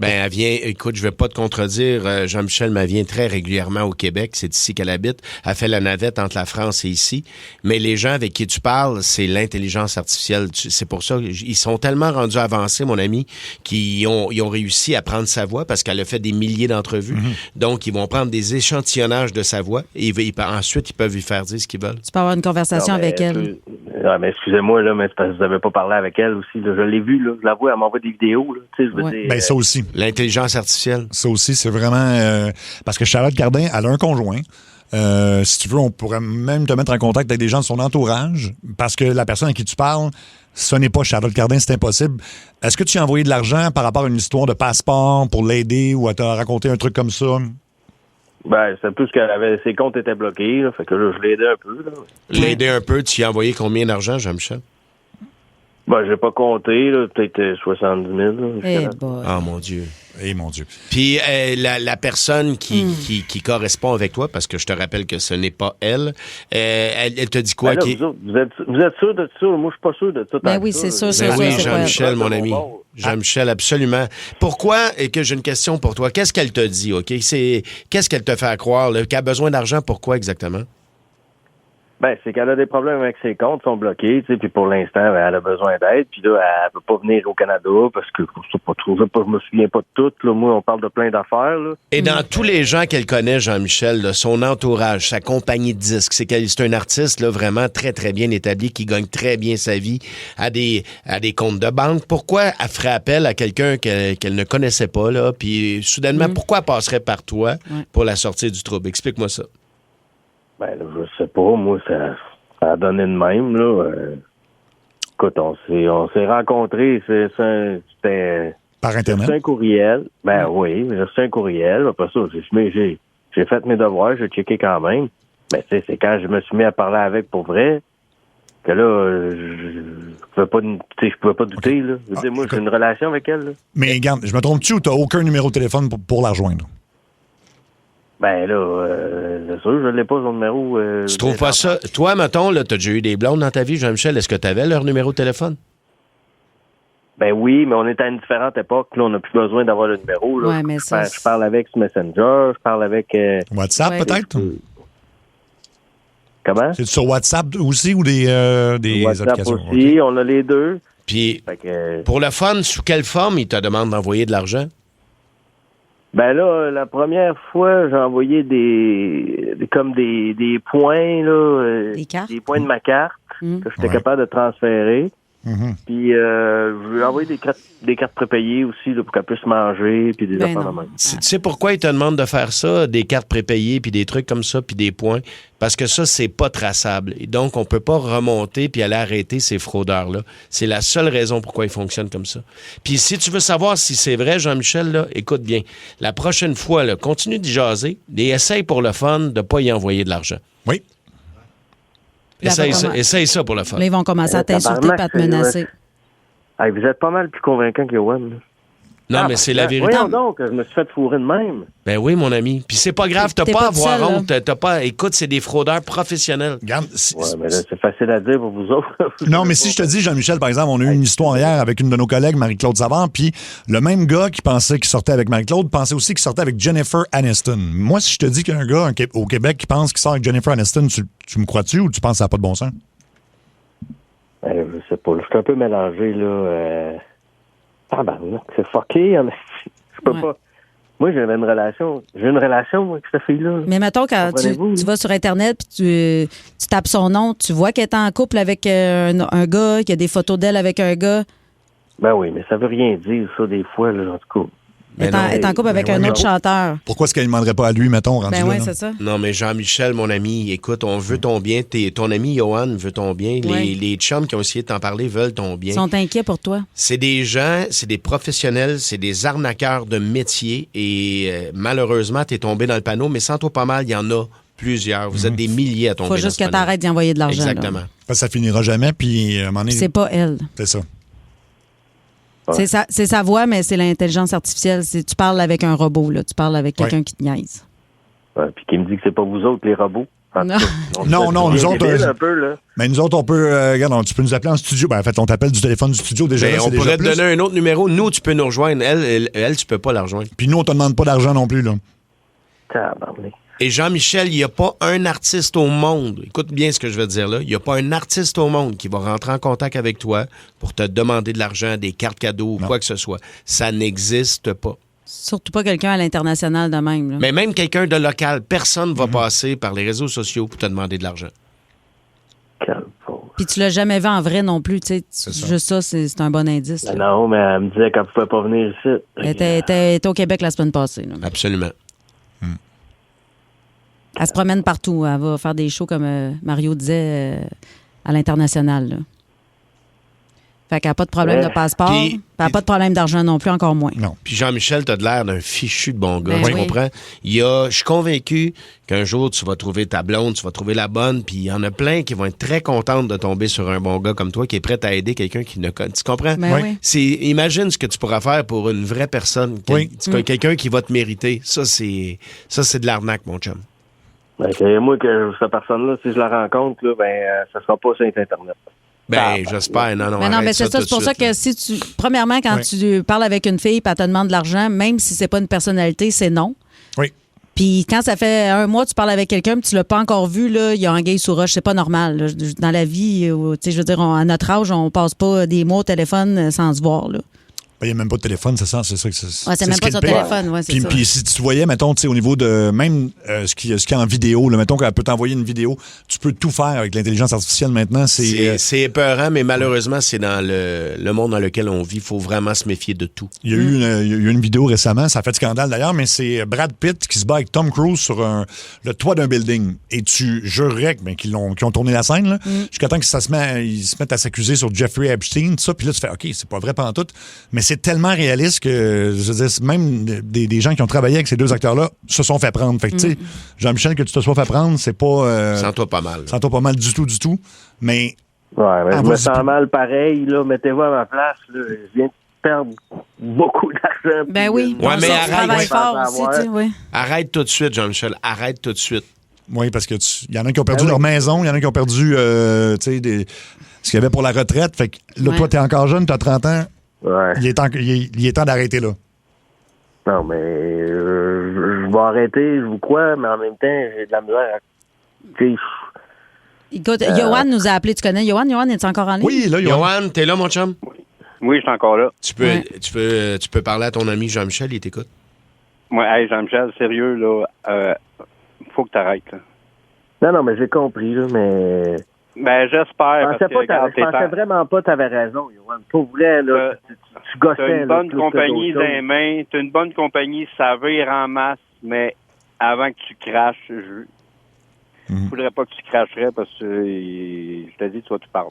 Ben, elle vient, écoute, je vais pas te contredire, Jean-Michel, mais elle vient très régulièrement au Québec. C'est ici qu'elle habite. Elle fait la navette entre la France et ici. Mais les gens avec qui tu parles, c'est l'intelligence artificielle. C'est pour ça qu'ils sont tellement rendus avancés, mon ami, qu'ils ont réussi à prendre sa voix parce qu'elle a fait des milliers d'entrevues. Donc, ils vont prendre des échantillonnages de sa voix et ensuite, ils peuvent lui faire dire ce qu'ils veulent. Tu peux avoir une conversation avec elle. Ah, mais excusez-moi, là, mais c'est parce que vous n'avez pas parlé avec elle aussi. Là. Je l'ai vue, là. Je la vois, elle m'envoie des vidéos. Là. Tu sais, je veux dire, Ben, ça aussi. L'intelligence artificielle. Ça aussi, c'est vraiment... parce que Charlotte Cardin, elle a un conjoint. Si tu veux, on pourrait même te mettre en contact avec des gens de son entourage parce que la personne à qui tu parles, ce n'est pas Charlotte Cardin, c'est impossible. Est-ce que tu as envoyé de l'argent par rapport à une histoire de passeport pour l'aider ou à te raconter un truc comme ça? Ben, c'est plus qu'elle avait... Ses comptes étaient bloqués, là, fait que là, je l'ai aidé un peu. Là. L'aider un peu, tu y as envoyé combien d'argent, Jean-Michel? Ben, j'ai pas compté, là, peut-être 70 000. Ah, mon Dieu. Eh, mon Dieu. Puis la personne qui correspond avec toi, parce que je te rappelle que ce n'est pas elle, elle te dit quoi? Ben là, vous êtes sûr de ça? Moi, je suis pas sûr de ça. Ben oui, c'est sûr. Oui, Jean-Michel, mon ami. Jean-Michel, absolument. Pourquoi, et que j'ai une question pour toi, qu'est-ce qu'elle te dit, OK? Qu'est-ce qu'elle te fait croire? Qu'elle a besoin d'argent, pourquoi exactement? Ben, c'est qu'elle a des problèmes avec ses comptes, sont bloqués, tu sais, puis pour l'instant, ben, elle a besoin d'aide, puis là, elle peut pas venir au Canada parce que je me souviens pas de tout, là. Moi, on parle de plein d'affaires, là. Et dans tous les gens qu'elle connaît, Jean-Michel, là, son entourage, sa compagnie de disques, c'est un artiste, là, vraiment très, très bien établi, qui gagne très bien sa vie, à des comptes de banque. Pourquoi elle ferait appel à quelqu'un qu'elle ne connaissait pas, là, puis soudainement, pourquoi elle passerait par toi pour la sortir du trouble? Explique-moi ça. Ben, là, je sais pas. Moi, ça a donné de même, là. Écoute, on s'est rencontrés. C'était... Par Internet? J'ai reçu un courriel. Ben oui, j'ai reçu un courriel. Après ça, j'ai fait mes devoirs. J'ai checké quand même. Mais tu sais, c'est quand je me suis mis à parler avec pour vrai que là, je pouvais pas douter, là. Je veux dire, moi, j'ai une relation avec elle, là. Mais regarde, je me trompe-tu ou t'as aucun numéro de téléphone pour la rejoindre? Ben là, c'est sûr, je l'ai pas, son numéro. Tu trouves pas ça? Toi, mettons, là, t'as déjà eu des blondes dans ta vie, Jean-Michel. Est-ce que t'avais leur numéro de téléphone? Ben oui, mais on est à une différente époque. Là, on n'a plus besoin d'avoir le numéro. Là. Ouais, mais ça, je parle avec Messenger, je parle avec... WhatsApp, peut-être? Comment? C'est sur WhatsApp aussi ou des WhatsApp applications? WhatsApp aussi, on a les deux. Puis, pour le fun, sous quelle forme il te demande d'envoyer de l'argent? Ben là, la première fois, j'ai envoyé des points, là. Des points de ma carte que j'étais capable de transférer. Puis, je lui ai envoyé des cartes prépayées aussi, là, pour qu'elle puisse manger, puis des affaires de même. Tu sais pourquoi ils te demandent de faire ça, des cartes prépayées, puis des trucs comme ça, puis des points? Parce que ça, c'est pas traçable. Et donc, on peut pas remonter puis aller arrêter ces fraudeurs-là. C'est la seule raison pourquoi ils fonctionnent comme ça. Puis, si tu veux savoir si c'est vrai, Jean-Michel, là, écoute bien. La prochaine fois, là, continue d'y jaser et essaye pour le fun de pas y envoyer de l'argent. Oui. Essaye ça pour le fun. Là, ils vont commencer à t'insulter et à te menacer. Hey, vous êtes pas mal plus convaincant que Yoann. Non, mais c'est la vérité. Voyons donc, je me suis fait fourrer de même. Ben oui, mon ami. Puis c'est pas grave, t'as pas à avoir honte. Écoute, c'est des fraudeurs professionnels. Regarde, mais là, c'est facile à dire pour vous autres. Non, mais si je te dis, Jean-Michel, par exemple, on a eu une histoire hier avec une de nos collègues, Marie-Claude Savard, puis le même gars qui pensait qu'il sortait avec Marie-Claude pensait aussi qu'il sortait avec Jennifer Aniston. Moi, si je te dis qu'il y a un gars au Québec qui pense qu'il sort avec Jennifer Aniston, tu me crois-tu ou tu penses que ça n'a pas de bon sens? Je sais pas. Je suis un peu mélangé, là. C'est fucké. Je peux pas. Moi, j'ai une relation avec cette fille-là. Mais mettons, quand tu vas sur Internet puis tu tapes son nom, tu vois qu'elle est en couple avec un gars, qu'il y a des photos d'elle avec un gars. Ben oui, mais ça veut rien dire, ça, des fois, là, en tout cas. Elle est en couple avec un autre chanteur. Pourquoi est-ce qu'elle ne demanderait pas à lui, mettons, rendu là? Ben oui, c'est ça. Non, mais Jean-Michel, mon ami, écoute, on veut ton bien. Ton ami Yoann veut ton bien. Les chums qui ont essayé de t'en parler veulent ton bien. Ils sont inquiets pour toi. C'est des gens, c'est des professionnels, c'est des arnaqueurs de métier. Et malheureusement, t'es tombé dans le panneau, mais sans toi pas mal, il y en a plusieurs. Vous êtes des milliers à tomber dans le panneau. Faut juste que t'arrêtes d'y envoyer de l'argent. Exactement. Parce que ça finira jamais, puis à un moment donné... C'est pas elle. C'est ça. Ouais. C'est sa voix, mais c'est l'intelligence artificielle. Tu parles avec un robot, là. Tu parles avec quelqu'un qui te niaise. Ouais, puis qui me dit que c'est pas vous autres, les robots. Non, nous autres. Un peu, là. Mais nous autres, on peut. Regarde, tu peux nous appeler en studio. Ben, en fait, on t'appelle du téléphone du studio déjà. Ben, là, on c'est pourrait déjà te donner un autre numéro. Nous, tu peux nous rejoindre. Elle, tu peux pas la rejoindre. Puis nous, on te demande pas d'argent non plus, là. Tabarnak. Et Jean-Michel, il n'y a pas un artiste au monde, écoute bien ce que je veux te dire là, il n'y a pas un artiste au monde qui va rentrer en contact avec toi pour te demander de l'argent, des cartes cadeaux ou quoi que ce soit. Ça n'existe pas. Surtout pas quelqu'un à l'international de même. Là. Mais même quelqu'un de local, personne ne va passer par les réseaux sociaux pour te demander de l'argent. Puis tu l'as jamais vu en vrai non plus, tu sais. Juste ça, c'est un bon indice. Ben non, mais elle me disait qu'elle pouvait pas venir ici. Elle était au Québec la semaine passée. Là. Absolument. Elle se promène partout. Elle va faire des shows, comme Mario disait, à l'international. Là. Fait qu'elle n'a pas de problème de passeport. Puis elle n'a pas de problème d'argent non plus, encore moins. Non. Puis Jean-Michel, tu as de l'air d'un fichu de bon gars, Ben tu oui. comprends? Je suis convaincu qu'un jour, tu vas trouver ta blonde, tu vas trouver la bonne, puis il y en a plein qui vont être très contentes de tomber sur un bon gars comme toi qui est prêt à aider quelqu'un qui ne connaît. Tu comprends? Ben oui. Imagine ce que tu pourras faire pour une vraie personne, quelqu'un qui va te mériter. Ça, c'est de l'arnaque, mon chum. Ben, moi, que cette personne-là, si je la rencontre, là, ça sera pas sur Internet. Ben, j'espère. Non, Mais non, mais c'est ça. C'est pour ça que si tu. Premièrement, quand tu parles avec une fille et elle te demande de l'argent, même si c'est pas une personnalité, c'est non. Oui. Puis quand ça fait un mois, tu parles avec quelqu'un, puis tu l'as pas encore vu, là, il y a anguille sous roche, c'est pas normal. Là. Dans la vie, tu sais, je veux dire, à notre âge, on passe pas des mois au téléphone sans se voir, là. Il n'y a même pas de téléphone, c'est ça? C'est ça que c'est. Ouais, c'est même pas sur téléphone, ouais, c'est ça. Puis si tu voyais, mettons, tu sais, au niveau de même ce qui est en vidéo, là, mettons qu'elle peut t'envoyer une vidéo, tu peux tout faire avec l'intelligence artificielle maintenant. C'est épeurant, mais malheureusement, c'est dans le monde dans lequel on vit. Il faut vraiment se méfier de tout. Il y a eu une vidéo récemment, ça a fait scandale d'ailleurs, mais c'est Brad Pitt qui se bat avec Tom Cruise sur le toit d'un building. Et tu jurerais qu'ils ont tourné la scène, là, jusqu'à temps qu'ils se mettent à s'accuser sur Jeffrey Epstein, tout ça. Puis là, tu fais, OK, c'est pas vrai pantoute, mais c'est tellement réaliste que, je veux dire, même des gens qui ont travaillé avec ces deux acteurs-là se sont fait prendre. Fait que, tu sais, Jean-Michel, que tu te sois fait prendre, c'est pas... Sens-toi pas mal. Sens-toi pas mal du tout. Mais... Ouais, mais je me sens mal pareil, là. Mettez-vous à ma place, là. Je viens de perdre beaucoup d'argent. Ben oui. Ouais, mais arrête. Fort aussi, tu sais, oui. Arrête tout de suite, Jean-Michel. Arrête tout de suite. Oui, parce que il y en a qui ont perdu leur maison, il y en a qui ont perdu, tu sais, ce qu'il y avait pour la retraite. Fait que là, toi, t'es encore jeune, t'as 30 ans. Ouais. Il est temps d'arrêter là. Non, mais je vais arrêter, je vous crois, mais en même temps, j'ai de la misère. Écoute, Johan nous a appelé. Tu connais Johan? Johan, es-tu encore en ligne? Oui, là, Johan, t'es là, mon chum? Oui, je suis encore là. Tu peux parler à ton ami Jean-Michel, il t'écoute. Ouais, hey, Jean-Michel, sérieux, là, faut que t'arrêtes, là. Non, mais j'ai compris, là, mais... Ben, j'espère. Je pensais vraiment pas que t'avais raison, Johan. Pour vrai, là, tu gossais. T'as une bonne compagnie dans les mains, t'as une bonne compagnie, ça vire en masse, mais avant que tu craches, je voudrais pas que tu cracherais parce que je te dis, tu vas tout parler.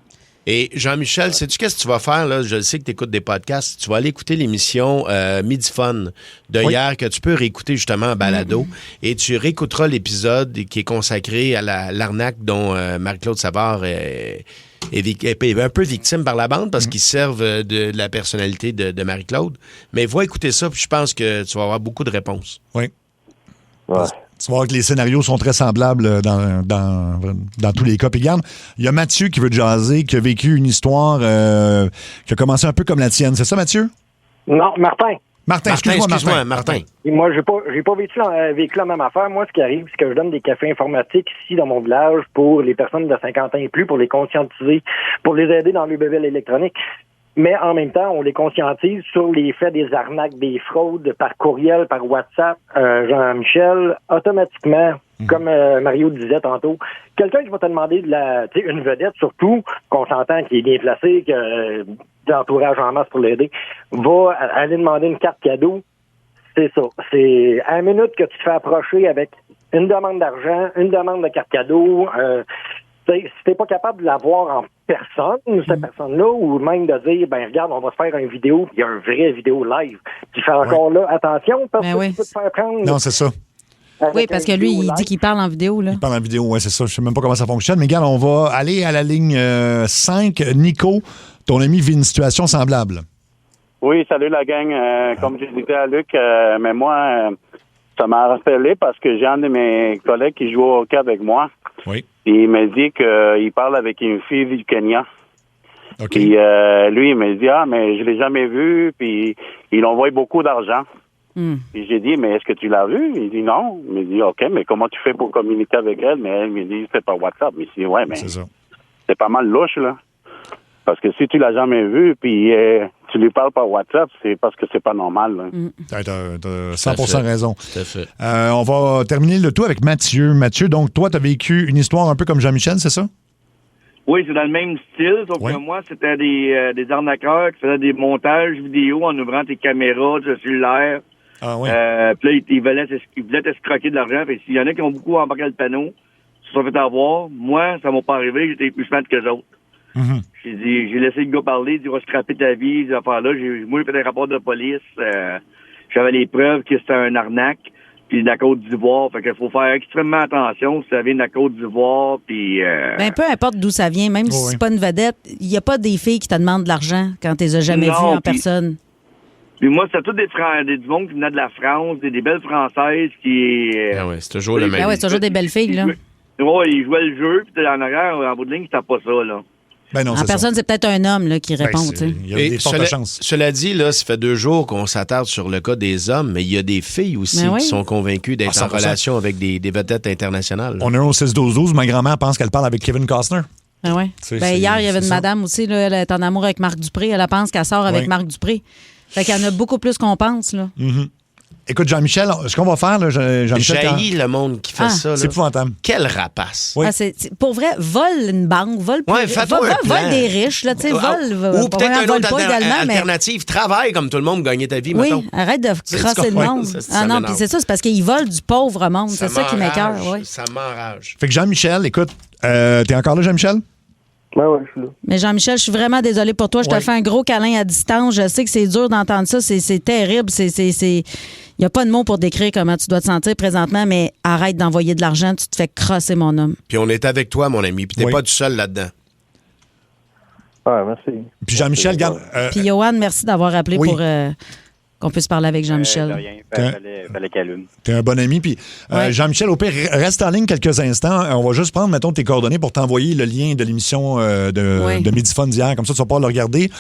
Et Jean-Michel, sais-tu qu'est-ce que tu vas faire, là? Je sais que tu écoutes des podcasts. Tu vas aller écouter l'émission Midi Fun de hier que tu peux réécouter justement en balado. Et tu réécouteras l'épisode qui est consacré à l'arnaque dont Marie-Claude Savard est un peu victime par la bande parce qu'ils servent de la personnalité de Marie-Claude. Mais va écouter ça, puis je pense que tu vas avoir beaucoup de réponses. Oui. Ouais. Tu vas voir que les scénarios sont très semblables dans tous les cas. Puis regarde, il y a Mathieu qui veut te jaser, qui a vécu une histoire qui a commencé un peu comme la tienne. C'est ça, Mathieu? Non, Martin. Martin, excuse-moi, Martin. Et moi, j'ai pas vécu la même affaire. Moi, ce qui arrive, c'est que je donne des cafés informatiques ici dans mon village pour les personnes de 50 ans et plus, pour les conscientiser, pour les aider dans le bébel électronique. Mais en même temps, on les conscientise sur les faits des arnaques, des fraudes par courriel, par WhatsApp. Jean-Michel, automatiquement, comme Mario disait tantôt, quelqu'un qui va te demander une vedette, surtout, qu'on s'entend qui est bien placé, que d'entourage en masse pour l'aider, va aller demander une carte cadeau. C'est ça. C'est à la minute que tu te fais approcher avec une demande d'argent, une demande de carte cadeau, si t'es pas capable de l'avoir en personne, cette personne-là, ou même de dire, ben regarde, on va se faire une vidéo, il y a une vraie vidéo live. Tu fais encore là, attention, parce que tu peux te faire prendre. Non, c'est ça. Oui, parce que lui, il dit qu'il parle en vidéo, là. Il parle en vidéo, oui, c'est ça. Je sais même pas comment ça fonctionne. Mais regarde, on va aller à la ligne 5. Nico, ton ami vit une situation semblable. Oui, salut la gang. Comme je disais à Luc, mais moi, ça m'a rappelé parce que j'ai un de mes collègues qui joue au hockey avec moi. Oui. Et il m'a dit qu'il parle avec une fille du Kenya. OK. Puis lui, il m'a dit, mais je l'ai jamais vu, puis il envoie beaucoup d'argent. Puis j'ai dit, mais est-ce que tu l'as vu? Il dit non. Il m'a dit, OK, mais comment tu fais pour communiquer avec elle? Mais elle me dit, c'est par WhatsApp. Mais je dis, ouais, mais c'est pas mal louche, là. Parce que si tu l'as jamais vu, puis tu lui parles par WhatsApp, c'est parce que c'est pas normal. T'as 100% raison. Tout à fait. On va terminer le tout avec Mathieu. Mathieu, donc toi, tu as vécu une histoire un peu comme Jean-Michel, c'est ça? Oui, c'est dans le même style, sauf que moi, c'était des arnaqueurs qui faisaient des montages vidéo en ouvrant tes caméras, tes cellulaires. Ah oui. Puis là, ils voulaient t'escroquer de l'argent. Fait s'il y en a qui ont beaucoup embarqué le panneau, se sont fait avoir. Moi, ça m'a pas arrivé, j'étais plus smart qu'eux autres. J'ai laissé le gars parler, il dit, va scraper ta vie, ces affaires-là. Moi, j'ai fait un rapport de police. J'avais les preuves que c'était un arnaque. Puis de la Côte d'Ivoire. Fait qu'il faut faire extrêmement attention si ça vient de la Côte d'Ivoire. Puis. Peu importe d'où ça vient, même si c'est pas une vedette, il n'y a pas des filles qui te demandent de l'argent quand tu les as jamais vues en personne. Puis moi, c'était tous du monde qui venaient de la France, des belles Françaises qui. C'est toujours le même. C'est toujours des belles filles, là. Ouais, ils jouaient le jeu, puis en arrière, en bout de ligne, c'était pas ça, là. Ben non, en personne, c'est peut-être un homme là, qui répond. Il y a des fortes chances. Cela dit, là, ça fait 2 jours qu'on s'attarde sur le cas des hommes, mais il y a des filles aussi qui sont convaincues d'être en relation avec des vedettes internationales. On est au 6-12-12. Ma grand-mère pense qu'elle parle avec Kevin Costner. Ah ouais. Hier, il y avait une madame aussi, là, elle est en amour avec Marc Dupré. Elle pense qu'elle sort avec Marc Dupré. Fait qu'il y en a beaucoup plus qu'on pense. Là. Écoute, Jean-Michel, ce qu'on va faire, là, Jean-Michel... J'haïs le monde qui fait ça. C'est épouvantable. Quel rapace. Oui. Pour vrai, vole une banque, vole des riches, là, tu sais, ou peut-être une autre alternative. Travaille comme tout le monde, gagner ta vie, mettons. Oui, arrête de crosser le monde. Non, puis c'est ça, c'est parce qu'ils volent du pauvre monde. C'est ça qui m'écoeure. Ça m'enrage. Fait que Jean-Michel, écoute, t'es encore là, Jean-Michel? Oui, je suis là. Mais Jean-Michel, je suis vraiment désolée pour toi. Je te fais un gros câlin à distance. Je sais que c'est dur d'entendre ça. C'est terrible. Il n'y a pas de mots pour décrire comment tu dois te sentir présentement, mais arrête d'envoyer de l'argent. Tu te fais crosser, mon homme. Puis on est avec toi, mon ami. Puis t'es pas tout seul là-dedans. Ah, merci. Puis Jean-Michel, regarde... Puis Johan, merci d'avoir appelé pour... qu'on puisse parler avec Jean-Michel. De rien. Fallait qu'elle allume. T'es un bon ami. Puis Jean-Michel, au pire, reste en ligne quelques instants. On va juste prendre, mettons, tes coordonnées pour t'envoyer le lien de l'émission de Midi-Fun d'hier. Comme ça, tu vas pouvoir le regarder.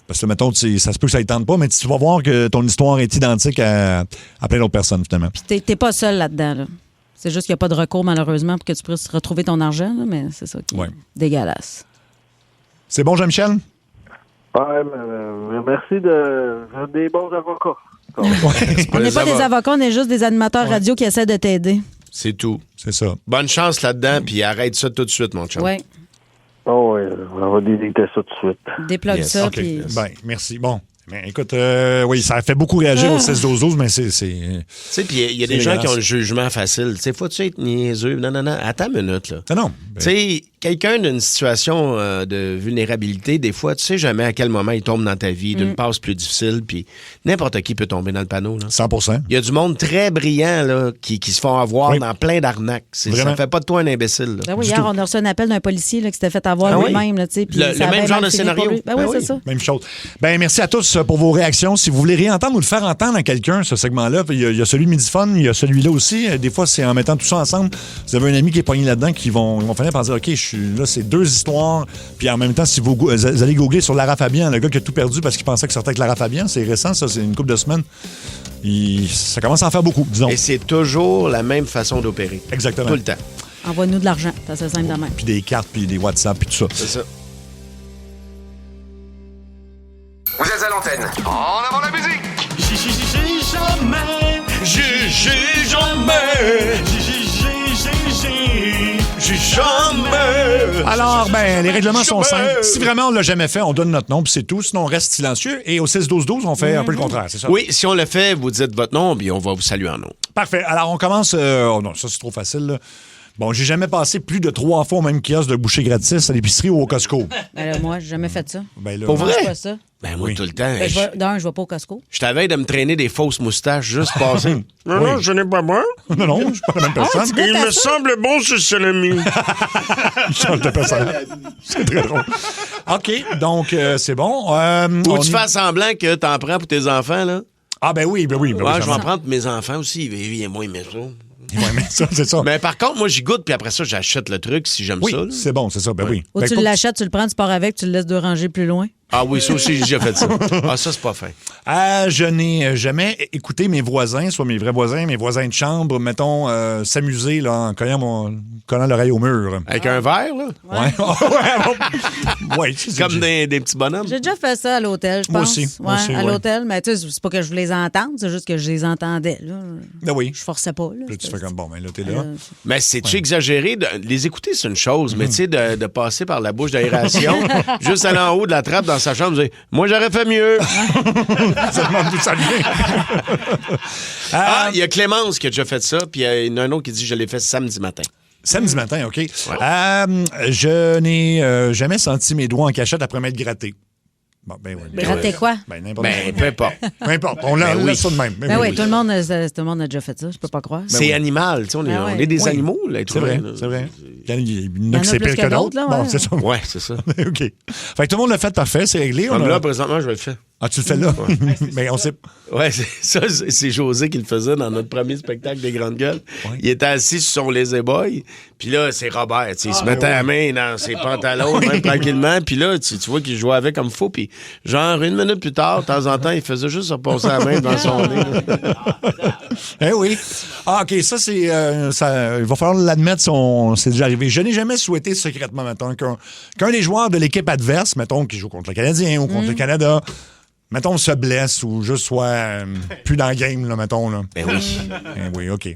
Parce que, mettons, ça se peut que ça ne tente pas, mais tu vas voir que ton histoire est identique à plein d'autres personnes, finalement. Puis t'es pas seul là-dedans, là. C'est juste qu'il n'y a pas de recours, malheureusement, pour que tu puisses retrouver ton argent, là, mais c'est ça qui est dégueulasse. C'est bon, Jean-Michel? Merci des bons avocats. On n'est pas des avocats, on est juste des animateurs radio qui essaient de t'aider. C'est tout. C'est ça. Bonne chance là-dedans, puis arrête ça tout de suite, mon chum. Oui. Oh, oui, on va dédicter ça tout de suite. Déplogue ça, puis... Ben, merci. Bon. Mais écoute, oui, ça a fait beaucoup réagir au 16-12-12, mais c'est... Tu sais, puis il y a des gens qui ont le jugement facile. Tu sais, faut-tu être niaiseux? Non. Attends une minute, là. Non. Tu sais, quelqu'un d'une situation de vulnérabilité, des fois, tu sais jamais à quel moment il tombe dans ta vie, d'une passe plus difficile, puis n'importe qui peut tomber dans le panneau, là. 100%. Il y a du monde très brillant, là, qui se font avoir dans plein d'arnaques. Ça fait pas de toi un imbécile, là. Ben oui, hier, on a reçu un appel d'un policier là, qui s'était fait avoir lui-même, là, tu sais. Le même genre de scénario. Ben oui, c'est ça. Même chose. Ben merci à tous pour vos réactions. Si vous voulez réentendre ou le faire entendre à quelqu'un, ce segment-là, il y a celui Midi Fun, il y a celui-là aussi. Des fois, c'est en mettant tout ça ensemble. Vous avez un ami qui est pogné là-dedans qui vont finir par dire, OK, je suis là, c'est 2 histoires. Puis en même temps, si vous allez googler sur Lara Fabian, le gars qui a tout perdu parce qu'il pensait qu'il sortait avec Lara Fabian, c'est récent, ça, c'est une couple de semaines. Ça commence à en faire beaucoup, disons. Et c'est toujours la même façon d'opérer. Exactement. Tout le temps. Envoie-nous de l'argent. C'est assez simple de même. Puis des cartes, puis des WhatsApp, puis tout ça. C'est ça. Vous êtes à l'antenne. En avant la musique. Jamais. Alors, les règlements sont simples. Si vraiment on l'a jamais fait, on donne notre nom, puis c'est tout. Sinon, on reste silencieux. Et au 6-12-12, on fait un peu le contraire, c'est ça? Oui, si on le fait, vous dites votre nom, puis on va vous saluer en nom. Parfait. Alors, on commence... non, ça, c'est trop facile, là. Bon, j'ai jamais passé plus de 3 fois au même kiosque de boucher gratis à l'épicerie ou au Costco. Ben là, moi, j'ai jamais fait ça. Pour vrai? Pas ça. Ben moi, tout le temps. Je vais pas au Costco. Je t'avais de me traîner des fausses moustaches juste passer. Non, je n'ai pas moi. Non, je suis pas la même personne. Il me semble bon ce salami. Change de personne. C'est très drôle. OK, donc c'est bon. Ou tu fais semblant que t'en prends pour tes enfants, là. Ah ben oui. Ouais, je vais en prendre pour mes enfants aussi. Ils aiment moins aimer ça. Ils vont aimer ça, c'est ça. Mais par contre, moi, j'y goûte, puis après ça, j'achète le truc si j'aime ça. Oui, c'est bon, c'est ça. Ben oui. Ou Ben, tu l'achètes, tu le prends, tu pars avec, tu le laisses 2 rangées plus loin. Ah oui, ça aussi, j'ai déjà fait ça. Ah, ça, c'est pas fin. Je n'ai jamais écouté mes voisins, soit mes vrais voisins, mes voisins de chambre, mettons, s'amuser là, en collant l'oreille au mur. Avec un verre, là? Ouais. Ouais, comme des petits bonhommes. J'ai déjà fait ça à l'hôtel, je pense. Moi aussi, à l'hôtel, mais tu sais, c'est pas que je voulais les entendre, c'est juste que je les entendais. Là. Ben oui. Je forçais pas. Là, puis tu fais comme, bon, ben là, t'es là. Mais c'est-tu exagéré? Les écouter, c'est une chose, mais tu sais, de passer par la bouche d'aération, juste aller en haut de la trappe dans sa chambre, dire « Moi, j'aurais fait mieux. » Ça demande d'où ça vient. Il y a Clémence qui a déjà fait ça, puis il y en a un autre qui dit « Je l'ai fait samedi matin. » Samedi matin, OK. Ouais. Je n'ai jamais senti mes doigts en cachette après m'être gratté. Bon, ben oui. Gratter quoi? Ben, n'importe quoi. Peu importe. Peu importe. On laisse ça de même. Ben oui, tout le monde a déjà fait ça, je peux pas croire. C'est animal, tu sais, on est des animaux, là. C'est vrai, c'est vrai. Il y en a qui c'est pire que d'autres. Bon, c'est ça. Ouais, c'est ça. OK. Fait que tout le monde l'a fait parfait, c'est réglé. Là, présentement, je vais le faire. Ah, tu le fais là? Ouais. Mais on sait. Ouais, c'est José qui le faisait dans notre premier spectacle des Grandes Gueules. Ouais. Il était assis sur son lazy boy. Puis là, c'est Robert. Il se mettait la main dans ses pantalons, même tranquillement. Puis là, tu vois qu'il jouait avec comme fou. Puis genre, 1 minute plus tard, de temps en temps, il faisait juste se reposer la main dans son nez. Eh oui. Ah, OK, ça, c'est. Il va falloir l'admettre, c'est déjà arrivé. Je n'ai jamais souhaité secrètement, mettons, qu'un des joueurs de l'équipe adverse, mettons, qui joue contre le Canadien ou contre le Canada, mettons, se blesse ou juste soit plus dans le game, là, mettons. Là. Ben oui. Ben oui, OK.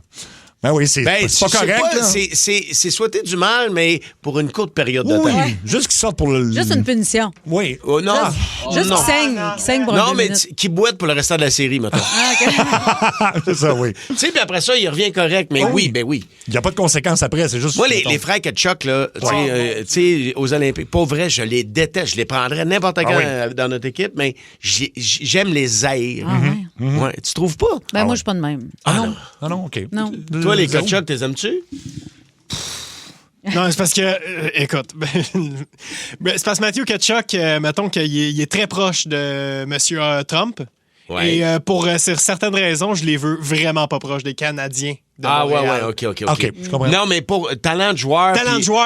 Ben oui, c'est pas correct. C'est souhaiter du mal, mais pour une courte période de temps. Oui, juste qu'il sorte pour le... Juste une punition. Oui. Oh, non. Juste qu'il saigne pour non, une mais minute. qui boite pour le restant de la série, mettons. C'est ça, oui. Tu sais, puis après ça, il revient correct, mais oui, ben oui. Il n'y a pas de conséquences après, c'est juste... Moi, les frères Ketchuk, là, tu sais, aux Olympiques, pour vrai, je les déteste. Je les prendrais n'importe quand dans notre équipe, mais j'aime les haïr. Ouais. Tu trouves pas? Ben moi, je suis pas de même. Ah non? Ah non, OK. Non. Toi, les Ketchuk, t'es aimes-tu? Non, c'est parce que, écoute, c'est parce que Matthew Ketchuk, mettons qu'il est très proche de M. Trump. Ouais. Et pour certaines raisons, je les veux vraiment pas proches des Canadiens. Ouais, OK, je comprends. Non, mais pour talent de joueur,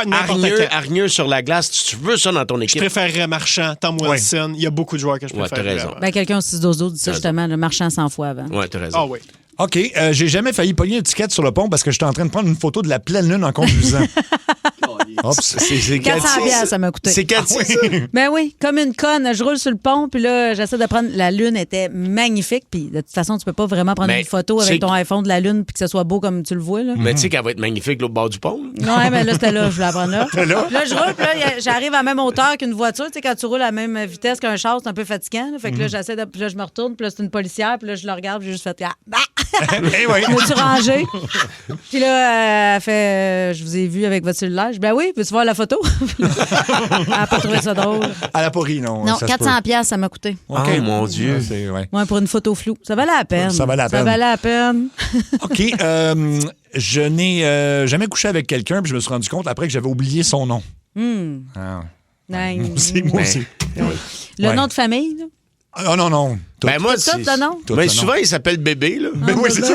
n'importe quel. hargneux sur la glace, tu veux ça dans ton équipe. Je préférerais Marchand, Tom Wilson. Il y a beaucoup de joueurs que je préfère. Ouais, t'as raison. Ben, quelqu'un au 6-12 dit ça, justement, le Marchand 100 fois avant. Ouais, t'as raison. Ah oui. OK, j'ai jamais failli pogner une étiquette sur le pont parce que j'étais en train de prendre une photo de la pleine lune en conduisant. C'est 400 $, ça m'a coûté. C'est Cathy, ça? Ben oui, comme une conne. Je roule sur le pont, puis là, j'essaie de prendre... La lune était magnifique, puis de toute façon, tu peux pas vraiment prendre une photo avec ton iPhone de la lune puis que ce soit beau comme tu le vois, là. Mais tu sais qu'elle va être magnifique l'autre bord du pont. Ouais, mais là, c'était là. Je voulais la prendre là. Puis là, je roule, puis là, j'arrive à la même hauteur qu'une voiture. Tu sais, quand tu roules à la même vitesse qu'un char, c'est un peu fatigant. Là. Fait que là, j'essaie de... Puis là, je me retourne, puis là, c'est une policière, puis là, je le regarde, puis j'ai juste fait... Je me suis rangée. Puis là, elle fait je vous ai vu avec votre cellulaire. Je dis ben oui, peux-tu voir la photo? Elle n'a pas trouvé ça drôle. Elle n'a pas ri, non. Non, 400 $, ça m'a coûté. OK, mon Dieu. Ouais, pour une photo floue. Ça valait la peine. Ça valait la peine. OK. Je n'ai jamais couché avec quelqu'un, puis je me suis rendu compte après que j'avais oublié son nom. Moi aussi. Le nom de famille, là? Ah non. Ben moi, tout le nom. Mais souvent, il s'appelle Bébé, là. Ben oui, c'est ça.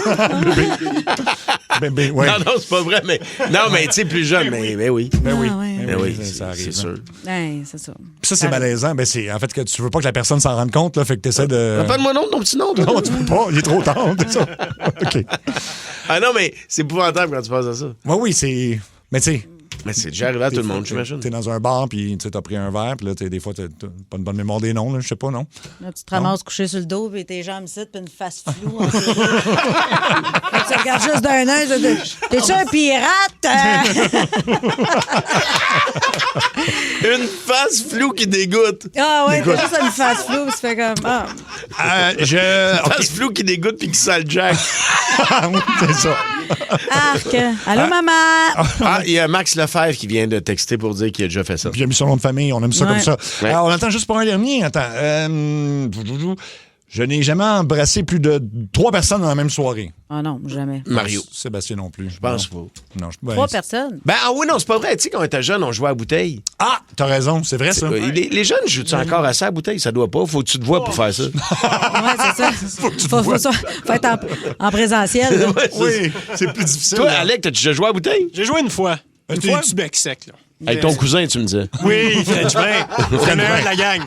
Bébé, ouais. Non, c'est pas vrai, mais... Non, mais tu sais, plus jeune, mais oui. Ben oui. Ben oui, ça arrive. C'est sûr. C'est ça. Puis ça, c'est malaisant. Ben c'est en fait que tu veux pas que la personne s'en rende compte, là, fait que tu essaies de... Rappelle-moi non de ton petit nom. Toi. Non, tu peux pas. Il est trop tard, c'est ça. OK. Ah non, mais c'est épouvantable quand tu penses à ça. Oui, c'est... Mais tu sais... Mais c'est déjà arrivé à tout le monde, j'imagine. T'es dans un bar, puis tu as pris un verre, puis là, des fois, t'as pas une bonne mémoire des noms, là, je sais pas, non? Là, tu te ramasses couché sur le dos, puis tes jambes ici, puis une face floue. Tu regardes juste d'un œil. T'es-tu un pirate? Une face floue qui dégoûte. Ah ouais, t'as juste une face floue, tu fais comme... Face floue qui dégoûte puis qui sale Jack. Oui, c'est ça. Arc. Allô, maman? Ah, il y a Max Lefebvre qui vient de texter pour dire qu'il a déjà fait ça. Puis il a mis son nom de famille, on aime ça comme ça. Ouais. Alors, on attend juste pour un dernier. Attends. Je n'ai jamais embrassé plus de 3 personnes dans la même soirée. Ah non, jamais. Mario. Sébastien non plus. Je pense pas. Non, 3 personnes? Ben, ah oui, non, c'est pas vrai. Tu sais, quand on était jeune, on jouait à la bouteille. Ah, t'as raison, c'est vrai, ça. Les jeunes jouent-tu encore à ça à la bouteille? Ça doit pas. Faut que tu te vois pour faire ça. Oui, c'est ça. Faut être en présentiel. Là. Oui, c'est plus difficile. Toi, Alec, t'as déjà joué à la bouteille? J'ai joué une fois. Une C'était fois? du bec sec, là. Avec ton cousin, tu me disais. Oui, il French bien. C'est le meilleur de la gang.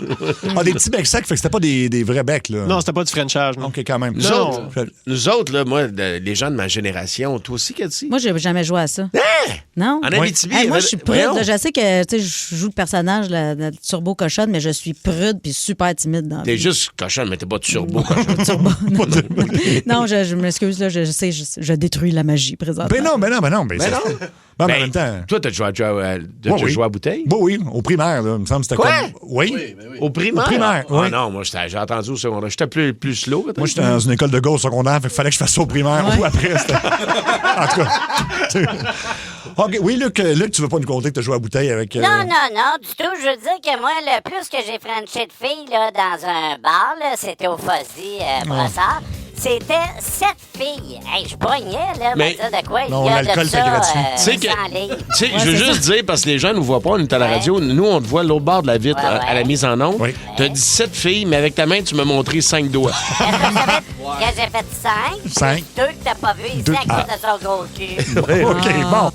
Ah, des petits becs secs, fait que c'était pas des vrais becs, là. Non, c'était pas du Frenchage. Non. OK, quand même. Nous autres, là, moi, les gens de ma génération, toi aussi, Cathy? Moi, j'ai jamais joué à ça. Non. En Abitibi, moi, je suis prude. Là, je sais que je joue le personnage, la turbo cochonne, mais je suis prude puis super timide dans la T'es vie. juste cochonne, mais t'es pas turbo cochonne. Turbo. Non, je m'excuse, là, je sais, je détruis la magie présentement. Ben non. Ben non. En même temps. Toi, t'as joué à bouteille? Oui, au primaire, là. Il me semble que c'était Quoi? comme. Oui. Au primaire? Au primaire, Ah oui. non, moi, j'ai entendu au secondaire. J'étais plus slow. Moi, j'étais dans une école de gauche secondaire, fait qu'il fallait que je fasse ça au primaire ou après. En tout cas. OK, oui, Luc, tu veux pas nous conter que tu as joué à bouteille avec. Non, du tout. Je veux dire que moi, le plus que j'ai frenché de filles là, dans un bar, là, c'était au Fuzzy Brossard. C'était 7 filles. Hey, je pognais, là, Mais- de quoi il Non, y a l'alcool, de c'est ça, gratuit. Tu sais que- 100 livres. Tu sais, je veux juste dire, parce que les gens ne nous voient pas, on est à la radio, nous, on te voit l'autre bord de la vitre à la mise en onde. Oui. T'as dit 7 filles, mais avec ta main, tu m'as montré 5 doigts. J'ai fait 5. 5. 2 que t'as pas vu. Il Deux. sait que c'était son gros cul. OK, bon.